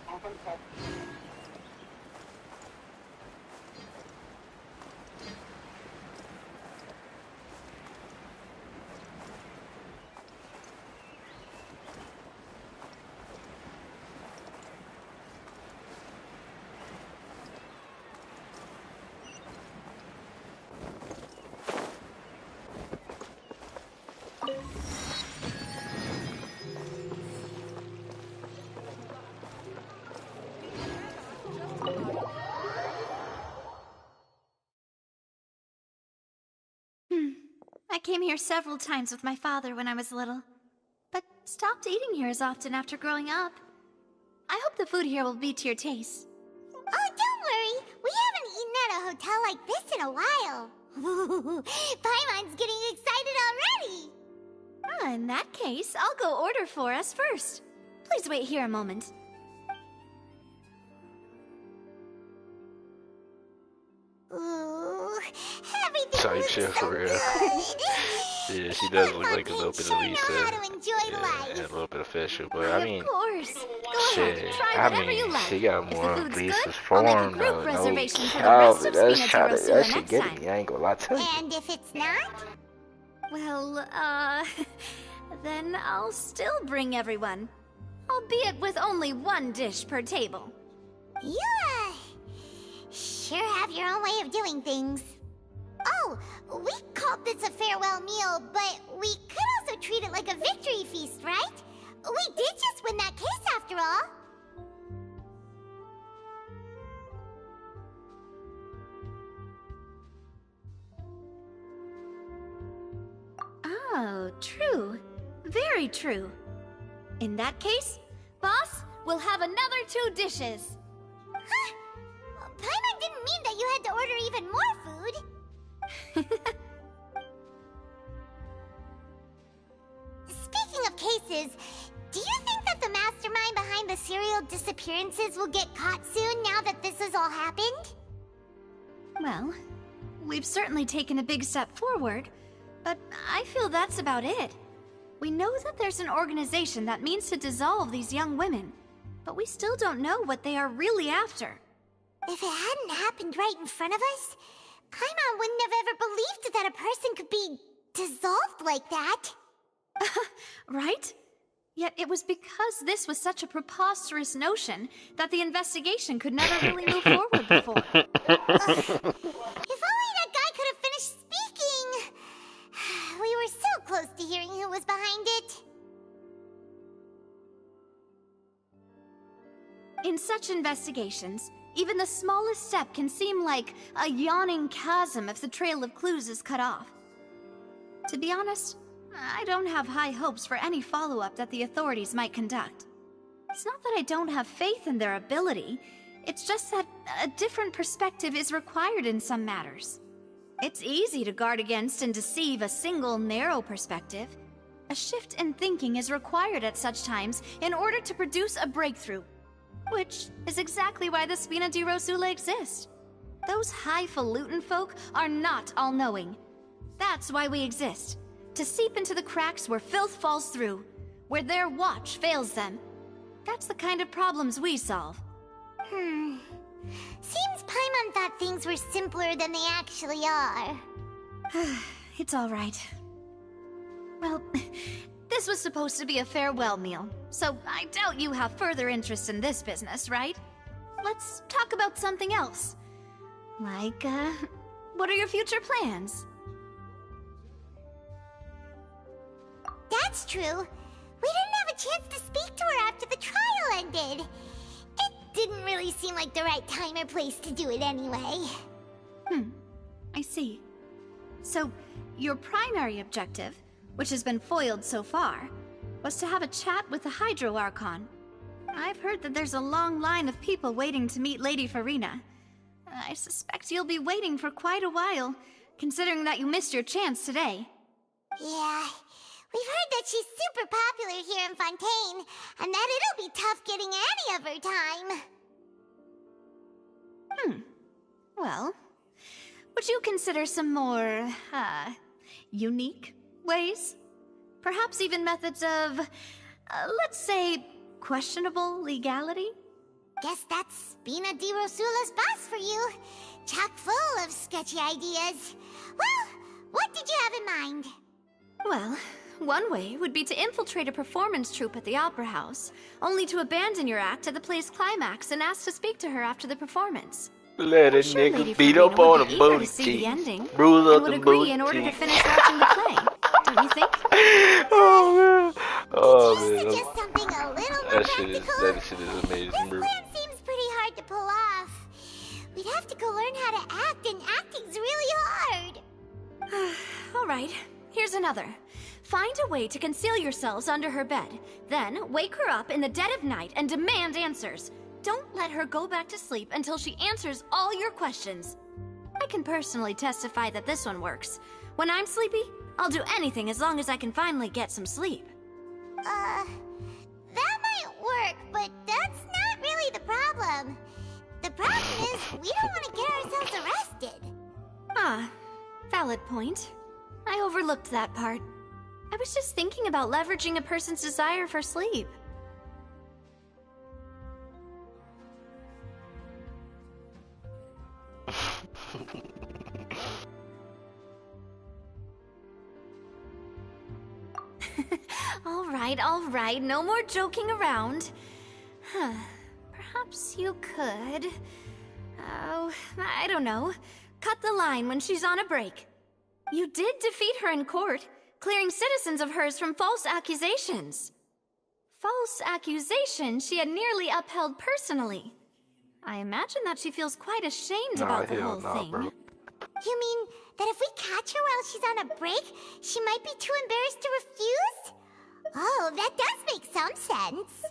I came here several times with my father when I was little, but stopped eating here as often after growing up. I hope the food here will be to your taste. Oh, don't worry. We haven't eaten at a hotel like this in a while. Paimon's getting excited already. In that case, I'll go order for us first. Please wait here a moment. Ooh, everything Type looks shit so for real. good. Yeah, she does look like a little bit of Sure know Lisa. how to enjoy life. And a little bit of Fisher, but I mean, Of course. Go shit. ahead, try I whatever mean, you like. she got If the more of food's Lisa's good, I'll make a form. group No, reservation for the Calvin, rest of that's Spina trying to, Rosula that shit next getting time. me. I ain't gonna lie to you. And if it's not? Well, then I'll still bring everyone. Albeit with only one dish per table. You, sure have your own way of doing things. Oh, we called this a farewell meal, but we could also treat it like a victory feast, right? We did just win that case after all. Oh, true. Very true. In that case, boss, we'll have another 2 dishes. Huh? Paimon didn't mean that you had to order even more food. Speaking of cases, do you think that the mastermind behind the serial disappearances will get caught soon now that this has all happened? Well, we've certainly taken a big step forward, but I feel that's about it. We know that there's an organization that means to dissolve these young women, but we still don't know what they are really after. If it hadn't happened right in front of us, Paimon wouldn't have ever believed that a person could be dissolved like that. Right? Yet it was because this was such a preposterous notion that the investigation could never really move forward before. If only that guy could have finished speaking! We were so close to hearing who was behind it. In such investigations, even the smallest step can seem like a yawning chasm if the trail of clues is cut off. To be honest, I don't have high hopes for any follow-up that the authorities might conduct. It's not that I don't have faith in their ability, it's just that a different perspective is required in some matters. It's easy to guard against and deceive a single narrow perspective. A shift in thinking is required at such times in order to produce a breakthrough. Which is exactly why the Spina di Rosula exist. Those highfalutin folk are not all-knowing. That's why we exist. To seep into the cracks where filth falls through, where their watch fails them. That's the kind of problems we solve. Seems thought things were simpler than they actually are. It's all right. Well, this was supposed to be a farewell meal, so I doubt you have further interest in this business, right? Let's talk about something else. Like, what are your future plans? That's true. We didn't have a chance to speak to her after the trial ended. It didn't really seem like the right time or place to do it anyway. I see. So, your primary objective, which has been foiled so far, was to have a chat with the Hydro Archon. I've heard that there's a long line of people waiting to meet Lady Farina. I suspect you'll be waiting for quite a while, considering that you missed your chance today. Yeah, we've heard that she's super popular here in Fontaine, and that it'll be tough getting any of her time. Well, would you consider some more, unique ways? Perhaps even methods of, let's say, questionable legality? Guess that's Spina di Rosula's boss for you. Chock full of sketchy ideas. Well, what did you have in mind? Well, one way would be to infiltrate a performance troupe at the Opera House, only to abandon your act at the play's climax and ask to speak to her after the performance. Let a Sure, Lady nigga beat Farina up on would a be eager to booty see the cheek. ending, Bruise and up would the agree booty in order to cheek. finish watching the play. Don't you think? Oh man. Oh man. Suggest something a little more That shit practical? is amazing, bro. Plan seems pretty hard to pull off. We'd have to go learn how to act, and acting's really hard. All right, here's another. Find a way to conceal yourselves under her bed. Then wake her up in the dead of night and demand answers. Don't let her go back to sleep until she answers all your questions. I can personally testify that this one works. When I'm sleepy, I'll do anything as long as I can finally get some sleep. That might work, but that's not really the problem. The problem is, we don't want to get ourselves arrested. Ah, valid point. I overlooked that part. I was just thinking about leveraging a person's desire for sleep. All right, no more joking around. Perhaps you could... Oh, I don't know. Cut the line when she's on a break. You did defeat her in court, clearing citizens of hers from false accusations. False accusations she had nearly upheld personally. I imagine that she feels quite ashamed about the whole thing. Bro. You mean that if we catch her while she's on a break, she might be too embarrassed to refuse? Oh, that does make some sense.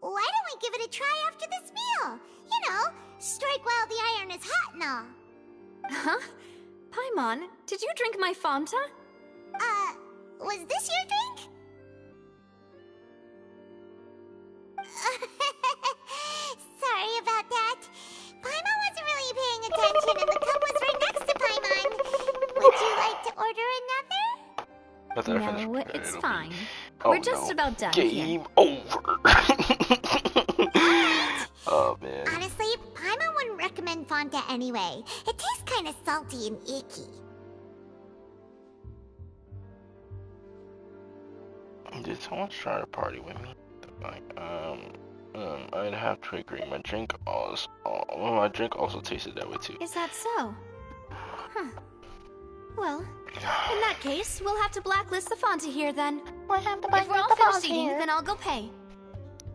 Why don't we give it a try after this meal? You know, strike while the iron is hot and all. Huh? Paimon, did you drink my Fanta? Was this your drink? Sorry about that. Paimon wasn't really paying attention and the cup was right next to Paimon. Would you like to order another? No, it's fine. We're just about done here. Game over. Oh man. Honestly, Paimon wouldn't recommend Fanta anyway. It tastes kind of salty and icky. Did someone try to party with me? Like, I'd have to agree. My drink also tasted that way too. Is that so? Huh. Well, in that case, we'll have to blacklist the Fanta here then. If we're all finished eating, then I'll go pay.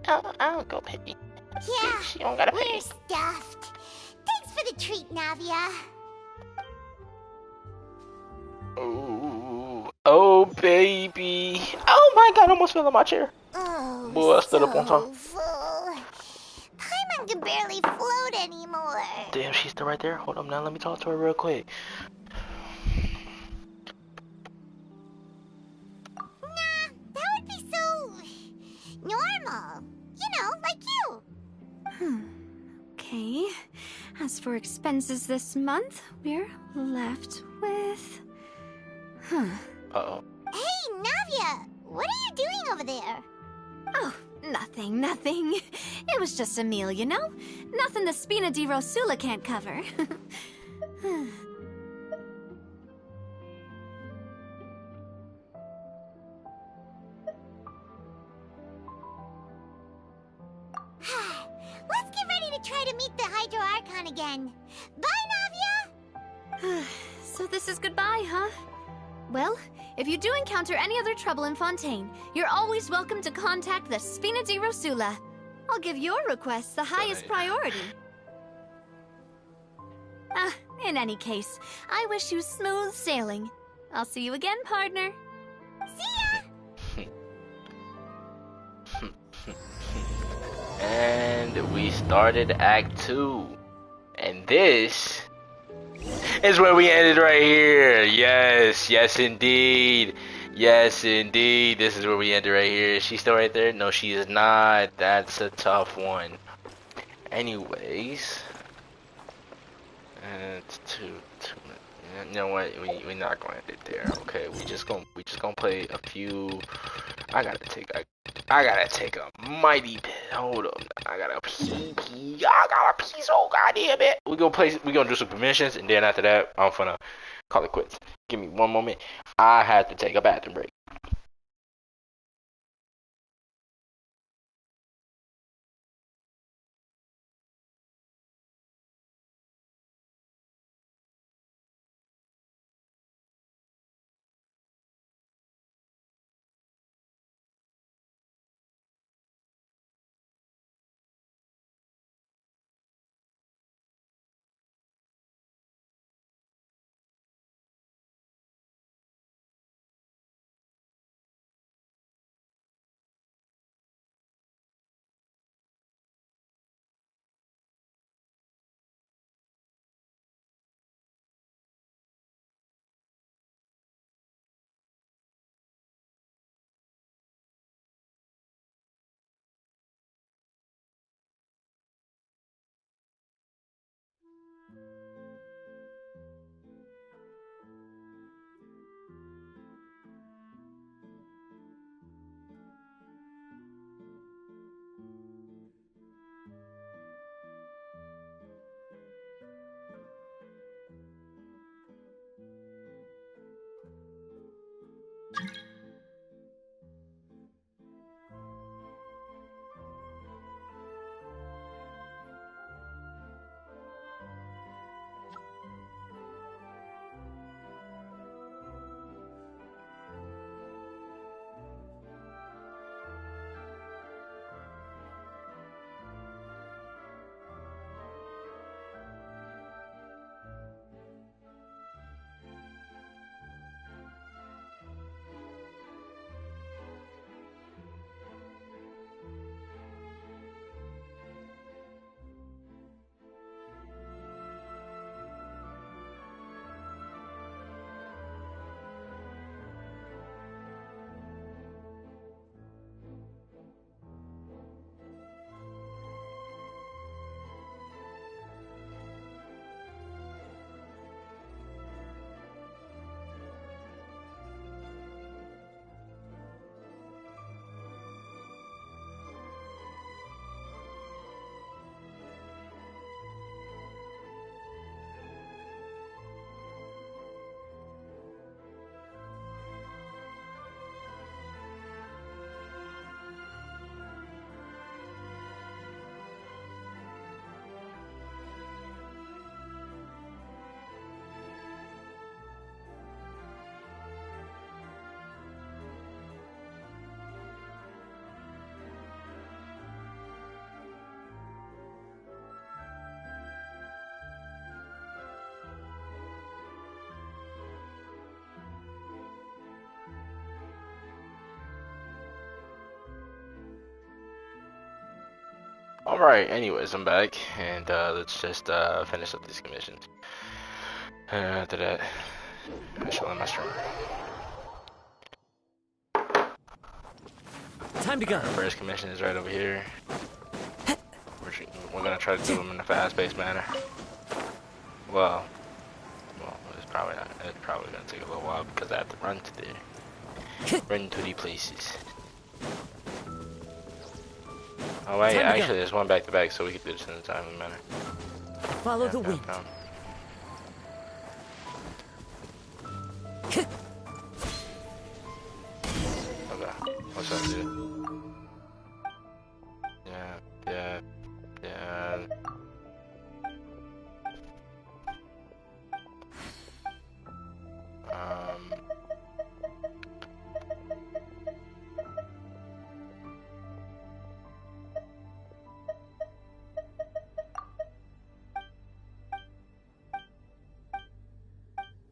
I'll go pay. Yeah, we're stuffed. Thanks for the treat, Navia. Oh baby. Oh my god, I almost fell in my chair. Oh, Boy, I stood up on top. full. Paimon can barely float anymore. Damn, she's still right there. Hold up now, let me talk to her real quick. Nah, that would be so... normal. You know, like you. Okay. As for expenses this month, we're left with... Uh-oh. Hey, Navia! What are you doing over there? Oh, Nothing, nothing. It was just a meal, you know? Nothing the Spina di Rosula can't cover. Let's get ready to try to meet the Hydro Archon again. Bye, Navia! So this is goodbye, huh? Well, if you do encounter any other trouble in Fontaine, you're always welcome to contact the Spina di Rosula. I'll give your requests the highest priority. In any case, I wish you smooth sailing. I'll see you again, partner. See ya! And we started Act 2. And this is where we ended right here. Yes, yes indeed. Yes indeed. This is where we ended right here. Is she still right there? No, she is not. That's a tough one. Anyways. It's two. You know what? We're not going to end it there. Okay, we just gonna play a few. I gotta take a mighty bit. Hold up. I gotta pee. So goddamn it. We gonna do some permissions, and then after that, I'm gonna call it quits. Give me one moment. I have to take a bathroom break. Alright, anyways, I'm back, and let's just finish up these commissions. After that, I shall end my stream. Time to go. Our first commission is right over here. We're gonna try to do them in a fast-paced manner. Well, it's probably gonna take a little while because I have to run to the places. Oh wait, actually there's one back to back, so we can do this in a timely manner. Follow the wind. Okay. What's up, dude? Yeah.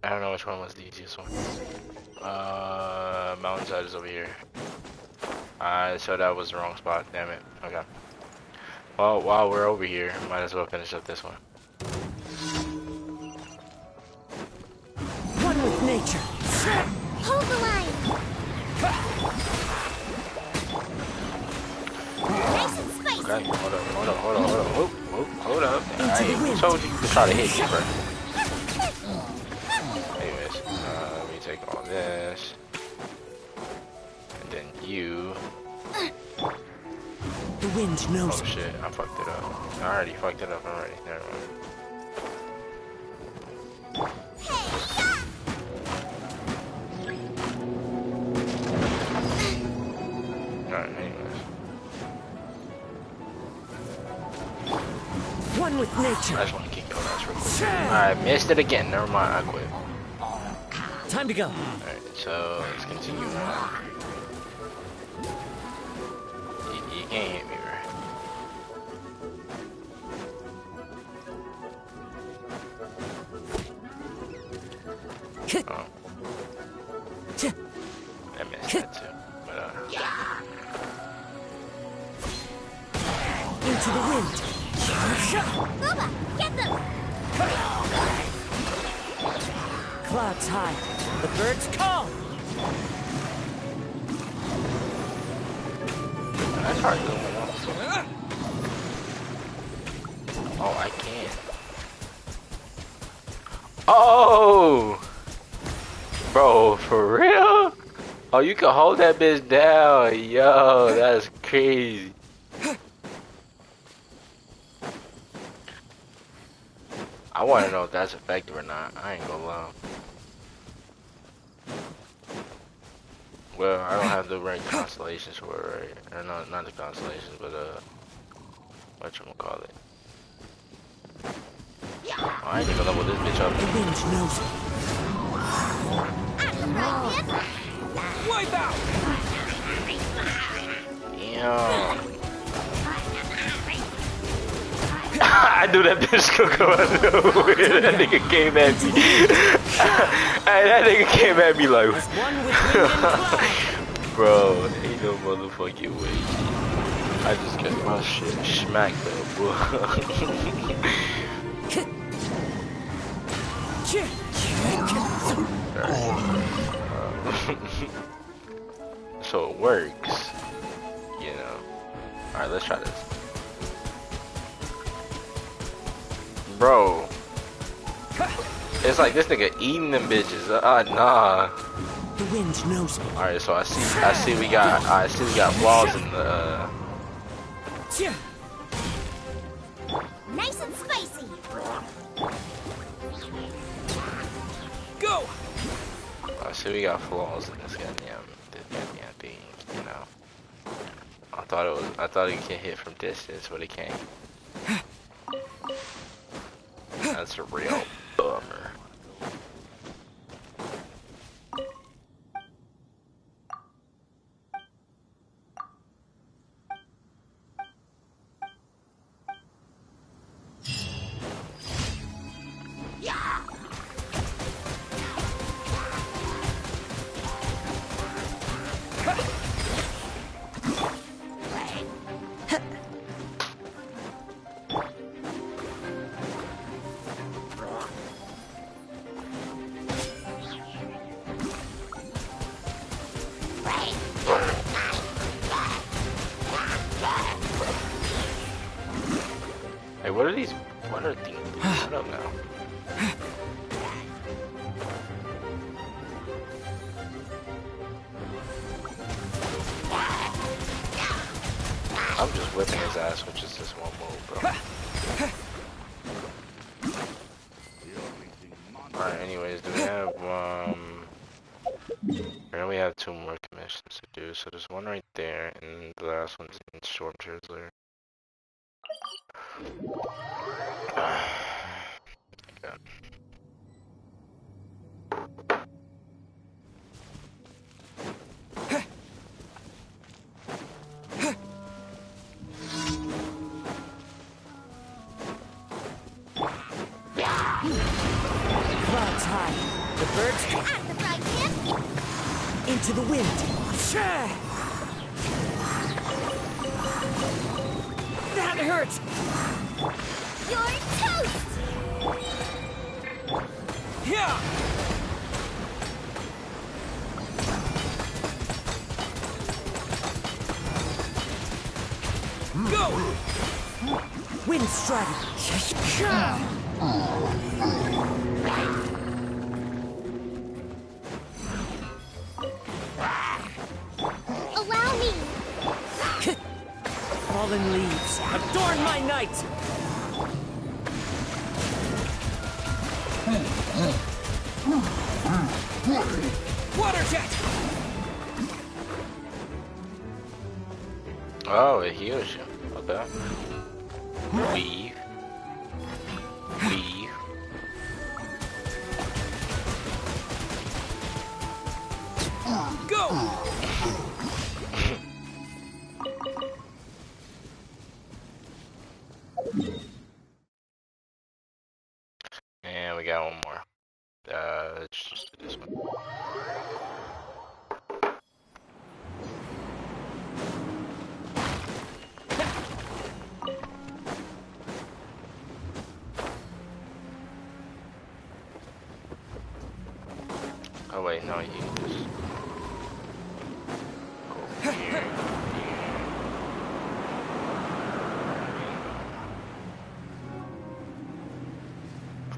I don't know which one was the easiest one. Mountainside is over here. So that was the wrong spot, damn it. Okay. Well, while we're over here, might as well finish up this one. One with nature. Hold the line. Nice and spicy. Okay, hold up. I told you to try to hit me first. Anyways, let me take all this. And then you. The wind knows. Oh shit, I fucked it up. I already fucked it up already. Never mind. Alright, anyways. One with nature. I just want to keep going. That's real quick. Alright, missed it again. Never mind, I quit. Time to go. Alright, so let's continue on. You can't hit me, right? Oh. I missed that too. But into the wind. Booba, get them! Clouds high. The birds call. that's hard to go. Oh, I can't. Oh! Bro, for real? Oh, you can hold that bitch down. Yo, that's crazy. I want to know if that's effective or not. I ain't gonna lie. Well, I don't have the right constellations for it, right? Or not the constellations, but whatchamacallit. Oh, I ain't even level this bitch up. The wind knows Wipe out! Damn. I knew that bitch gonna come out of nowhere. That nigga came at me. That nigga came at me like, bro, ain't no motherfucking way. I just got my shit smacked up, bro. So it works, you know. Alright, let's try this. Bro, it's like this nigga eating them bitches. Nah. The wind knows me. Alright, so I see we got flaws in the Nice and spicy. Go. I see we got flaws in this goddamn thing, you know. I thought it could hit from distance, but it can't. That's a real bummer. Hey, what are these? What are these? I don't know. I'm just whipping his ass, which is just one move, bro. Alright, anyways, do we have, I know we have 2 more commissions to do, so there's one right there, and the last one's in Storm Translator. Okay. Clouds high. The birds At the frying pan. into the wind. That hurts. You're toast! Yeah. Go. Wind strike. Allow me! Fallen leaves, adorn my night! Water jet! Oh, it heals you. Okay. Weave. Weave. Go! And we got one more. Let's just do this one. Oh wait, no, you can just go here,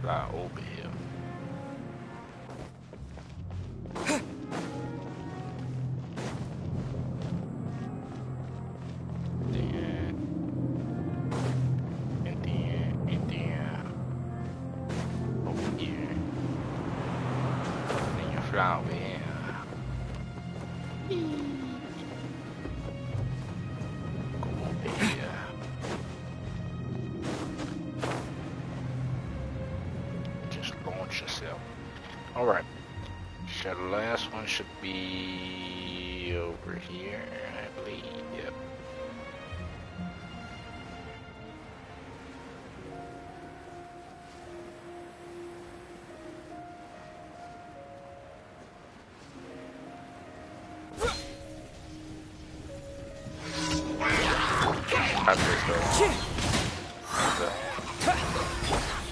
fly over here. Over here. Then you fly over here. Go over here. Just launch yourself. Alright. So the last one should be over here, I believe. Yep.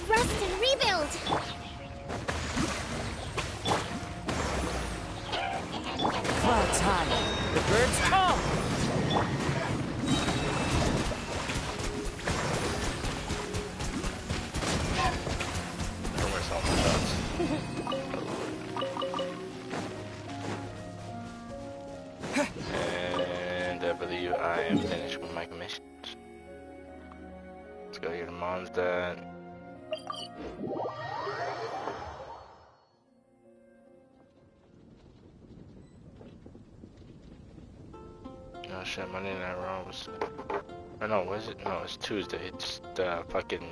Rest and rebuild! Clouds high. The birds come! And I believe I am finished with my commissions. Let's go here to Mom's Dad. Oh shit, Monday Night Raw was... Oh no, was it? No, it's Tuesday. It's the fucking,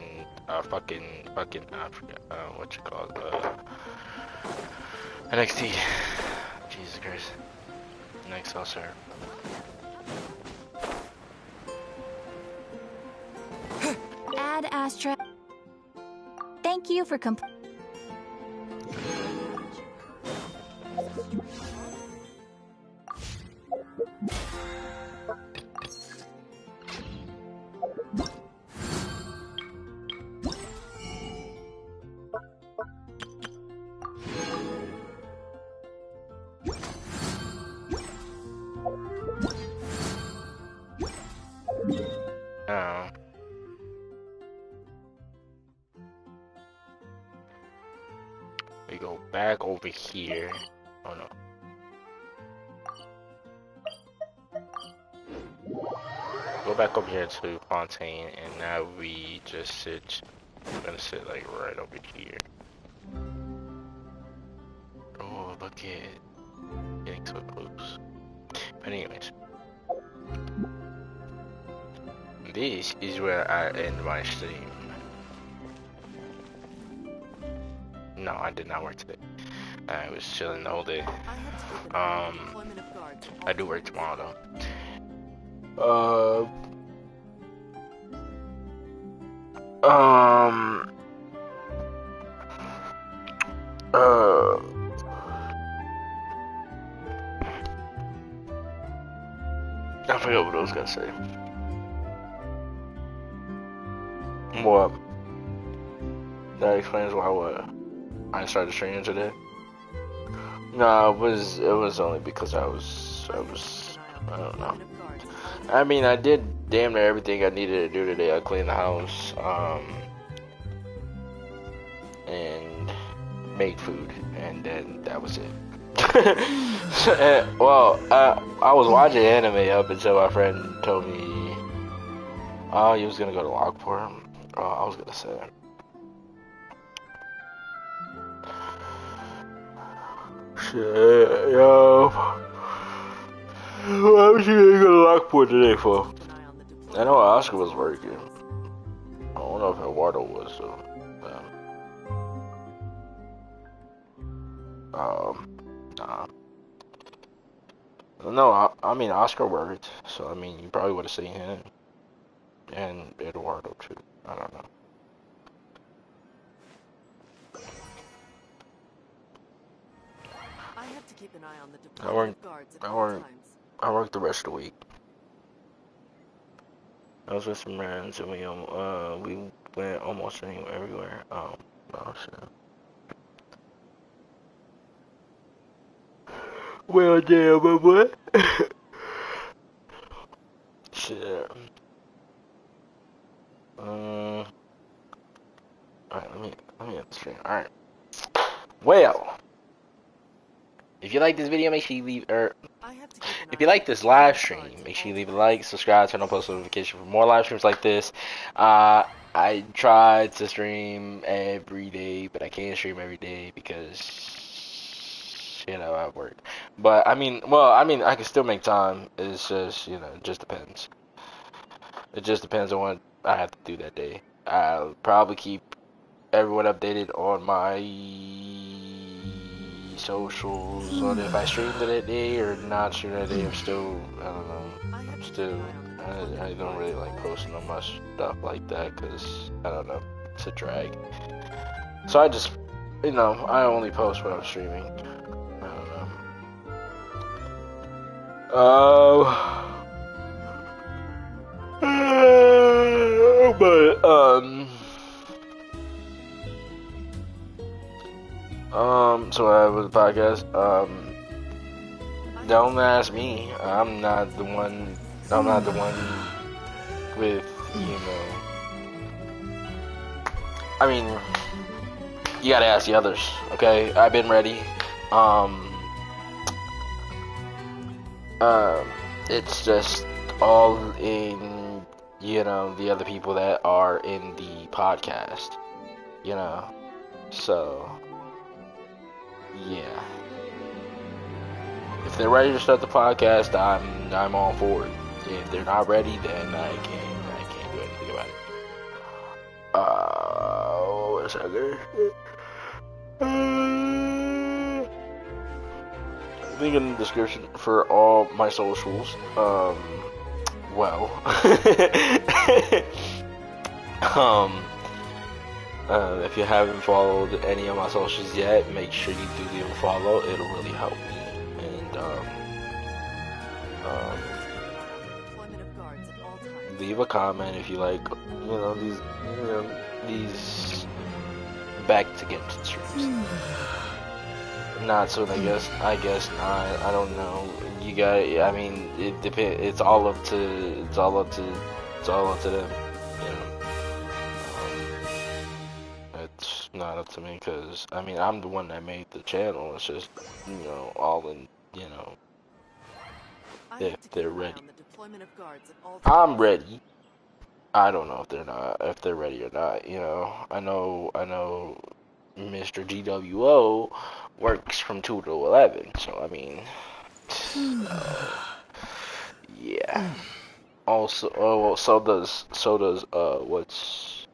I forget, what you call it, NXT. Jesus Christ. Next, I'll serve. Ad Astra. Thank you for Oh. We go back over here. Oh no. Go go back over here to Fontaine, and now we just sit. I'm gonna sit like right over here. Oh, look at getting so close. But anyways, this is where I end my stream. No, I did not work today. I was chilling the whole day. I do work tomorrow though. I forgot what I was gonna say. What? That explains why what? I started streaming today. No, it was only because I don't know. I mean, I did damn near everything I needed to do today. I cleaned the house, and made food, and then that was it. Well, I was watching anime up until my friend told me, oh, he was gonna go to Lockport. Oh, I was gonna say. Shit, yo. Why was you gonna go to Lockport today for? I know Oscar was working. I don't know if Eduardo was, so. Nah. No, I mean Oscar worked, so I mean you probably would have seen him. And Eduardo too. I don't know. I have to keep an eye on the Department of Guards at all times. I worked the rest of the week. I was with some friends and we went almost everywhere. Oh shit. Well, damn, my boy. Shit. Alright, let me end the stream. Alright. Well, if you like this video, make sure you leave, if you like this live stream, make sure you leave a like, subscribe, turn on post notification for more live streams like this. I tried to stream every day, but I can't stream every day because, you know, I work. But, I mean, I can still make time. It's just, you know, it just depends. It just depends on what I have to do that day. I'll probably keep everyone updated on my socials on if I streamed it that day or not stream that day. I don't know. I don't really like posting on my stuff like that because, I don't know, it's a drag. So I just, you know, I only post when I'm streaming. I don't know. So I was the podcast. Don't ask me. I'm not the one with, you know. I mean, you gotta ask the others, okay? I've been ready. It's just all in, you know, the other people that are in the podcast, you know. So, yeah. If they're ready to start the podcast, I'm all for it. If they're not ready, then I can't do anything about it. What is that there? Link in the description for all my socials. If you haven't followed any of my socials yet, make sure you do leave a follow. It'll really help me. And leave a comment if you like, you know, these back to Genshin streams. Not soon, I guess not. I don't know. You got. I mean, it depends. It's all up to them. You know. It's not up to me because I mean I'm the one that made the channel. It's just, you know, all in, you know. if they're ready. I'm ready. I don't know if they're ready or not. You know, I know Mr. GWO works from 2 to 11, so I mean, yeah. Also, oh well, so does what's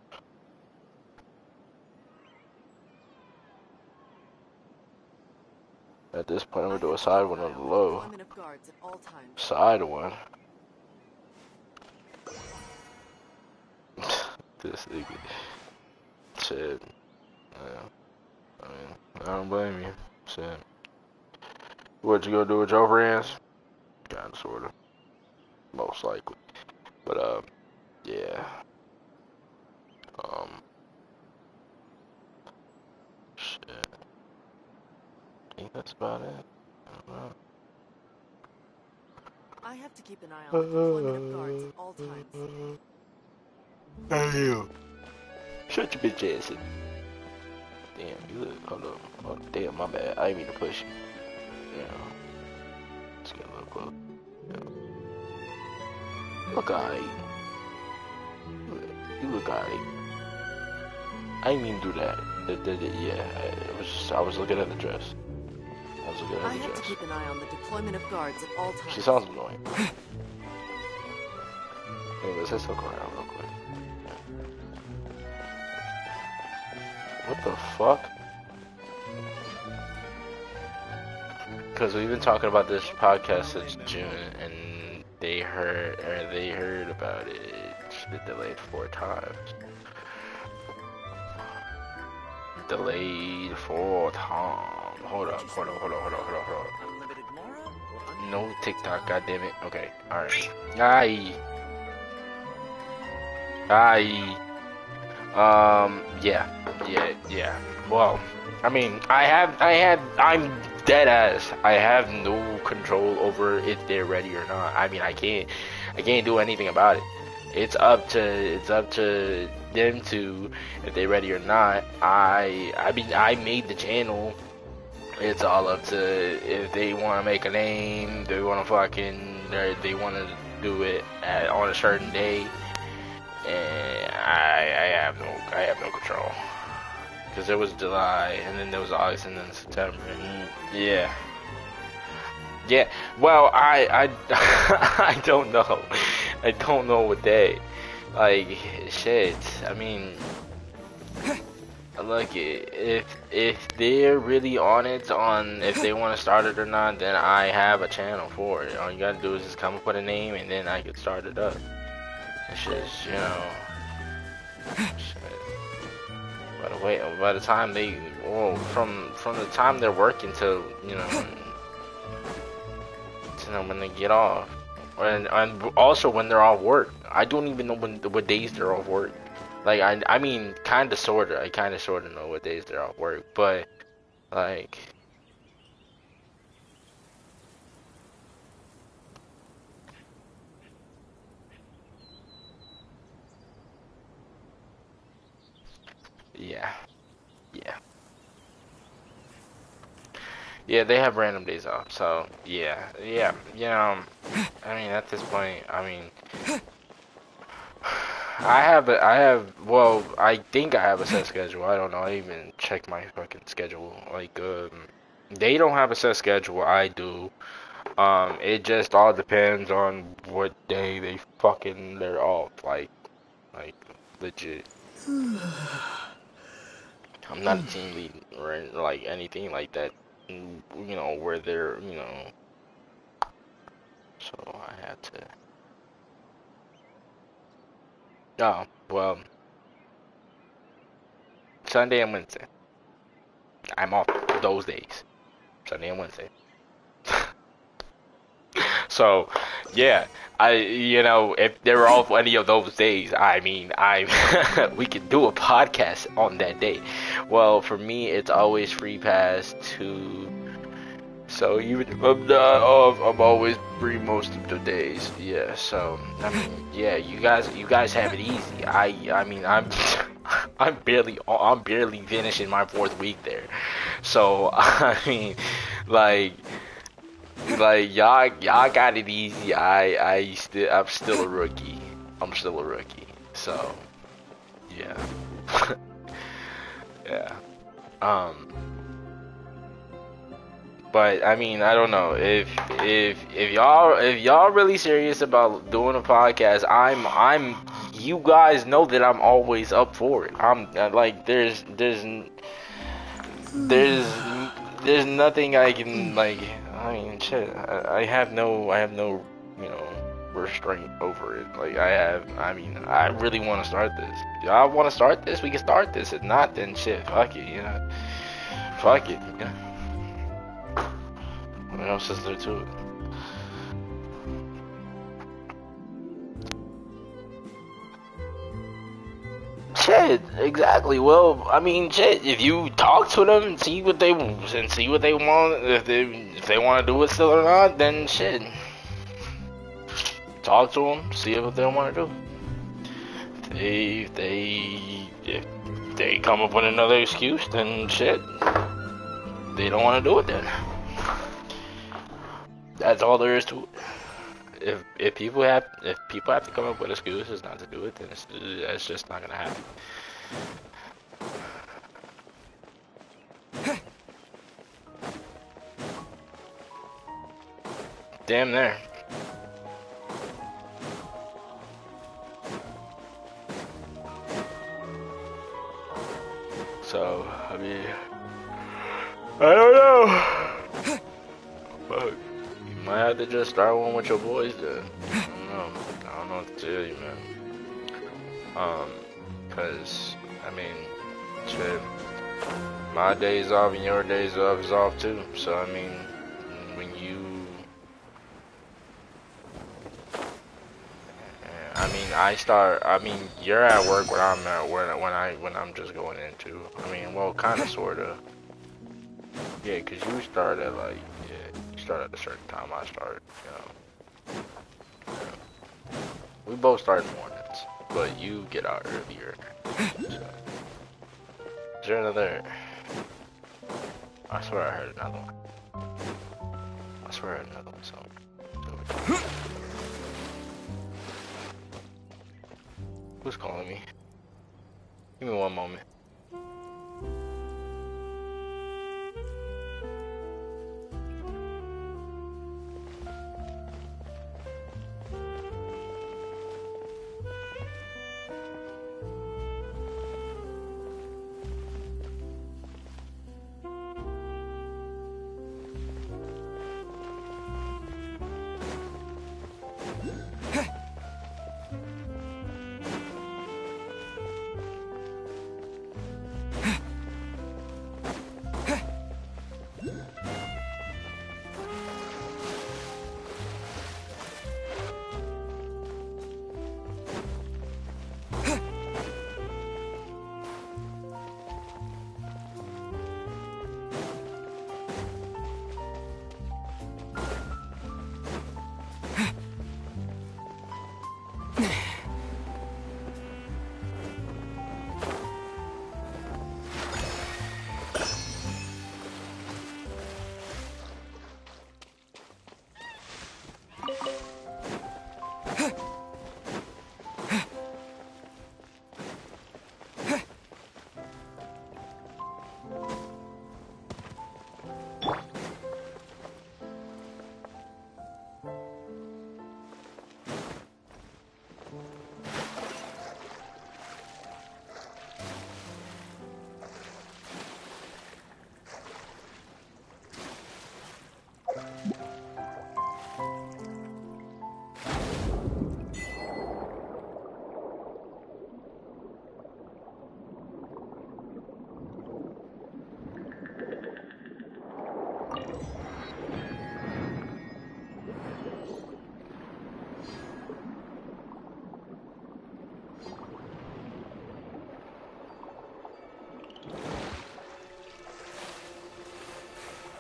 at this point I'm gonna do a side one on the low. Side one. This nigga. Shit. Yeah. I mean, I don't blame you. Shit. What you gonna do with your friends? Kinda, sorta. Most likely. But, yeah. Shit. I think that's about it. I don't know. I have to keep an eye on the deployment of guards at all times. Hey, you. Shut your bitch ass in. Damn, you look, hold up. Oh, damn, my bad. I didn't mean to push you. Yeah. Let's get a little close. Yeah. Look alright. You look alright. I didn't mean to do that. Yeah, I was looking at the dress. I was looking at the dress. I have to keep an eye on the deployment of guards at all times. She sounds annoying. Anyways, let's look around real quick. What the fuck? Because we've been talking about this podcast since June, and they heard about it. It's been delayed 4 times. Delayed 4 times. Hold up. No TikTok, goddammit. Okay, alright. Yeah. Well, I mean, I'm dead ass. I have no control over if they're ready or not. I mean, I can't do anything about it. It's up to them to, if they're ready or not. I mean, I made the channel. It's all up to if they want to make a name, they want to do it on a certain day. And I have no control, because there was July, and then there was August, and then September, and yeah. Well, I I don't know. I don't know what day. Like, shit. I mean, look, if they're really on it, on if they want to start it or not, then I have a channel for it. All you gotta do is just come up with a name, and then I can start it up. It's just, you know, shit. By the time from the time they're working till, you know, when they get off, and also when they're off work. I don't even know what days they're off work. Like, I mean, I kind of sorta know what days they're off work, but like. Yeah, they have random days off, so yeah, you know, I mean, at this point, I mean, well, I think I have a set schedule. I don't know, I even check my fucking schedule. Like, they don't have a set schedule, I do. It just all depends on what day they're off, like, legit. I'm not a team lead or like anything like that, you know, where they're, you know, so I had to. Oh, well, Sunday and Wednesday. I'm off those days. Sunday and Wednesday. So, yeah, you know, if they're off any of those days, I mean, we could do a podcast on that day. Well, for me, it's always free pass to, so even if I'm not off, I'm always free most of the days. Yeah, so, I mean, yeah, you guys have it easy. I mean, I'm barely finishing my 4th week there. So, I mean, like, Like y'all got it easy. I'm still a rookie. I'm still a rookie. So yeah. Yeah. But I mean, I don't know if y'all really serious about doing a podcast. I'm you guys know that I'm always up for it. I'm like there's nothing I can like. I mean, shit. I have no restraint over it. Like I mean, I really want to start this. Y'all want to start this? We can start this. If not, then shit. Fuck it. Fuck it. What else is there to it? Shit, exactly. Well, I mean, shit. If you talk to them and see what they want, if they want to do it still or not, then shit. Talk to them, see what they want to do. If they come up with another excuse, then shit. They don't want to do it then. That's all there is to it. If people have to come up with excuses not to do it, then it's just not gonna happen. Damn there. So I mean, I don't know. Fuck. You might have to just start one with your boys then. I don't know what to tell you, man. Cause I mean, shit. My days off and your days off is off too. So I mean, when you, you're at work when I'm at when I'm just going into. I mean, well, kind of, sorta. Yeah, cause you start at like, you start at a certain time. I start, We both start in the mornings, but you get out earlier. So. Is there another? I swear I heard another one. I swear I heard another one somewhere. Who's calling me? Give me one moment.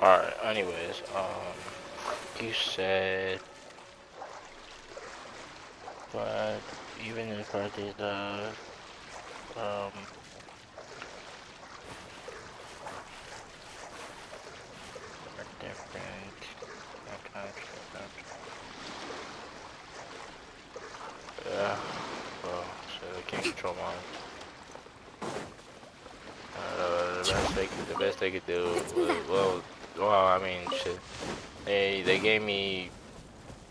Alright, anyways, you said, but even if I did, different, okay. the best they could do. Well, I mean, shit. They gave me.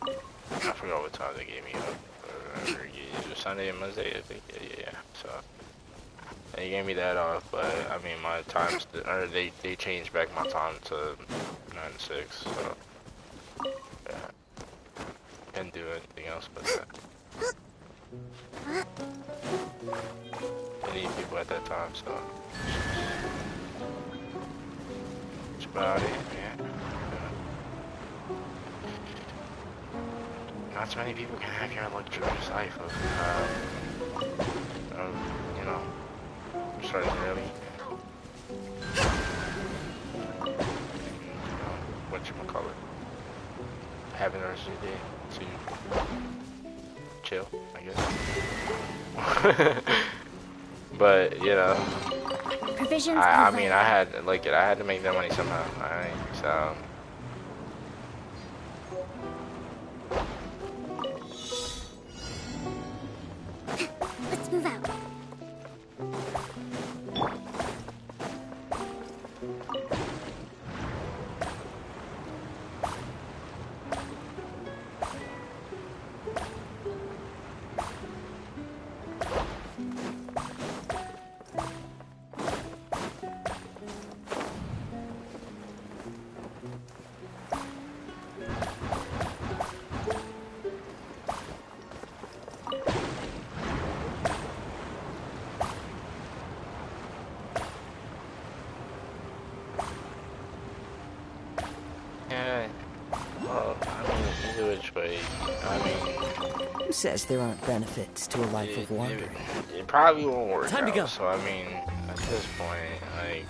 I forgot what time they gave me up. It was Sunday and Monday, I think. Yeah. So they gave me that off, but I mean, my times, or they changed back my time to 9 to 6. So yeah, can't do anything else but that. I need people at that time, so that's about it, man. Not so many people can have your luxurious life of you know, starting early. Whatchamacallit, having the rest of the day to chill, I guess. But, you know, I mean, I had to make that money somehow, alright, so. Let's move out. Who says there aren't benefits to a life of wandering? It probably won't work Time to go. So I mean, at this point, like,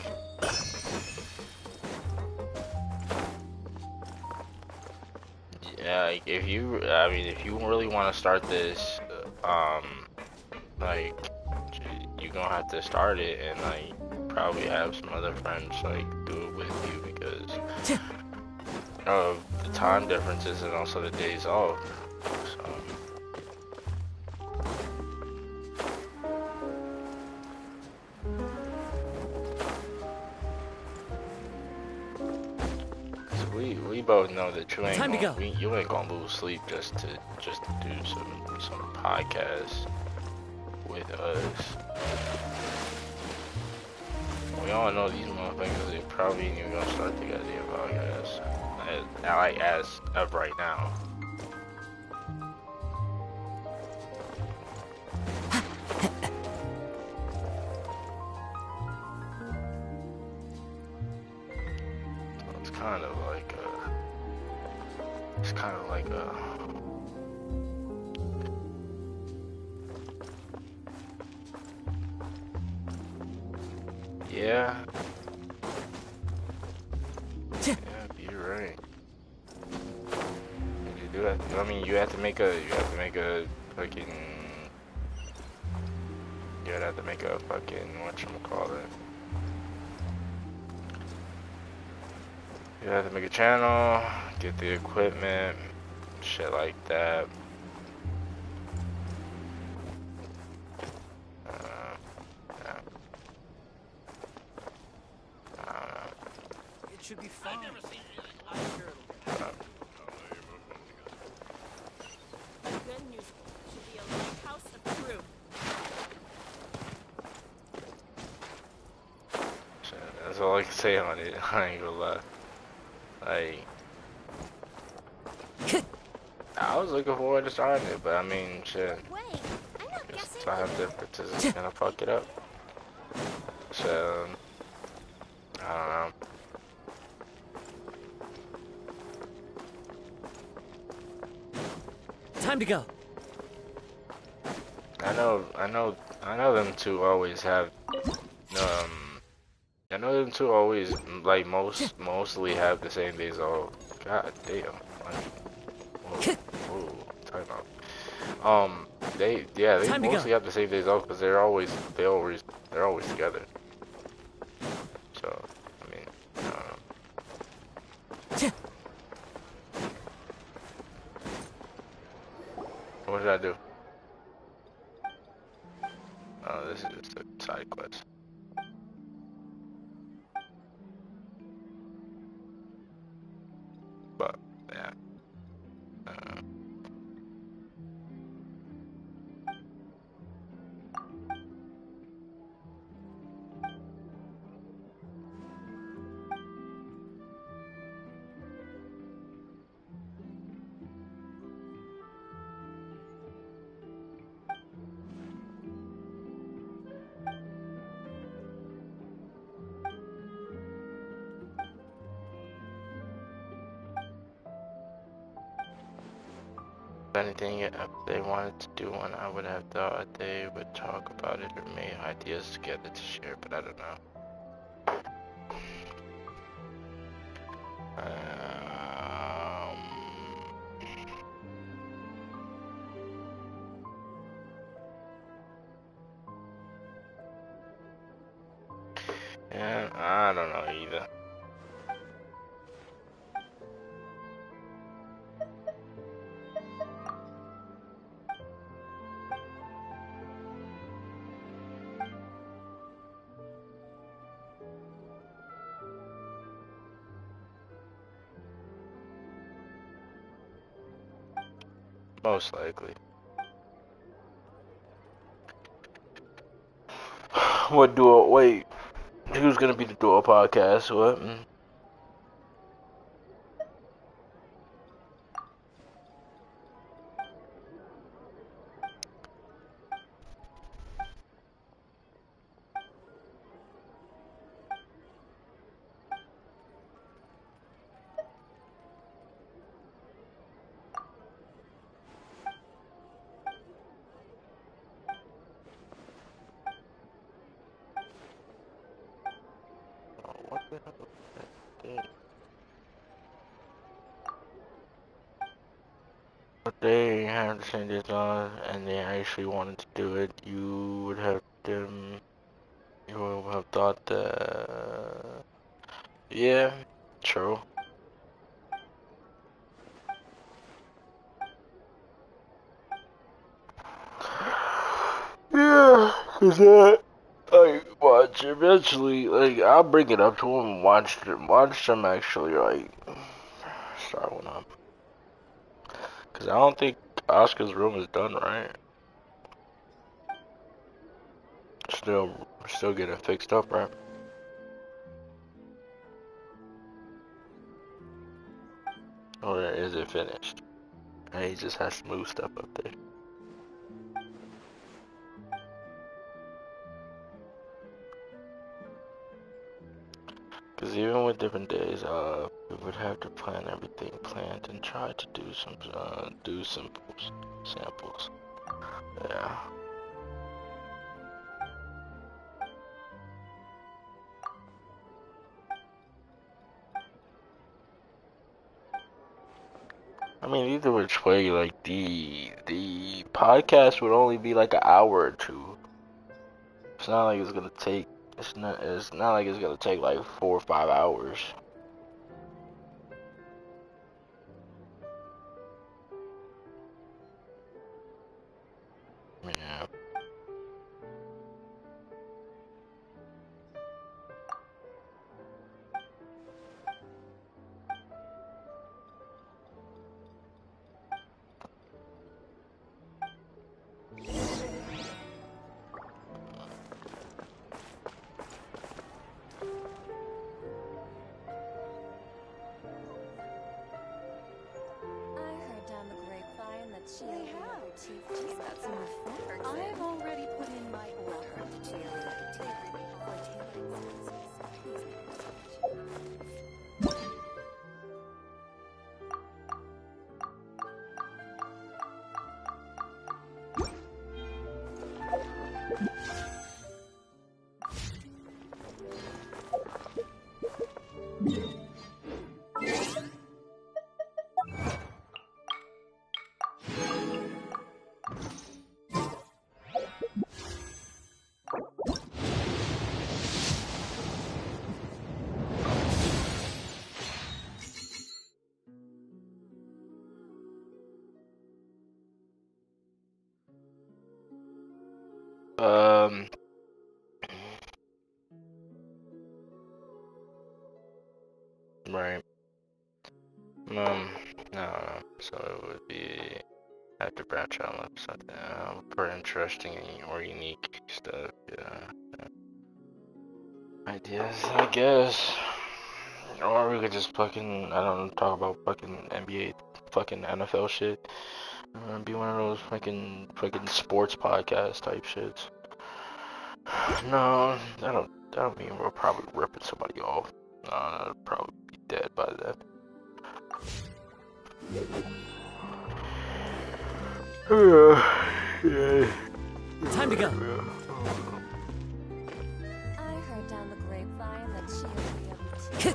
yeah, like if you really want to start this, like, you're gonna have to start it and like probably have some other friends like do it with you because of the time differences and also the days off. So. We both know that you ain't gonna lose sleep just to do some podcasts with us. We all know these motherfuckers, they probably ain't even gonna start the goddamn podcast. Like as of right now. It's kind of like a yeah, you're right. You do have to, I mean, you have to make a fucking, you'd have to make a fucking, whatchamacallit. You have to make a channel, get the equipment, shit like that. Yeah. It should be fine. That's all I can say on it. I ain't gonna lie. Like, I was looking forward to starting it, but I mean, shit. Just time differences is gonna fuck it up. So, I don't know. Time to go. I know them two always have, I know them two always, like, mostly have the same days off. God damn. Like, whoa, time out. They mostly have the same days off because they're always together. So, I mean, I don't know. What did I do? Oh, this is just a side quest. anything, if they wanted to do one, I would have thought they would talk about it or make ideas together to share, but I don't know. Yeah, I don't know either. Most likely. What duo? Wait, who's gonna be the duo podcast? What? What the hell was that thing? If they had the same design and they actually wanted to do it, you would have them. You would have thought that. Yeah, true. Yeah, cause that. Like, watch, eventually, like, I'll bring it up to him and watch them actually, like, start one up. Cause I don't think Oscar's room is done, right? Still getting fixed up, right? Or is it finished? And he just has to move stuff up there. Cause even with different days, we would have to plan everything planned and try to do samples. Yeah. I mean, either which way, like the podcast would only be like an hour or two. It's not like it's gonna take. It's not like it's gonna take like 4 or 5 hours. Yeah. I've already put in my welcome to tailoring Right. No. So it would be after branch out something for interesting or unique stuff. Yeah. Ideas, I guess. Or we could just fucking, I don't know, talk about fucking NBA, fucking NFL shit. Be one of those fucking sports podcast type shits. No, I don't mean we're probably ripping somebody off. No, I'll probably be dead by then. Time to go. I heard down the grapevine that she'll be able to.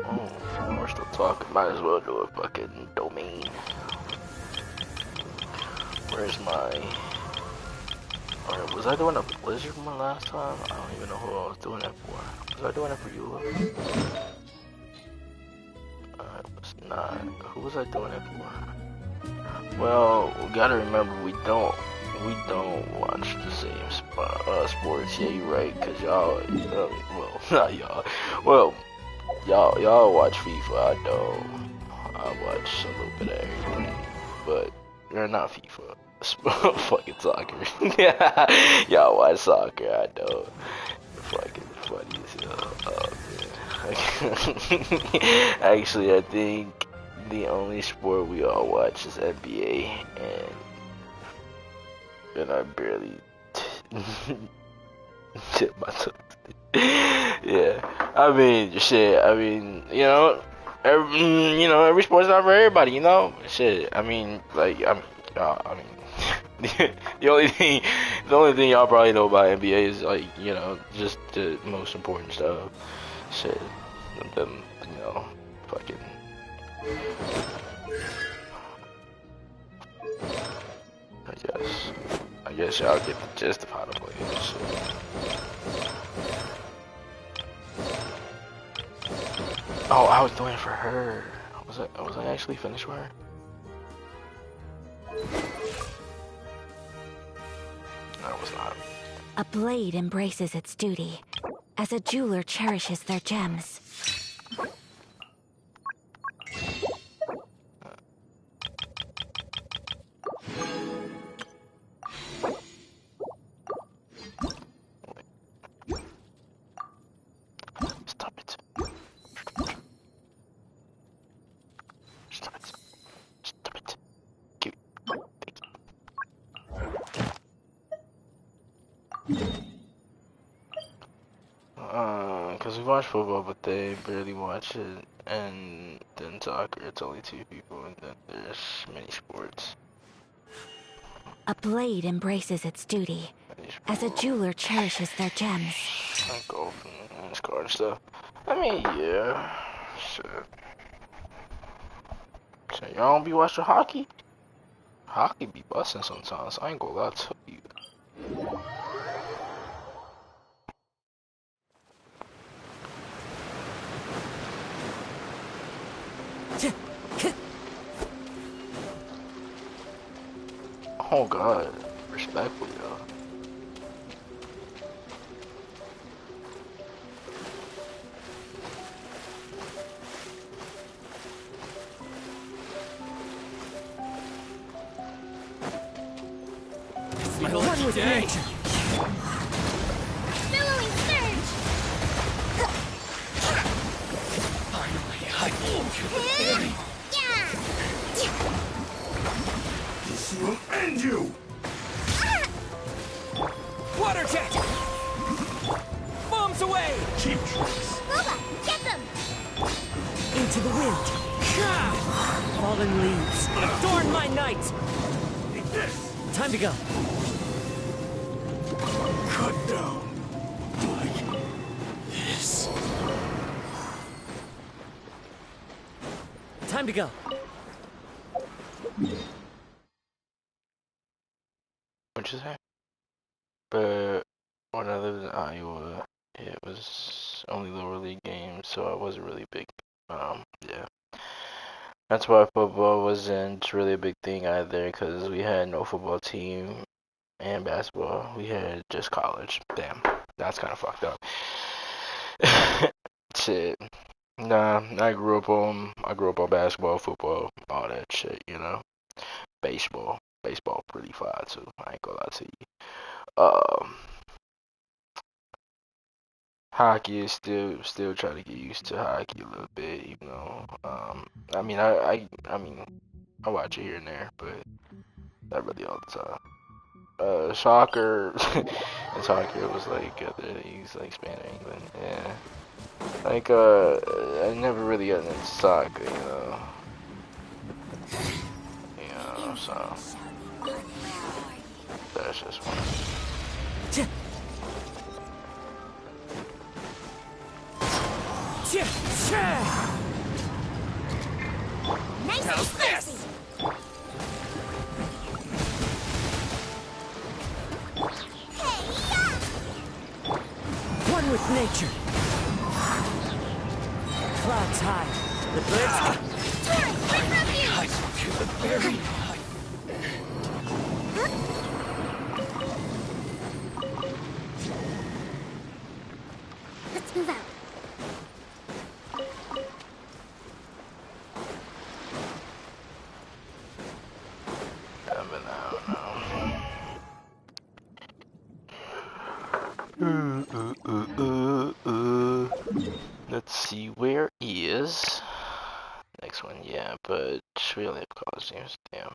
Oh, we're still talking. Might as well do a fucking domain. Where's my... Alright, was I doing a Blizzard one last time? I don't even know who I was doing it for. Was I doing it for you? I was not. Who was I doing it for? Well, we gotta remember we don't watch the same sports. Yeah, you're right. Cause y'all, well, not y'all. Well, y'all watch FIFA. I don't. I watch a little bit of everything, but you're not FIFA. Fucking soccer. Y'all watch soccer. I don't. Fucking funny as hell. Oh man. Actually, I think the only sport we all watch is NBA, and I barely tip my toe. Yeah, I mean, shit. I mean, every sport's not for everybody. Shit. I mean, like, I mean. the only thing y'all probably know about NBA is like, just the most important stuff. Shit. And then, fucking. I guess y'all get the gist of how to play this shit. Oh, I was doing it for her. Was I actually finished with her? No, I was not. A blade embraces its duty, as a jeweler cherishes their gems. Stop it. Stop it. Stop it. Give Cause we watch football, but they barely watch it, and then soccer, it's only 2 people, and then there's many sports. A blade embraces its duty, as a jeweler cherishes their gems. Like golf and NASCAR and stuff. I mean, yeah. Shit. So y'all don't be watching hockey? Hockey be busting sometimes, I ain't gonna lie to you. Oh god, respectfully though. My one with nature. Billowing surge! Finally, I owe you. This will end you! Water jet! Bombs away! Cheap tricks. Boba, get them! Into the wind. Fallen leaves. Adorn my night. Take this! Time to go. Cut down. Like this. Time to go. What'd you say? But when I lived in Iowa, it was only lower league games, so I wasn't really big. Yeah. That's why football wasn't really a big thing either, because we had no football team and basketball. We had just college. Damn, that's kind of fucked up. Shit. Nah, I grew up on basketball, football, all that shit, Baseball. Baseball pretty fire too. I ain't gonna lie to you. Hockey is still trying to get used to hockey a little bit, even though I mean I watch it here and there, but not really all the time. soccer. And soccer it was like other leagues like Spain or England. Yeah. Like I never really got into soccer, you know. So that's just one. How's this? One with nature. Clouds high. The birds. To the very. Let's move out. Let's see, where is next one? Yeah, but we only have costumes. Damn.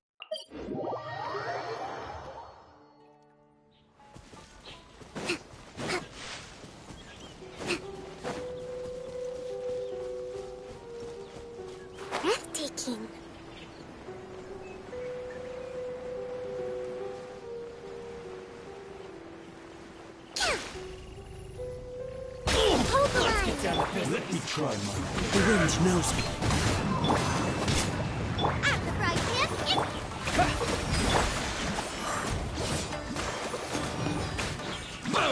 Breathtaking. Let's get down to business. Let me try mine. The wind knows me. At the fry pan.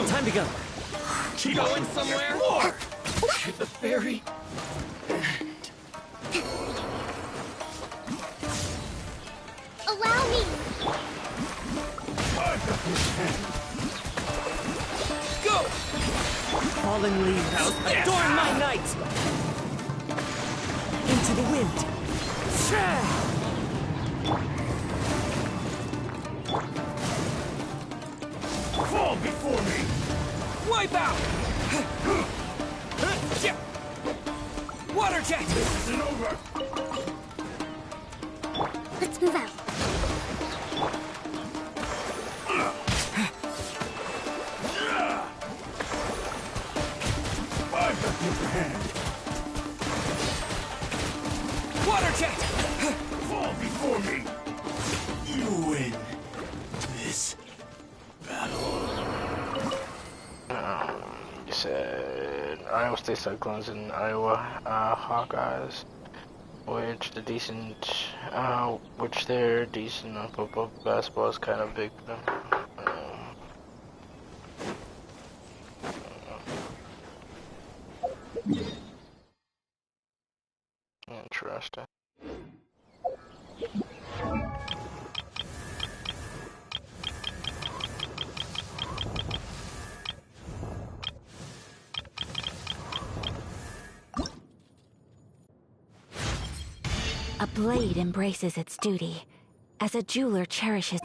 Time to go. Keep going somewhere? More. To the very Allow me. go. Falling leaves adorn my night. Into the wind. Fall before me. Wipe out. Water jet. This isn't over. Let's move out. I've got the upper hand. Water jet. Fall before me. You win this battle. You said Iowa State Cyclones and Iowa Hawkeyes, which they're decent on football. Basketball is kind of big for them. Interesting. A blade embraces its duty, as a jeweler cherishes...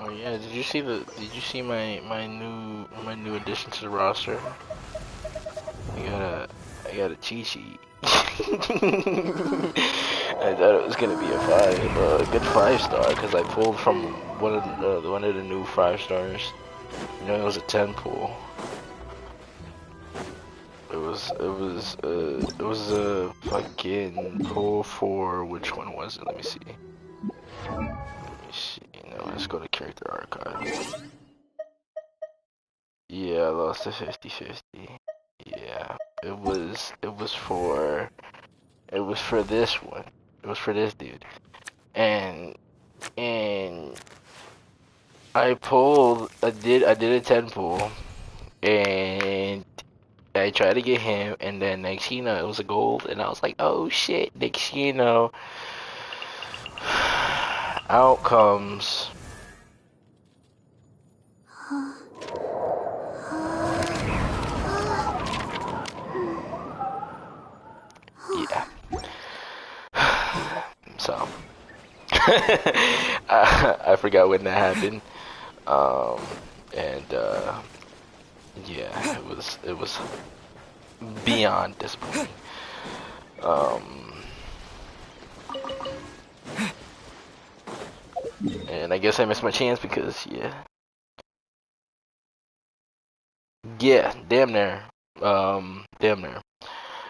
Oh yeah, did you see my new addition to the roster? I got a cheat sheet. I thought it was gonna be a good 5-star because I pulled from one of the new 5-stars. You know, it was a 10 pull. It was a fucking pull for which one was it? Let me see. No, let's go to character archive. Yeah, I lost to 50-50. Yeah, it was for this one. It was for this dude. And I did a 10 pull, and I I tried to get him, and then next thing you know, it was a gold, and I was like, oh shit. Next thing you know, out comes. Yeah. So I forgot when that happened. And yeah, it was beyond disappointing. And I guess I missed my chance because yeah, damn near, damn near.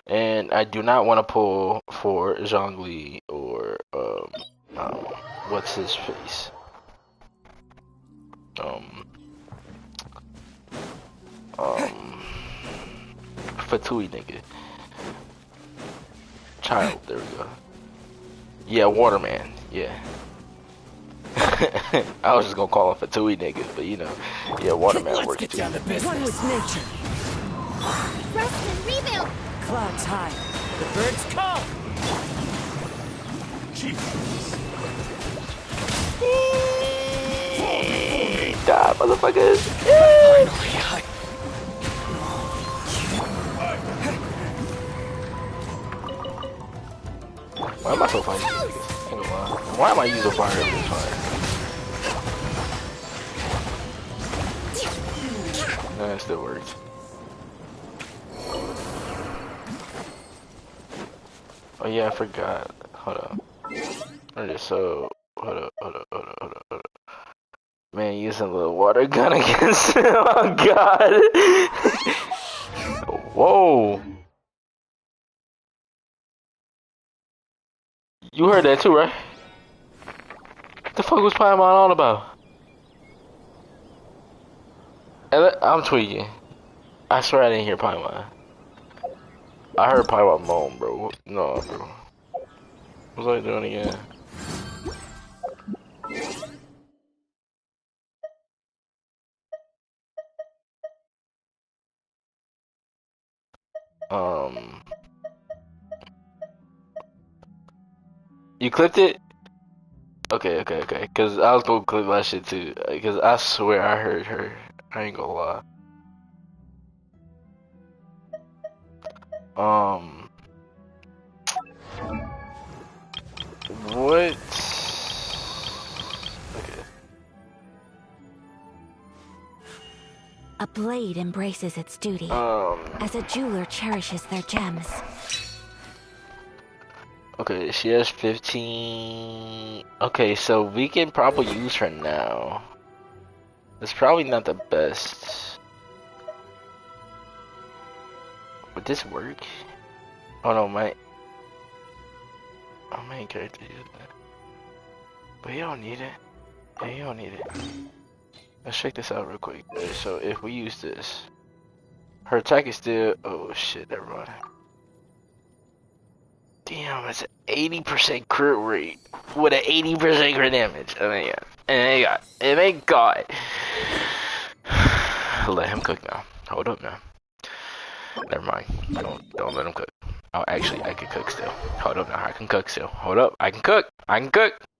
And I do not want to pull for Zhongli or what's his face? Fatui nigga. Child, there we go. Yeah, Waterman, yeah. I was just gonna call him Fatui nigga, but you know, yeah, Waterman works too. One with nature. Rustin, rebound! Clouds high. The birds come! Die, motherfuckers! Why am I so funny? Why am I using fire in this fire? Nah, it still works. Oh yeah, I forgot. Hold up. Okay, so hold up. Man, using a little water gun against him. Oh god. Whoa. You heard that too, right? What the fuck was Paimon on about? I'm tweaking. I swear I didn't hear Paimon. I heard Paimon moan, bro. No, bro. What was I doing again? You clipped it? Okay. Cause I was gonna clip my shit too. Cause I swear I heard her. I ain't gonna lie. What? Okay. A blade embraces its duty, as a jeweler cherishes their gems. Okay, she has 15. Okay, so we can probably use her now. It's probably not the best. Would this work? Oh no, my main character used that. But you don't need it. Yeah, you don't need it. Let's check this out real quick. So if we use this, her attack is still. Oh shit, never mind. Damn, it's an 80% crit rate with an 80% crit damage. Oh my god. And my god. Let him cook now. Hold up now. Never mind. Don't let him cook. Oh, actually, I can cook still. Hold up now. I can cook still. Hold up. I can cook.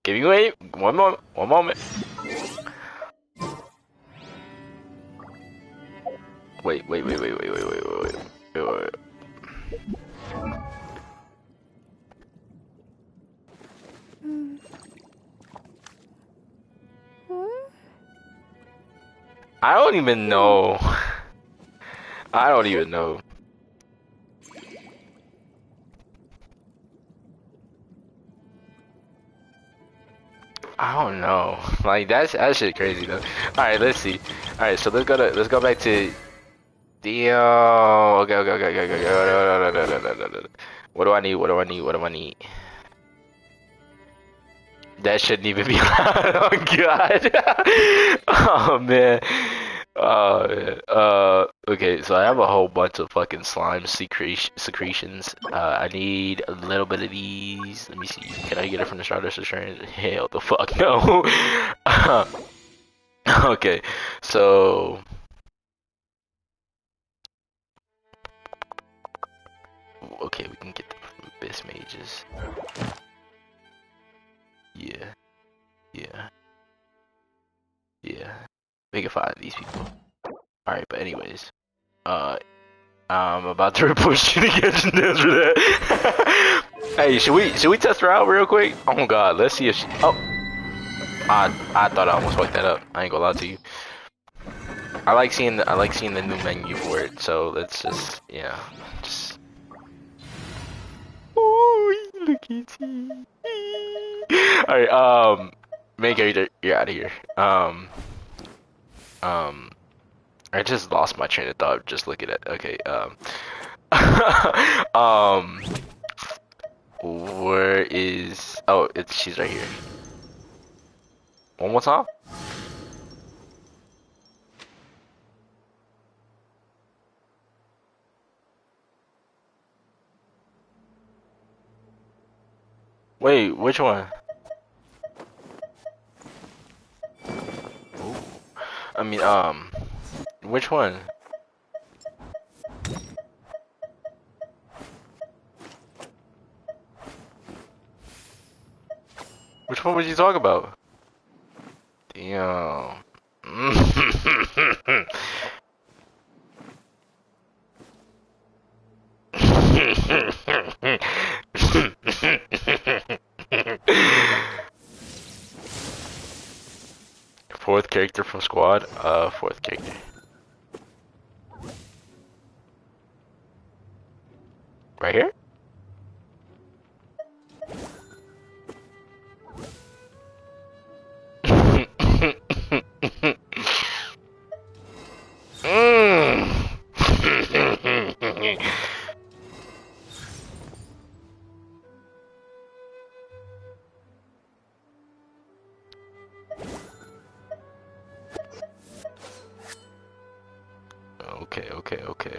Give me wait. One moment. Wait. I don't even know. I don't even know. I don't know. Like that shit crazy though. All right, let's see. All right, so let's go back to. Damn. Okay. What do I need? That shouldn't even be allowed. Oh god. Oh man. Okay, so I have a whole bunch of fucking slime secretions. I need a little bit of these. Let me see. Can I get it from the Stardust Restraint? Hell the fuck no. Okay, so can get them from Abyss Mages. Yeah. Yeah. Yeah. We can find these people. Alright, but anyways. I'm about to report you to Genshin Dance for that. Hey, should we test her out real quick? Oh god, let's see if she I thought I almost fucked that up. I ain't gonna lie to you. I like seeing the new menu for it, so let's just just ooh, look at you. Alright, main character, you're out of here. I just lost my train of thought just looking at okay, where is she's right here. One more time? Wait, which one? Ooh. I mean, which one? Which one was you talking about? Damn. Fourth character from squad? Fourth character. Right here?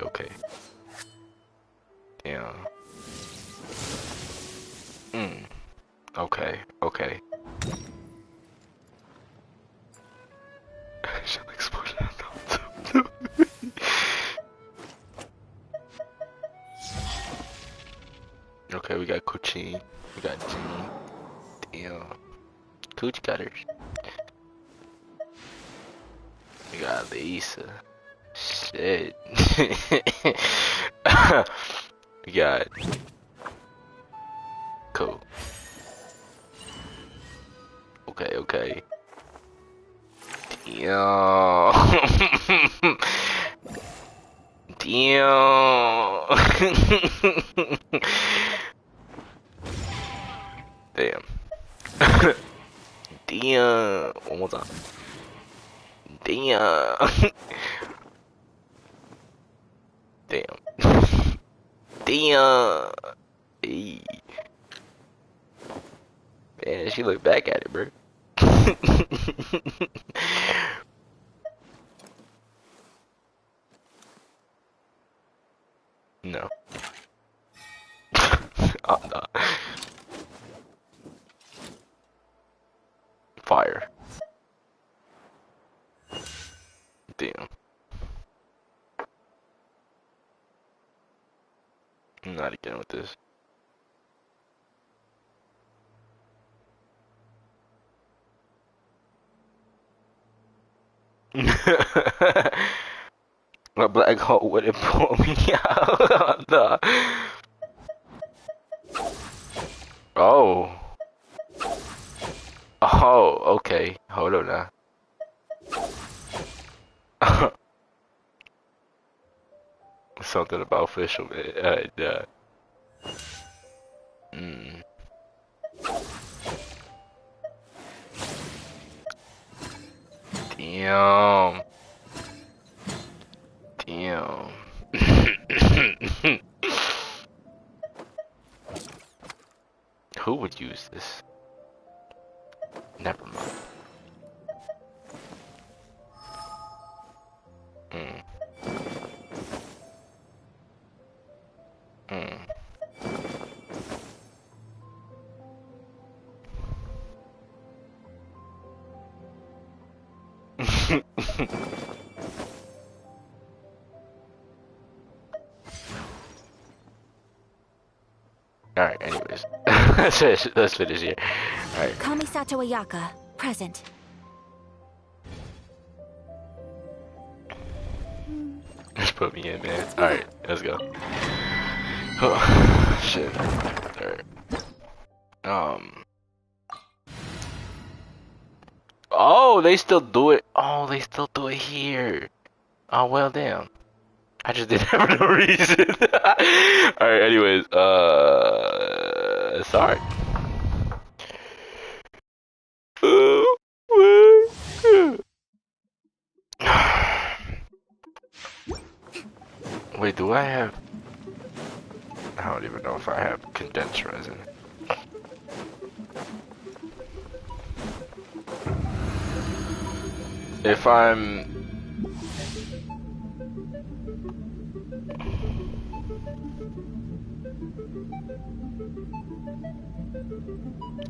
Okay. Damn. Okay. She'll explode it. Okay, we got Kuchi. We got Jimmy. Damn. Cooch cutters. We got Lisa. Shit. We got cool. Okay. Damn. Damn. Damn. One more time. Damn. Damn. Damn. Hey. Man, she looked back at it, bro. No. I'm not. Fire. Damn. I'm not again with this. A black hole wouldn't pull me out. Nah. Oh. Oh, okay. Hold on now. Something about official, man. Damn. Who would use this? Never mind. Alright, anyways. Let's finish here. Alright. Kamisato Ayaka, present. Just put me in, man. Alright, let's go. Oh, shit. Alright. Oh, they still do it. Oh, they still do it here. Oh, well, damn. I just did that for no reason. Alright, anyways, sorry. Wait, do I have... I don't even know if I have condensed resin. If I'm...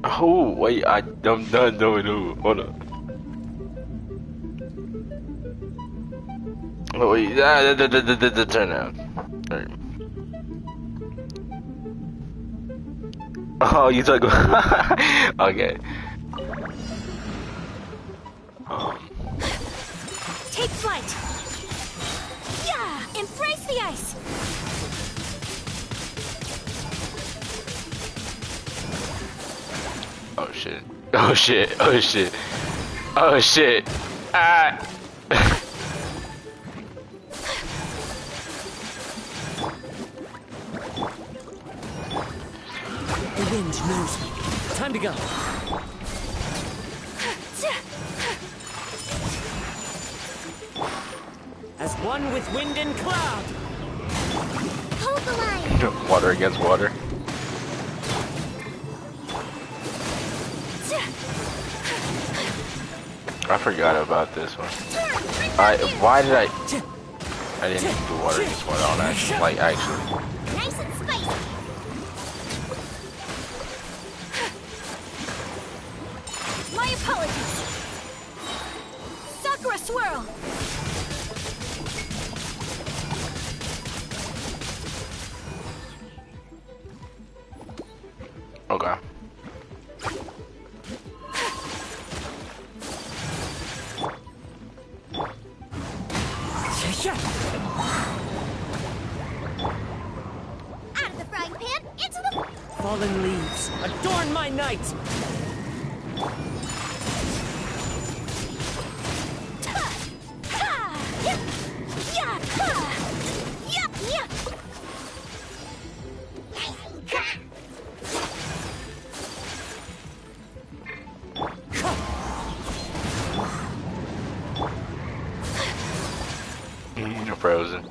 Oh, wait, I'm done doing who. Hold on. Oh, wait, turn out. Right. Oh, you took... Okay. Take flight! Yeah! Embrace the ice! Oh shit. Oh shit. Oh shit. Oh shit. Ah! The wind knows me. Time to go. As one with wind and cloud. Hold the line. Water against water. I forgot about this one. Why did I didn't do water against water on that. Like, actually. Nice and spicy. My apologies! Sakura swirl! Okay. Out of the frying pan, into the... Fallen leaves, adorn my night! You're frozen.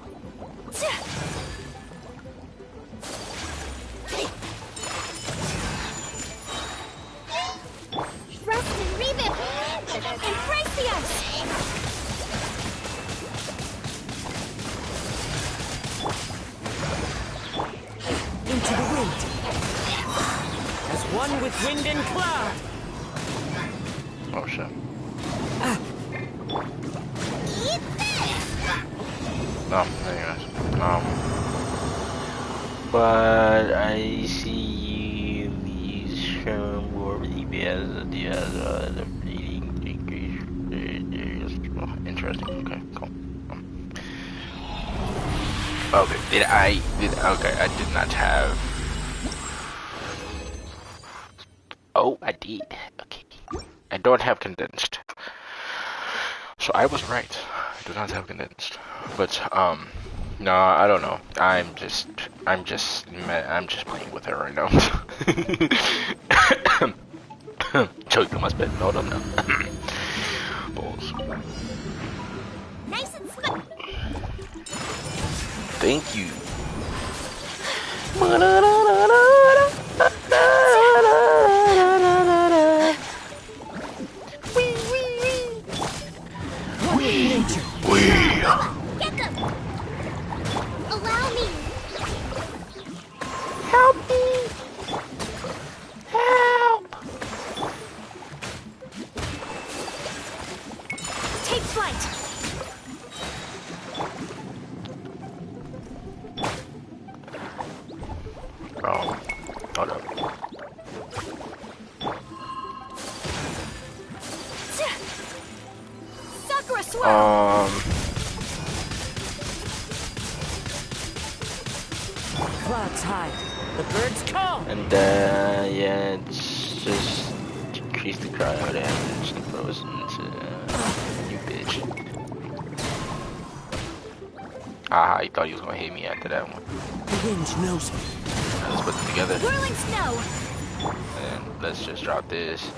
Thrust and revamp. Embrace the ice. Into the wind. As one with wind and cloud. Oh shit. No, anyways. But I see these more really bad the reading increase. Interesting. Okay, cool. Okay, I did not have. Oh, I did. Okay. I don't have condensed. So I was right. I do not have condensed. But no, I don't know. I'm just playing with her right now. Choked on my spit. Hold on now. Balls. Nice and spicy. Thank you. Get them. Allow me. Help me. Help. Take flight! Clouds hide. The birds call. And yeah, it's just increase the cryo damage and throws into you bitch. Ah, he thought he was gonna hit me after that one. The wind knows me. Let's put them together. Whirling snow. And let's just drop this.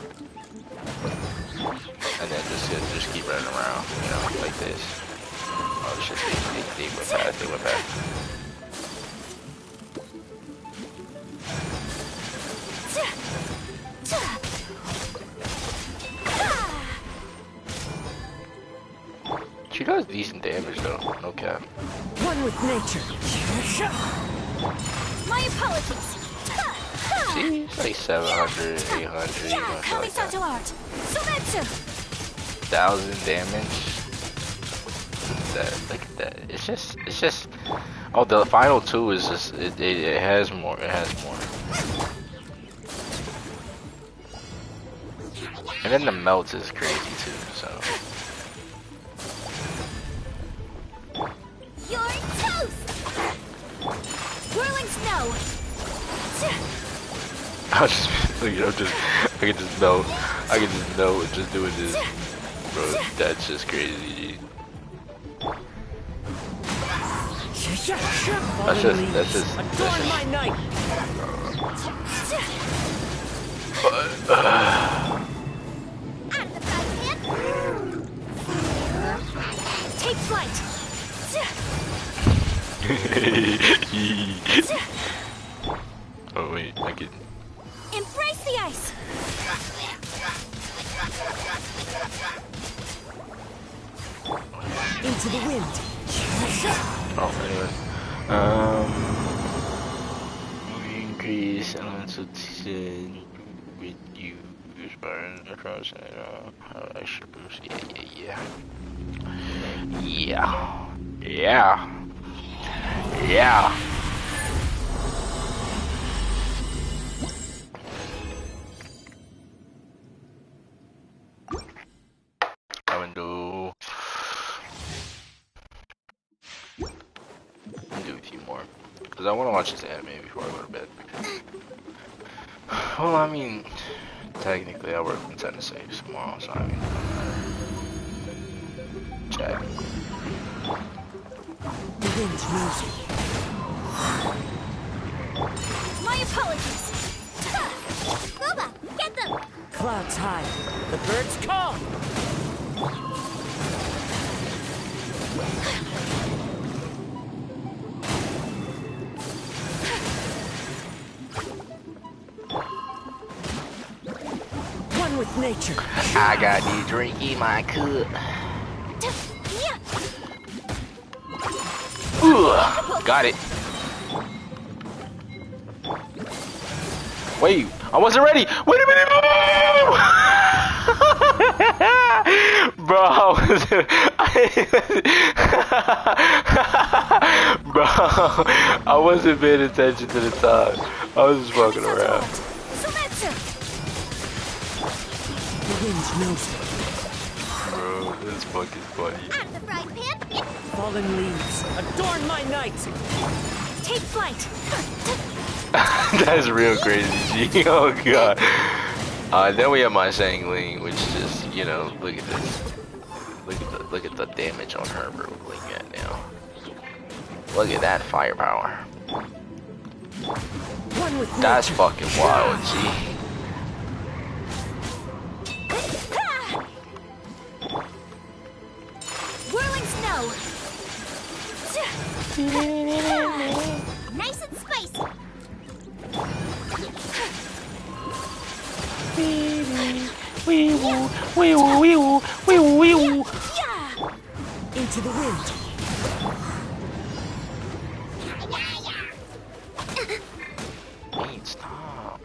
And then just keep running around, you know, like this. Oh shit, they went past, they went past. She does decent damage though, no cap. One with nature. My apologies. See, it's like 700, 800, you know, shit like that. 1,000 damage. Look at that. It's just. Oh, the final two is just. It has more. It has more. And then the melt is crazy too. So. You're toast. Whirling snow. I'll just, you know, I can just melt. I can just melt just doing this. Bro, that's just crazy. That's just. Adorn my night. Take flight. Oh wait, I can. Embrace the ice. Into the wind. Oh, anyway. Increase elemental tin with you burn across and extra boost. Yeah. I'm gonna do a few more because I want to watch this anime before I go to bed. Well, I mean, technically I work from 10 to 6 tomorrow, so I mean, check. The wind knows me. My apologies. Booba, get them. Clouds hide. The birds call. One with nature. I got the drink in my cup. Got it. Wait, I wasn't ready. Wait a minute. Bro, I wasn't paying attention to the time. I was just walking around. The wind knows me. Bro, this is fucking funny. Fallen leaves. Adorn my night. Take flight. That's real crazy, G. Oh god. Then we have my Sangling, which just, you know, look at this. Look at the damage on her, bro. Look at now. Look at that firepower. That's fucking wild, G. Whirling snow. Nice and spicy. Wee woo, wee woo, wee woo, wee woo, wee woo. Into the wind. Wait, stop.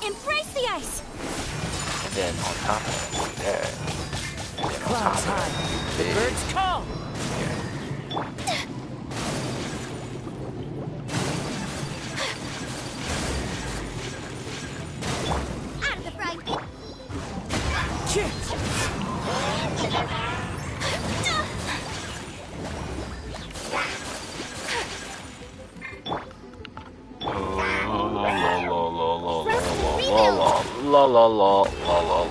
Embrace the ice. And then on top of that, and then on top of that, the birds call. Out of the frying pan. La la la la la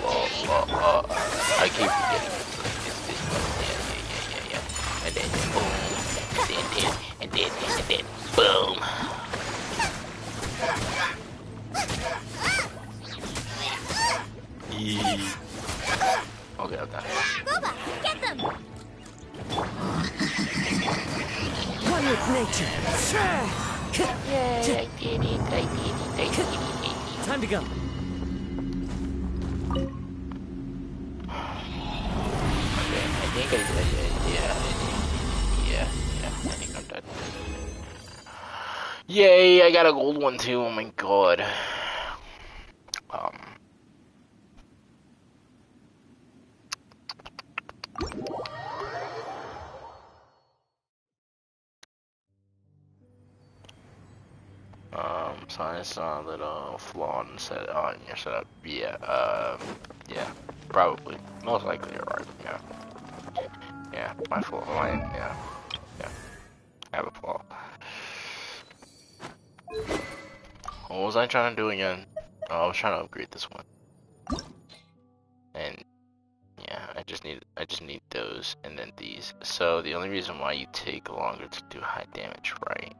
la la. I keep forgetting. It's this one. Yeah. And then boom. And then boom. Yee. Okay, I'm done. Boba, get them! One with nature. Yay, I did it. Time to go. Okay, I think I think I'm done. Yay, I got a gold one too, oh my god. So I saw a little flaw in your setup. Yeah, probably. Most likely you're right, yeah. Yeah, my flaw, yeah. I have a flaw. What was I trying to do again? Oh, I was trying to upgrade this one. And yeah, I just need those and then these. So the only reason why you take longer to do high damage, right.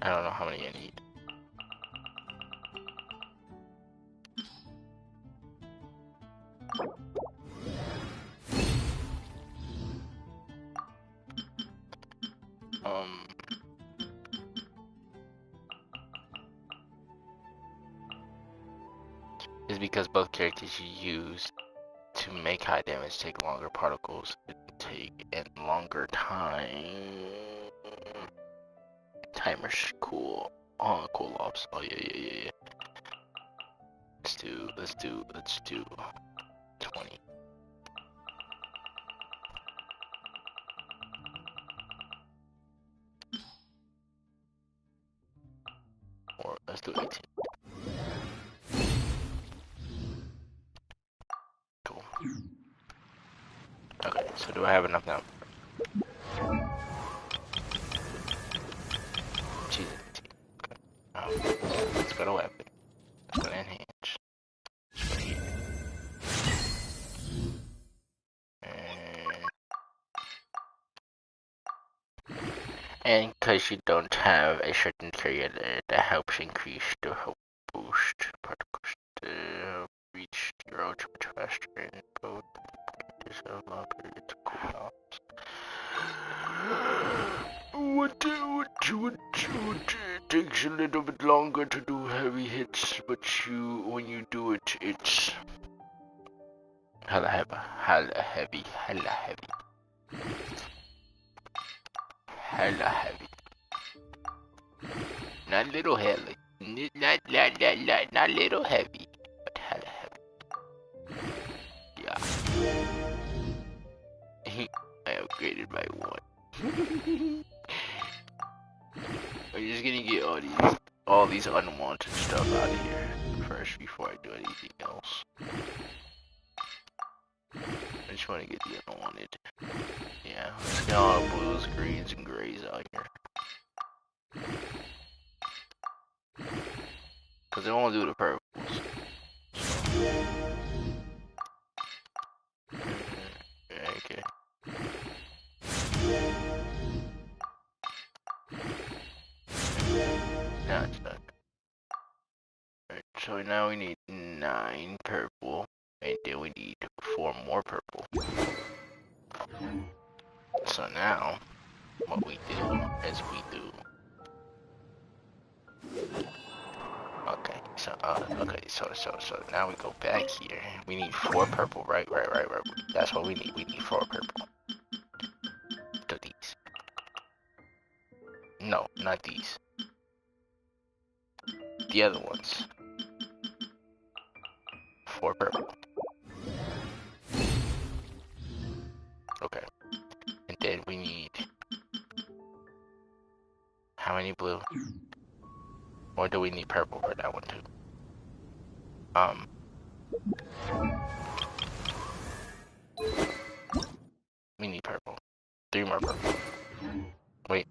I don't know how many I need. Is because both characters you use to make high damage take longer particles and take in longer time. Timers cool. Oh, cool ops. Oh yeah. Let's do 20. Or let's do 18. Cool. Okay, so do I have enough now? Jesus. Okay. Let's go to weapon. Let's go to enhance. Let's go here. And because you don't have a certain carrier that helps increase the hope boost particles to help reach your ultimate faster and both yourself longer its cooldowns. It takes a little bit longer to do heavy hits, but when you do it, it's hella heavy. Not little heavy. Not little heavy, but hella heavy. Yeah. I upgraded by one. I'm just gonna get all these unwanted stuff out of here first before I do anything else. I just want to get the unwanted. Yeah, let's get all the blues, greens, and grays out here. Cause they won't do the purples. Okay. Now it's done. Alright, so now we need 9 purple, and then we need 4 more purple. So now, what we do is we do. Okay, so now we go back here. We need 4 purple, right. That's what we need. We need 4 purple. Do these. No, not these. The other ones. 4 purple. Okay. And then we need... How many blue? Or do we need purple for that one too? We need purple. 3 more purple. Wait.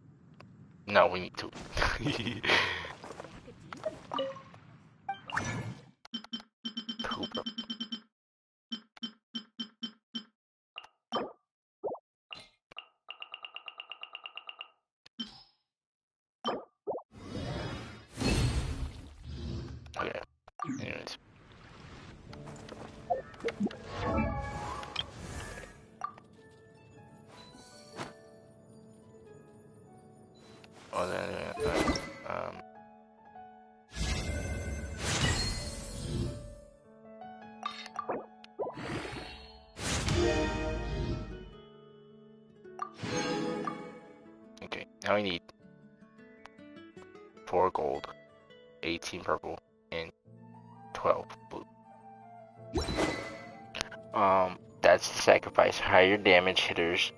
No, we need 2. 2 purple. Okay. Anyways. Oh, then, okay, now we need 4 gold, 18 purple, and 12 blue. That's to sacrifice higher damage hitters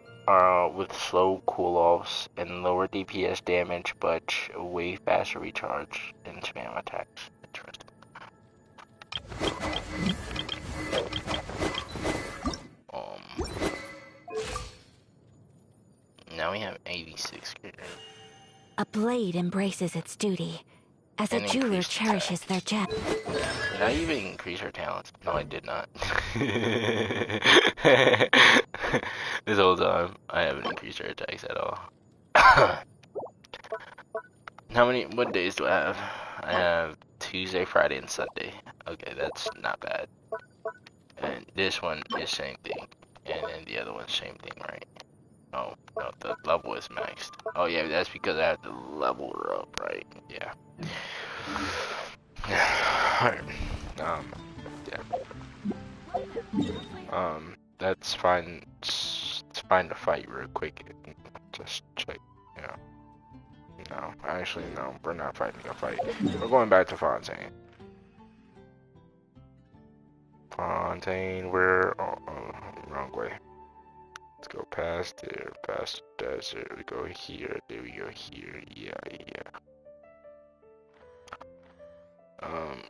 with slow cool-offs and lower DPS damage, but way faster recharge and spam attacks. Interesting. Now we have 86. A blade embraces its duty, as a And jeweler increased cherishes their gem. Did I even increase her talents? No, I did not. This whole time, I haven't increased her attacks at all. What days do I have? I have Tuesday, Friday, and Sunday. Okay, that's not bad. And this one is same thing. And then the other one's same thing, right? Oh, no, the level is maxed. Oh yeah, that's because I have to level her up, right? Yeah. Alright. That's fine. It's fine to fight real quick. Just check, you know. No, actually, no, we're not fighting a fight. We're going back to Fontaine. Fontaine, wrong way. Let's go past there, past the desert. We go here, there we go here, yeah.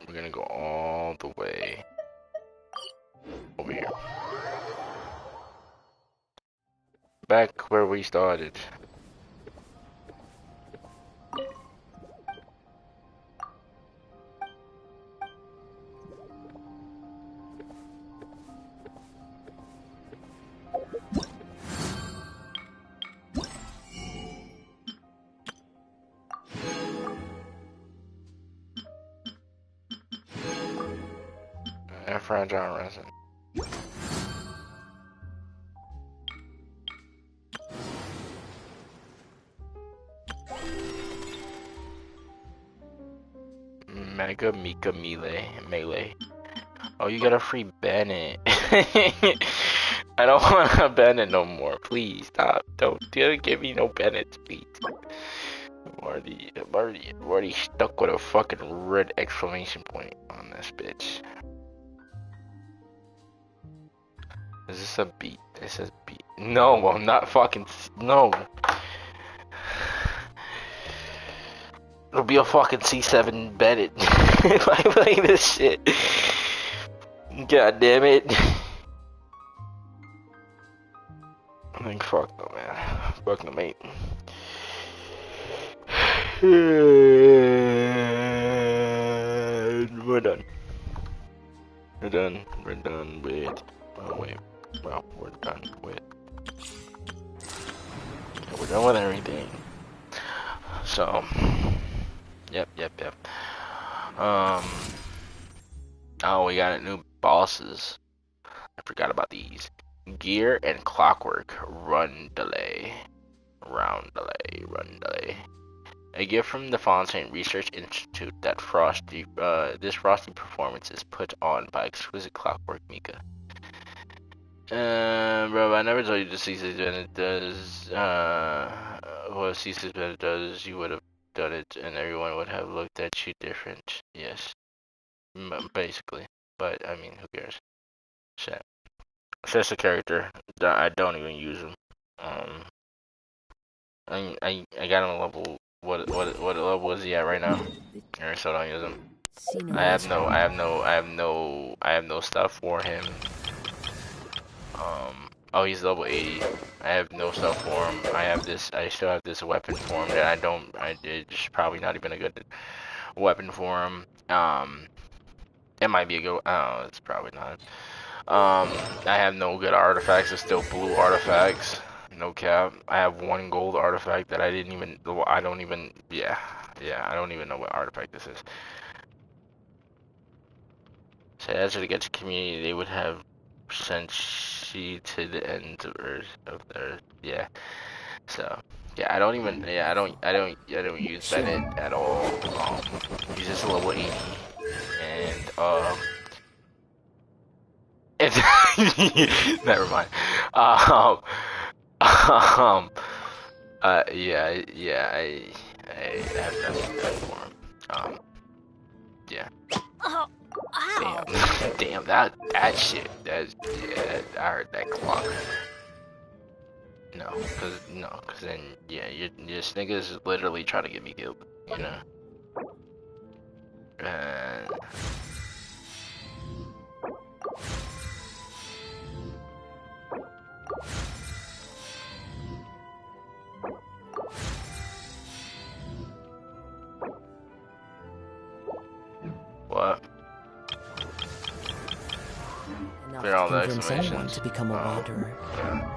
We're gonna go all the way over here. Back where we started. Fragile resin. Mega Mika Melee. Oh, you got a free Bennett. I don't want a Bennett no more. Please stop. Don't give me no Bennett, please. I'm already stuck with a fucking red exclamation point on this bitch. Is this a beat? It says beat. No, I'm not fucking. No. It'll be a fucking C7 Bennett if I play this shit. God damn it. I think fuck no, man. Fuck no, mate. We're done. We're done with. Oh, wait. Well, we're done with. We're done with everything. So. Yep. Oh, we got new bosses. I forgot about these. Gear and Clockwork. Run delay. Round delay. A gift from the Fontaine Research Institute that this frosty performance is put on by exquisite Clockwork Mika. Bro, I never told you to cease it when it does. Well, cease it when it does, you would have done it, and everyone would have looked at you different. Yes, basically. but I mean, who cares? Shit. It's just a character that I don't even use him. I got him a level. What level is he at right now? I still don't use him. I have no stuff for him. Oh, he's level 80. I have no stuff for him. I still have this weapon for him that it's probably not even a good weapon for him. It might be a good, oh, it's probably not. I have no good artifacts. It's still blue artifacts. No cap. I have one gold artifact that I don't even know what artifact this is. So as to get to community, they would have sent she to the ends of Earth. Yeah. So yeah, I don't use Bennett at all. He's just a level 80, and it's never mind. I have nothing done for him. Yeah. Oh, ow. Damn, that shit. I heard that clock. No, cause then your niggas literally try to get me killed, you know. What? Enough Clear all to the convince anyone exclamations. to become a wanderer. Yeah.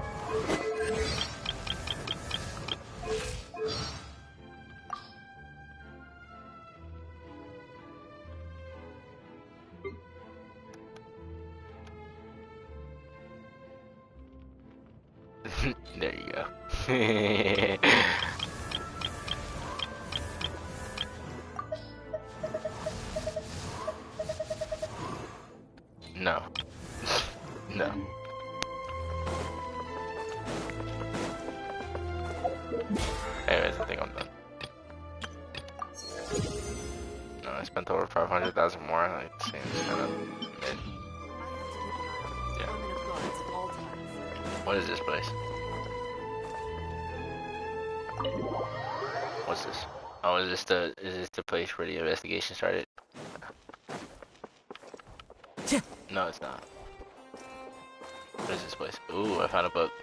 There you go. No. No. Anyways, I think I'm done. No, I spent over 500,000 more. Like, seems kind of mid. Yeah. What is this place? What's this? Oh, is this the place where the investigation started? No, it's not. What is this place? Ooh, I found a book.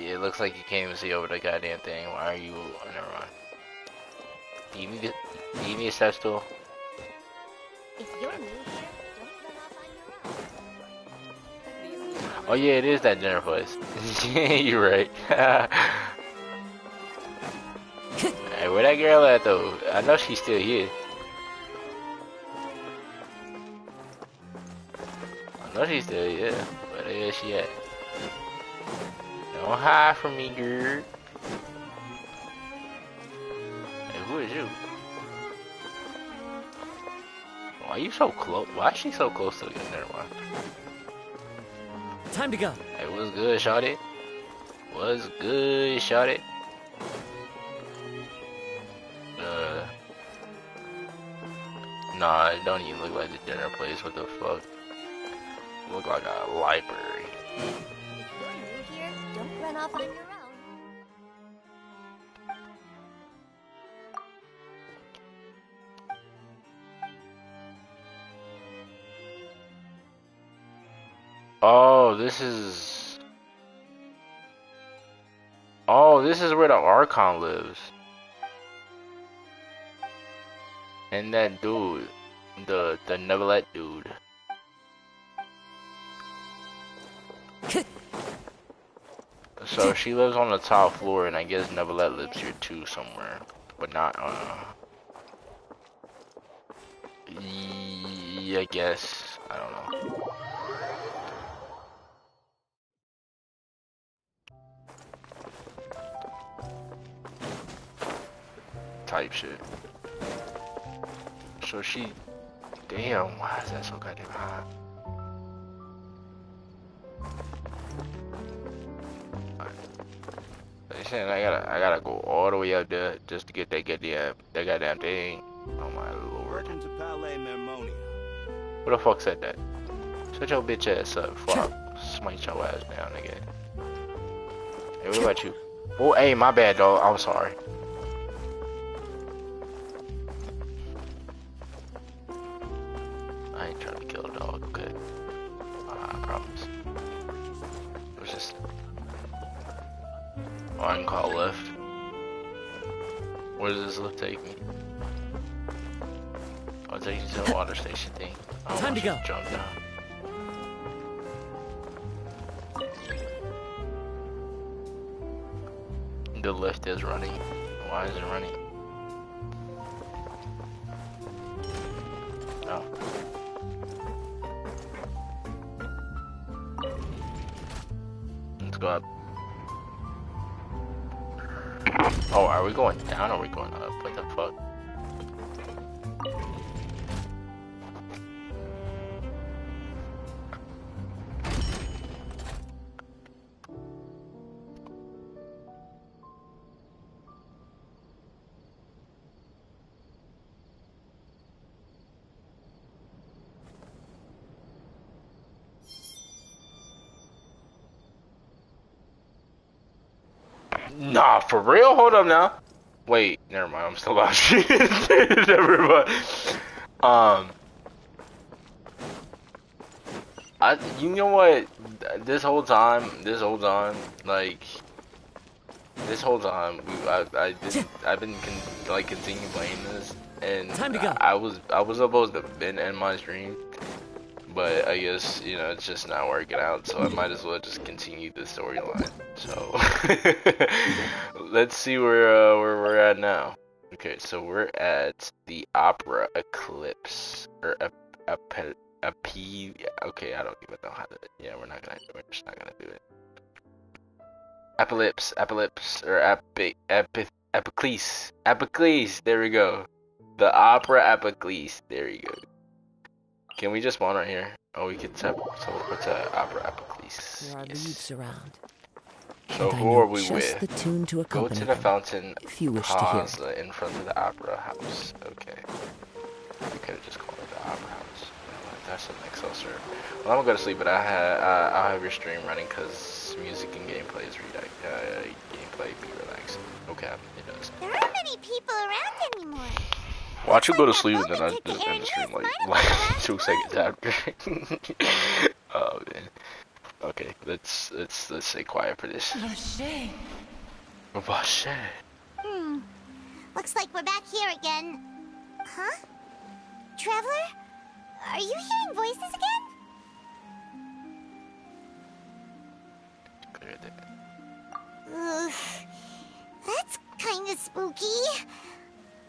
It looks like you can't even see over the goddamn thing. Why are you? Oh, never mind. Do you need a step stool? If you're new here, don't run off on your own. Oh yeah, it is that dinner place. You're right. Hey, where that girl at though? I know she's still here. I know she's still here. Where the hell is she at? Don't hide from me, girl. Hey, who is you? Why are you so close? Why is she so close to the gun? Never mind. Time to go. Hey, what's good, shawty? What's good, shawty? Nah, it don't even look like the dinner place. What the fuck? It look like a library. If you're new here, don't run off on your own. Oh, this is where the Archon lives. And that dude, the Neverlet dude. So she lives on the top floor, and I guess Neverlet lives here too somewhere, but not. I guess I don't know. Type shit. So she, damn, why is that so goddamn hot? saying I gotta go all the way up there just to get that goddamn thing. Oh my lord. Welcome to Palais Mermonia. Who the fuck said that? Shut your bitch ass up before I smite your ass down again. Hey, what about you? Oh, hey, my bad, dog. I'm sorry. I ain't trying to kill a dog, okay? I promise. It was just... Oh, I can call left. Where does this lift take me? Oh, it takes you to the water station thing. Time to go. Jump down. The lift is running. Why is it running? No. Let's go up. Oh, are we going down or are we going up? What the fuck? Nah, for real? Hold up now. Wait, never mind. I'm still lost. Never mind. You know what? This whole time, like, I've been continuing playing this, and Time to go. I was supposed to end my stream, but I guess, you know, it's just not working out, so I might as well just continue the storyline. So let's see where we're at now. Okay, so we're at the Opera Eclipse, or okay, I don't even know how to. Yeah, we're just not gonna do it. Epilepsy, or Epiclese. There we go. The Opera Epiclese. There you go. Can we just spawn right here? Oh, we could teleport to Opera Epiclese. There are leaves around. So and who I are know we just with? the tune to Go accompany to the them, fountain if you wish to hear it. plaza in front of the Opera House. Okay. We could have just called it the Opera House. That's an Excel server. Well, I'm gonna go to sleep, but I'll have your stream running because music and gameplay is gameplay be relaxing. Okay, it does. There aren't many people around anymore. Watch you go to sleep and then I just end the stream like 2 seconds after. Oh man. Okay, let's stay quiet for this. Vache. Vache. Looks like we're back here again. Huh? Traveler? Are you hearing voices again? Clear that. Ugh. That's kinda spooky.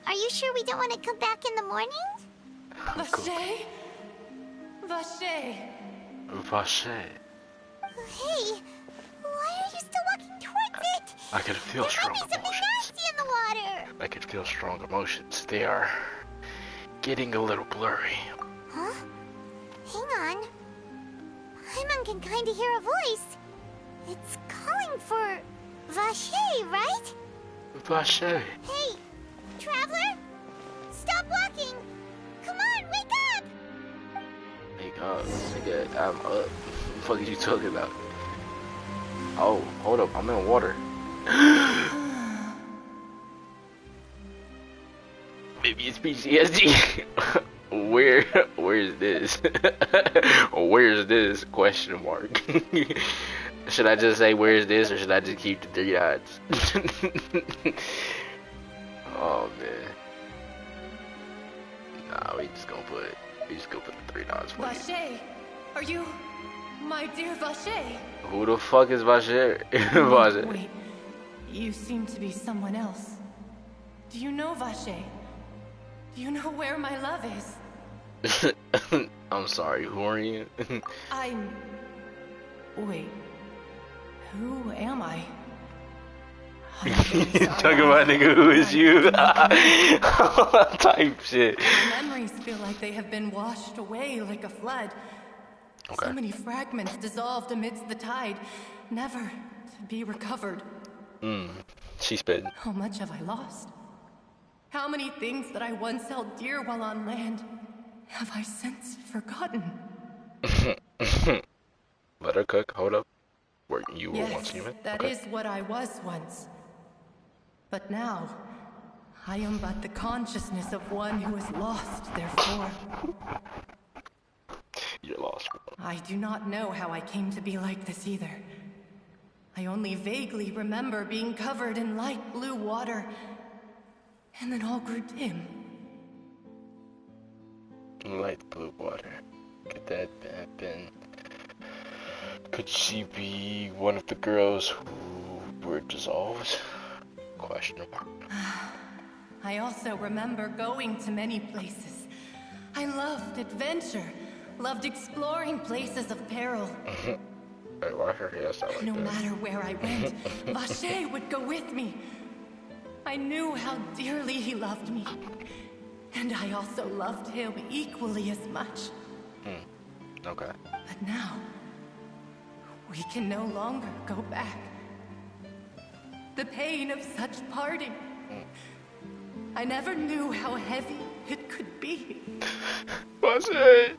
Are you sure we don't want to come back in the morning? Vache? Vache. Vache. Hey, why are you still walking towards it? I could feel strong emotions. Nasty in the water. I could feel strong emotions. They are getting a little blurry. Huh? Hang on. Paimon can kinda hear a voice. It's calling for Vache, right? Vache. Hey, Traveler? Stop walking! Come on, wake up! Wake up, nigga, I'm up. What the fuck are you talking about? Oh, hold up, I'm in water. Maybe it's PTSD. Where's this? Where's this? Question mark. Should I just say where's this, or should I just keep the 3 dots? Oh man. Nah, we just gonna put the 3 dots for you. Vache, are you my dear Vache? Who the fuck is Vache? Vache. Wait, you seem to be someone else. Do you know Vache? Do you know where my love is? I'm sorry, who are you? Wait, who am I? Talking about nigga, who is you? Type shit. My memories feel like they have been washed away like a flood. Okay. So many fragments dissolved amidst the tide, never to be recovered. She spit. How much have I lost? How many things that I once held dear while on land have I since forgotten? Let her cook. Hold up. Were you were once Yes, human? that is what I was once. But now, I am but the consciousness of one who is lost, therefore. You're lost. I do not know how I came to be like this either. I only vaguely remember being covered in light blue water, and then all grew dim. Light blue water. Could that have been... Could she be one of the girls who were dissolved? Questionable. I also remember going to many places. I loved adventure, loved exploring places of peril. Hey, why her hair sound like No that? matter where I went, Vache would go with me. I knew how dearly he loved me. And I also loved him equally as much. Okay. But now, we can no longer go back. The pain of such parting. I never knew how heavy it could be. Vache!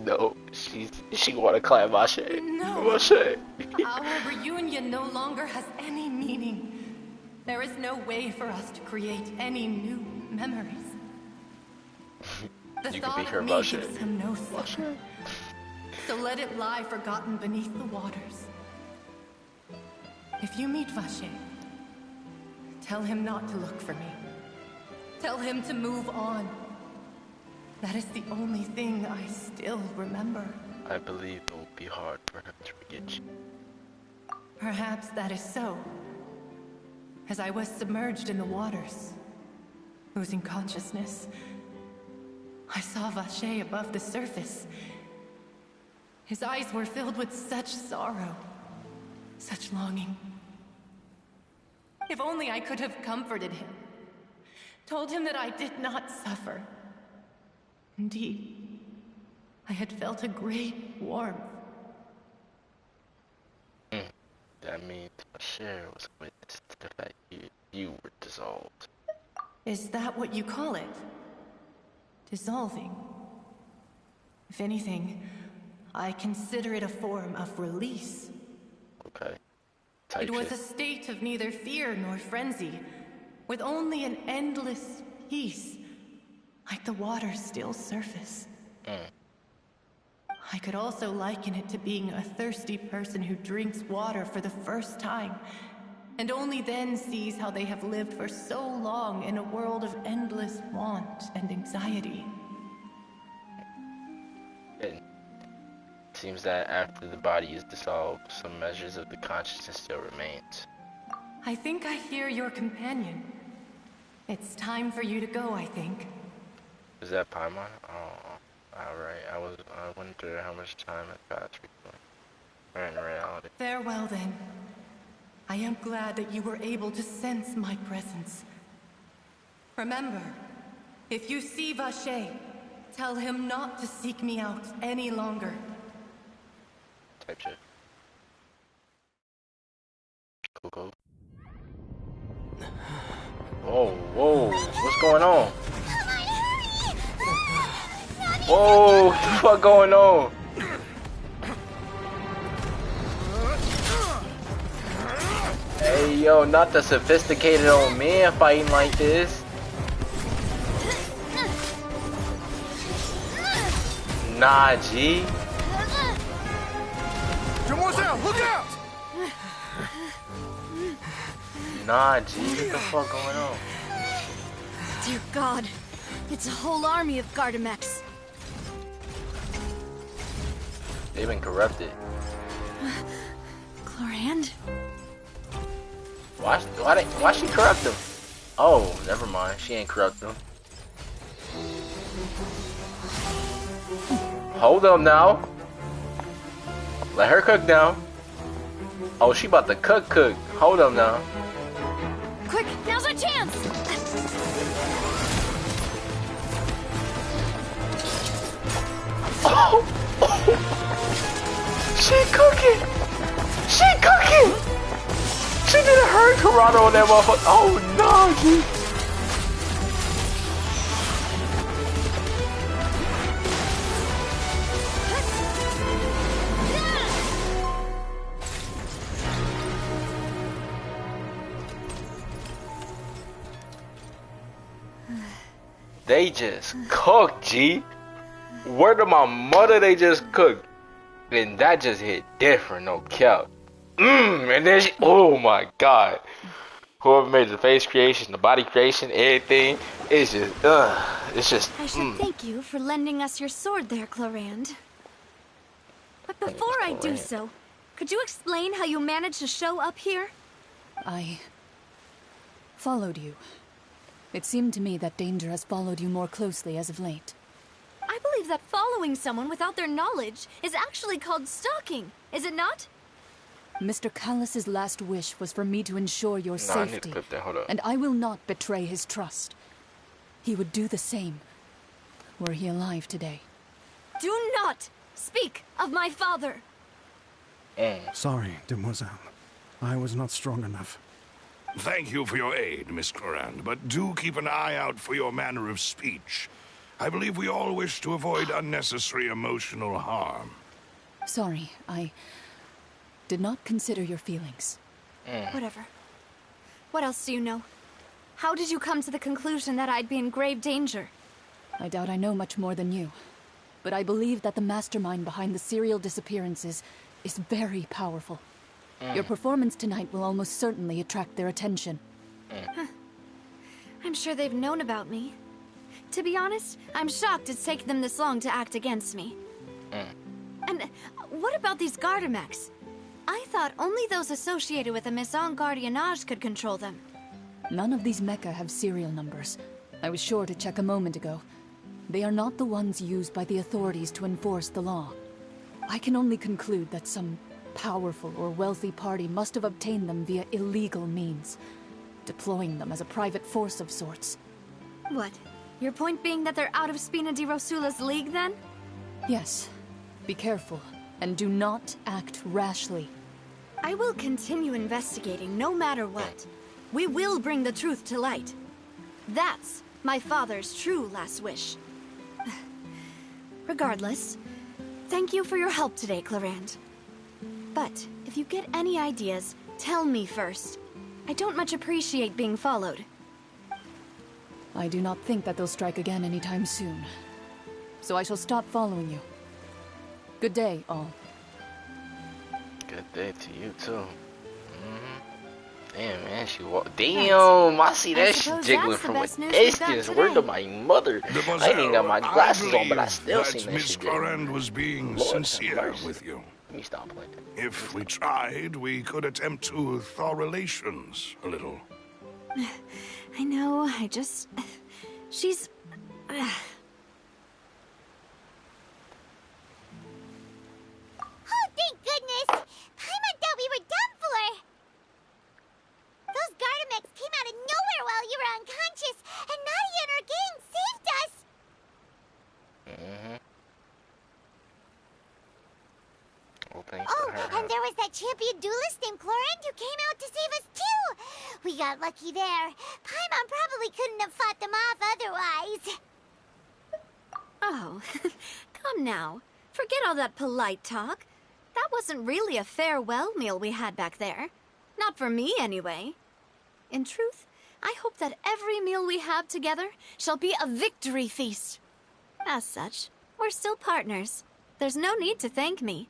No, she wanna climb Vache. No. Vache. Our reunion no longer has any meaning. There is no way for us to create any new memories. The You could thought be her of me Vache. gives him no succor. So let it lie forgotten beneath the waters. If you meet Vache, tell him not to look for me. Tell him to move on. That is the only thing I still remember. I believe it will be hard for him to forget you. Perhaps that is so. As I was submerged in the waters, losing consciousness, I saw Vache above the surface. His eyes were filled with such sorrow, such longing. If only I could have comforted him, told him that I did not suffer. Indeed, I had felt a great warmth. That means Vache was a witness to the fact you were dissolved. Is that what you call it? Dissolving? If anything, I consider it a form of release. Okay. It was a state of neither fear nor frenzy, with only an endless peace, like the water's still surface. I could also liken it to being a thirsty person who drinks water for the first time, and only then sees how they have lived for so long in a world of endless want and anxiety. It seems that after the body is dissolved, some measures of the consciousness still remains. I think I hear your companion. It's time for you to go, I think. Is that Paimon? Oh, alright. I wonder how much time has passed recently. Or in reality. Farewell, then. I am glad that you were able to sense my presence. Remember, if you see Vache, tell him not to seek me out any longer. Type shit. Cool. Whoa, what's going on? Whoa, what the fuck going on? Hey yo, not the sophisticated old man fighting like this. Nah, G. Look out! Nah, G, what the fuck going on? Dear God, it's a whole army of Gardamex. They've been corrupted. Chlorand? Why she corrupt them? Oh, never mind. She ain't corrupt them. Hold them now. Let her cook now. Oh, she about to cook. Hold them now. Quick, now's our chance! Oh! She cooking! She cooking! She didn't hurt Corrado on that motherfucker. Oh no, dude. They just cooked, G. Word of my mother, they just cooked. And that just hit different, no cap. And then she, oh my god. Whoever made the face creation, the body creation, everything, it's just, I should thank you for lending us your sword there, Clorand. But before I do so, could you explain how you managed to show up here? I followed you. It seemed to me that danger has followed you more closely as of late. I believe that following someone without their knowledge is actually called stalking, is it not? Mr. Callus's last wish was for me to ensure your safety, and I will not betray his trust. He would do the same, were he alive today. Do not speak of my father! Sorry, demoiselle. I was not strong enough. Thank you for your aid, Miss Clorand, but do keep an eye out for your manner of speech. I believe we all wish to avoid unnecessary emotional harm. Sorry, I did not consider your feelings. Whatever. What else do you know? How did you come to the conclusion that I'd be in grave danger? I doubt I know much more than you, but I believe that the mastermind behind the serial disappearances is very powerful. Your performance tonight will almost certainly attract their attention. I'm sure they've known about me. To be honest, I'm shocked it's taken them this long to act against me. And what about these Gardamex? I thought only those associated with the Maison Gardiennage could control them. None of these mecha have serial numbers. I was sure to check a moment ago. They are not the ones used by the authorities to enforce the law. I can only conclude that some powerful or wealthy party must have obtained them via illegal means, deploying them as a private force of sorts. What? Your point being that they're out of Spina di Rosula's league, then? Yes. Be careful, and do not act rashly. I will continue investigating no matter what. We will bring the truth to light. That's my father's true last wish. Regardless, thank you for your help today, Clorand. But if you get any ideas, tell me first. I don't much appreciate being followed. I do not think that they'll strike again anytime soon. So I shall stop following you. Good day, all. Good day to you, too. Damn, man, she walked. Damn, I see that shit jiggling from a distance. Word to my mother. I ain't even got my glasses on, but I still see that Miss shit. Clorand was being sincere with you. Let me stop playing. If we tried, we could attempt to thaw relations a little. I know, I just... She's... Oh, thank goodness! Paimon thought we were done for! Those Gardamex came out of nowhere while you were unconscious, and Nadia and her gang saved us! Well, thanks Oh, to her. and there was that champion duelist named Clorand who came out to save us too! We got lucky there. Paimon probably couldn't have fought them off otherwise. Oh, come now. Forget all that polite talk. That wasn't really a farewell meal we had back there. Not for me, anyway. In truth, I hope that every meal we have together shall be a victory feast. As such, we're still partners. There's no need to thank me.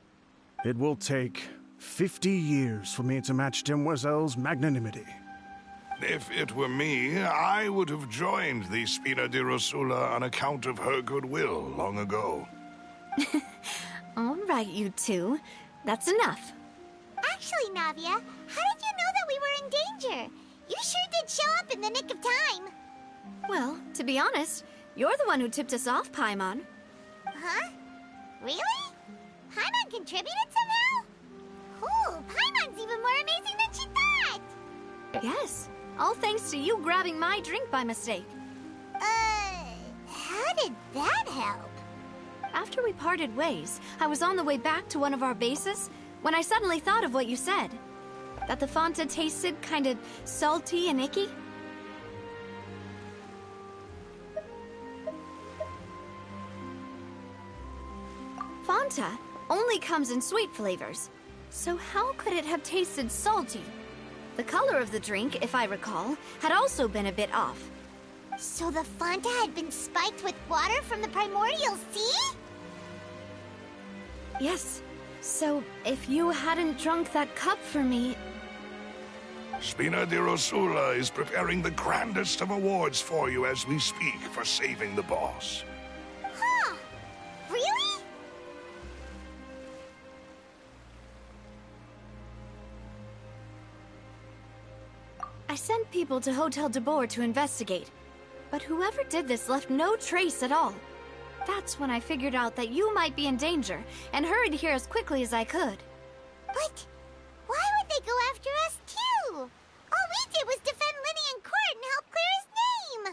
It will take 50 years for me to match Demoiselle's magnanimity. If it were me, I would have joined the Spina di Rosula on account of her goodwill long ago. All right, you two. That's enough. Actually, Navia, how did you know that we were in danger? You sure did show up in the nick of time. Well, to be honest, you're the one who tipped us off, Paimon. Huh? Really? Paimon contributed somehow? Ooh, Paimon's even more amazing than she thought! Yes, all thanks to you grabbing my drink by mistake. How did that help? After we parted ways, I was on the way back to one of our bases when I suddenly thought of what you said. That the Fanta tasted kind of salty and icky? Fanta only comes in sweet flavors, so how could it have tasted salty? The color of the drink, if I recall, had also been a bit off. So the Fanta had been spiked with water from the Primordial Sea? Yes. So, if you hadn't drunk that cup for me... Spina di Rosula is preparing the grandest of awards for you as we speak for saving the boss. Huh. Really? I sent people to Hotel de Boer to investigate, but whoever did this left no trace at all. That's when I figured out that you might be in danger, and hurried here as quickly as I could. But why would they go after us too? All we did was defend Lenny in court and help clear his name.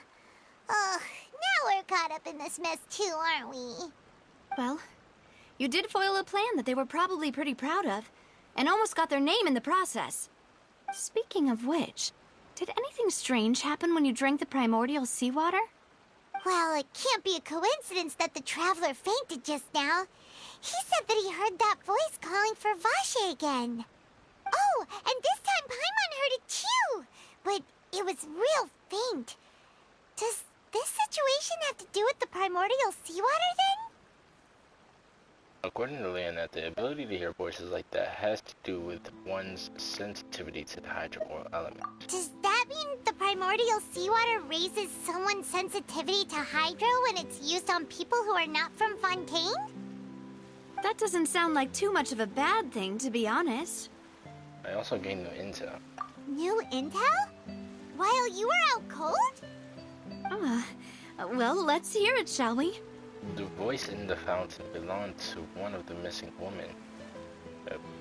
Ugh, now we're caught up in this mess too, aren't we? Well, you did foil a plan that they were probably pretty proud of, and almost got their name in the process. Speaking of which, did anything strange happen when you drank the primordial seawater? Well, it can't be a coincidence that the Traveler fainted just now. He said that he heard that voice calling for Vache again. Oh, and this time Paimon heard it too, but it was real faint. Does this situation have to do with the primordial seawater then? According to Leonette, the ability to hear voices like that has to do with one's sensitivity to the hydro oil element. Does that mean the primordial seawater raises someone's sensitivity to hydro when it's used on people who are not from Fontaine? That doesn't sound like too much of a bad thing, to be honest. I also gained new intel. New intel? While you were out cold? Well, let's hear it, shall we? The voice in the fountain belonged to one of the missing women.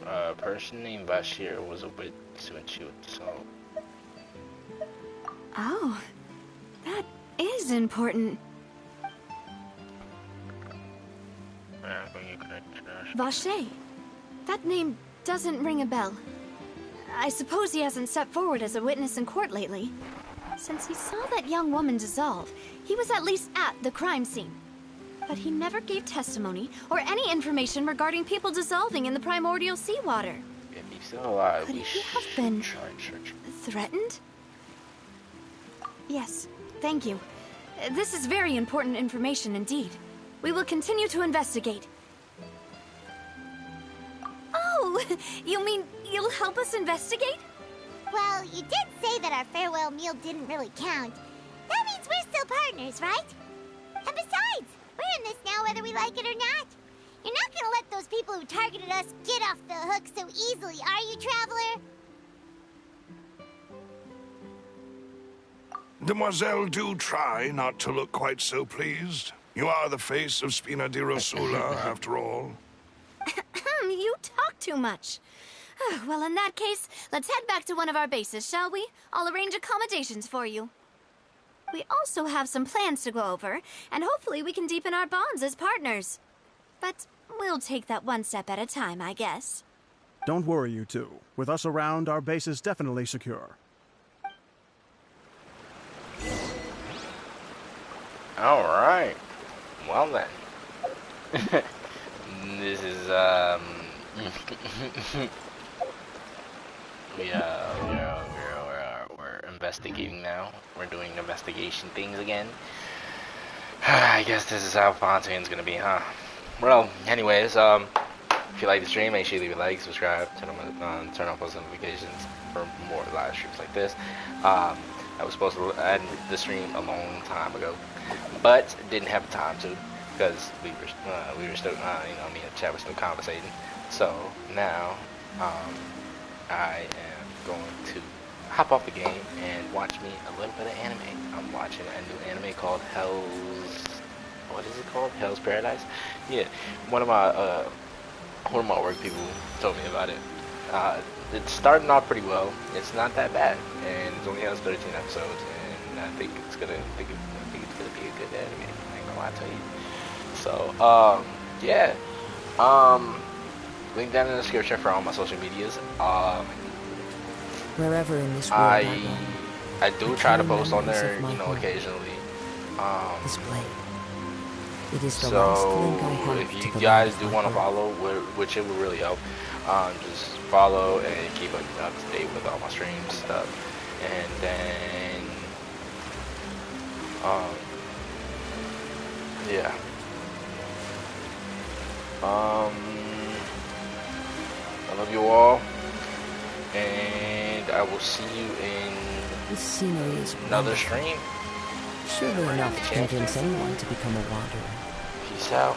A person named Bashir was a witness when she was dissolved. Oh, that is important. Vache. That name doesn't ring a bell. I suppose he hasn't stepped forward as a witness in court lately. Since he saw that young woman dissolve, he was at least at the crime scene. But he never gave testimony or any information regarding people dissolving in the primordial seawater. If he's still alive, Could he have been threatened? Yes, thank you. This is very important information indeed. We will continue to investigate. Oh, you mean you'll help us investigate? Well, you did say that our farewell meal didn't really count. That means we're still partners, right? And besides, we're in this now whether we like it or not. You're not gonna let those people who targeted us get off the hook so easily, are you, Traveler? Demoiselle, do try not to look quite so pleased. You are the face of Spina di Rosula, after all. You talk too much. Well, in that case, let's head back to one of our bases, shall we? I'll arrange accommodations for you. We also have some plans to go over, and hopefully we can deepen our bonds as partners. But we'll take that one step at a time, I guess. Don't worry, you two. With us around, our base is definitely secure. Alright. Well then. This is, we're investigating now. We're doing investigation things again. I guess this is how Fontaine's gonna be, huh? Well, anyways, if you like the stream, make sure you leave a like, subscribe, turn on post notifications for more live streams like this. I was supposed to end the stream a long time ago, but didn't have time to because we were still, me and Chad were still conversating. So now, I am going to hop off the game and watch me a little bit of anime. I'm watching a new anime called what is it called? Hell's Paradise? Yeah, one of my work people told me about it. It's starting off pretty well. It's not that bad, and it only has 13 episodes, and I think it's gonna be a good anime. I ain't gonna lie to you. So, yeah. Link down in the description for all my social medias. Wherever in this world I roam, I do try to post on there, you know, occasionally. This blade. It is the So last link I have if to you the guys land do of want to my birth. follow, which it would really help, just follow and keep up to date with all my streams stuff. And then, yeah. I love you all, and I will see you in This scenery is another wonderful. stream. Surely enough to convince anyone to become a wanderer. Peace out.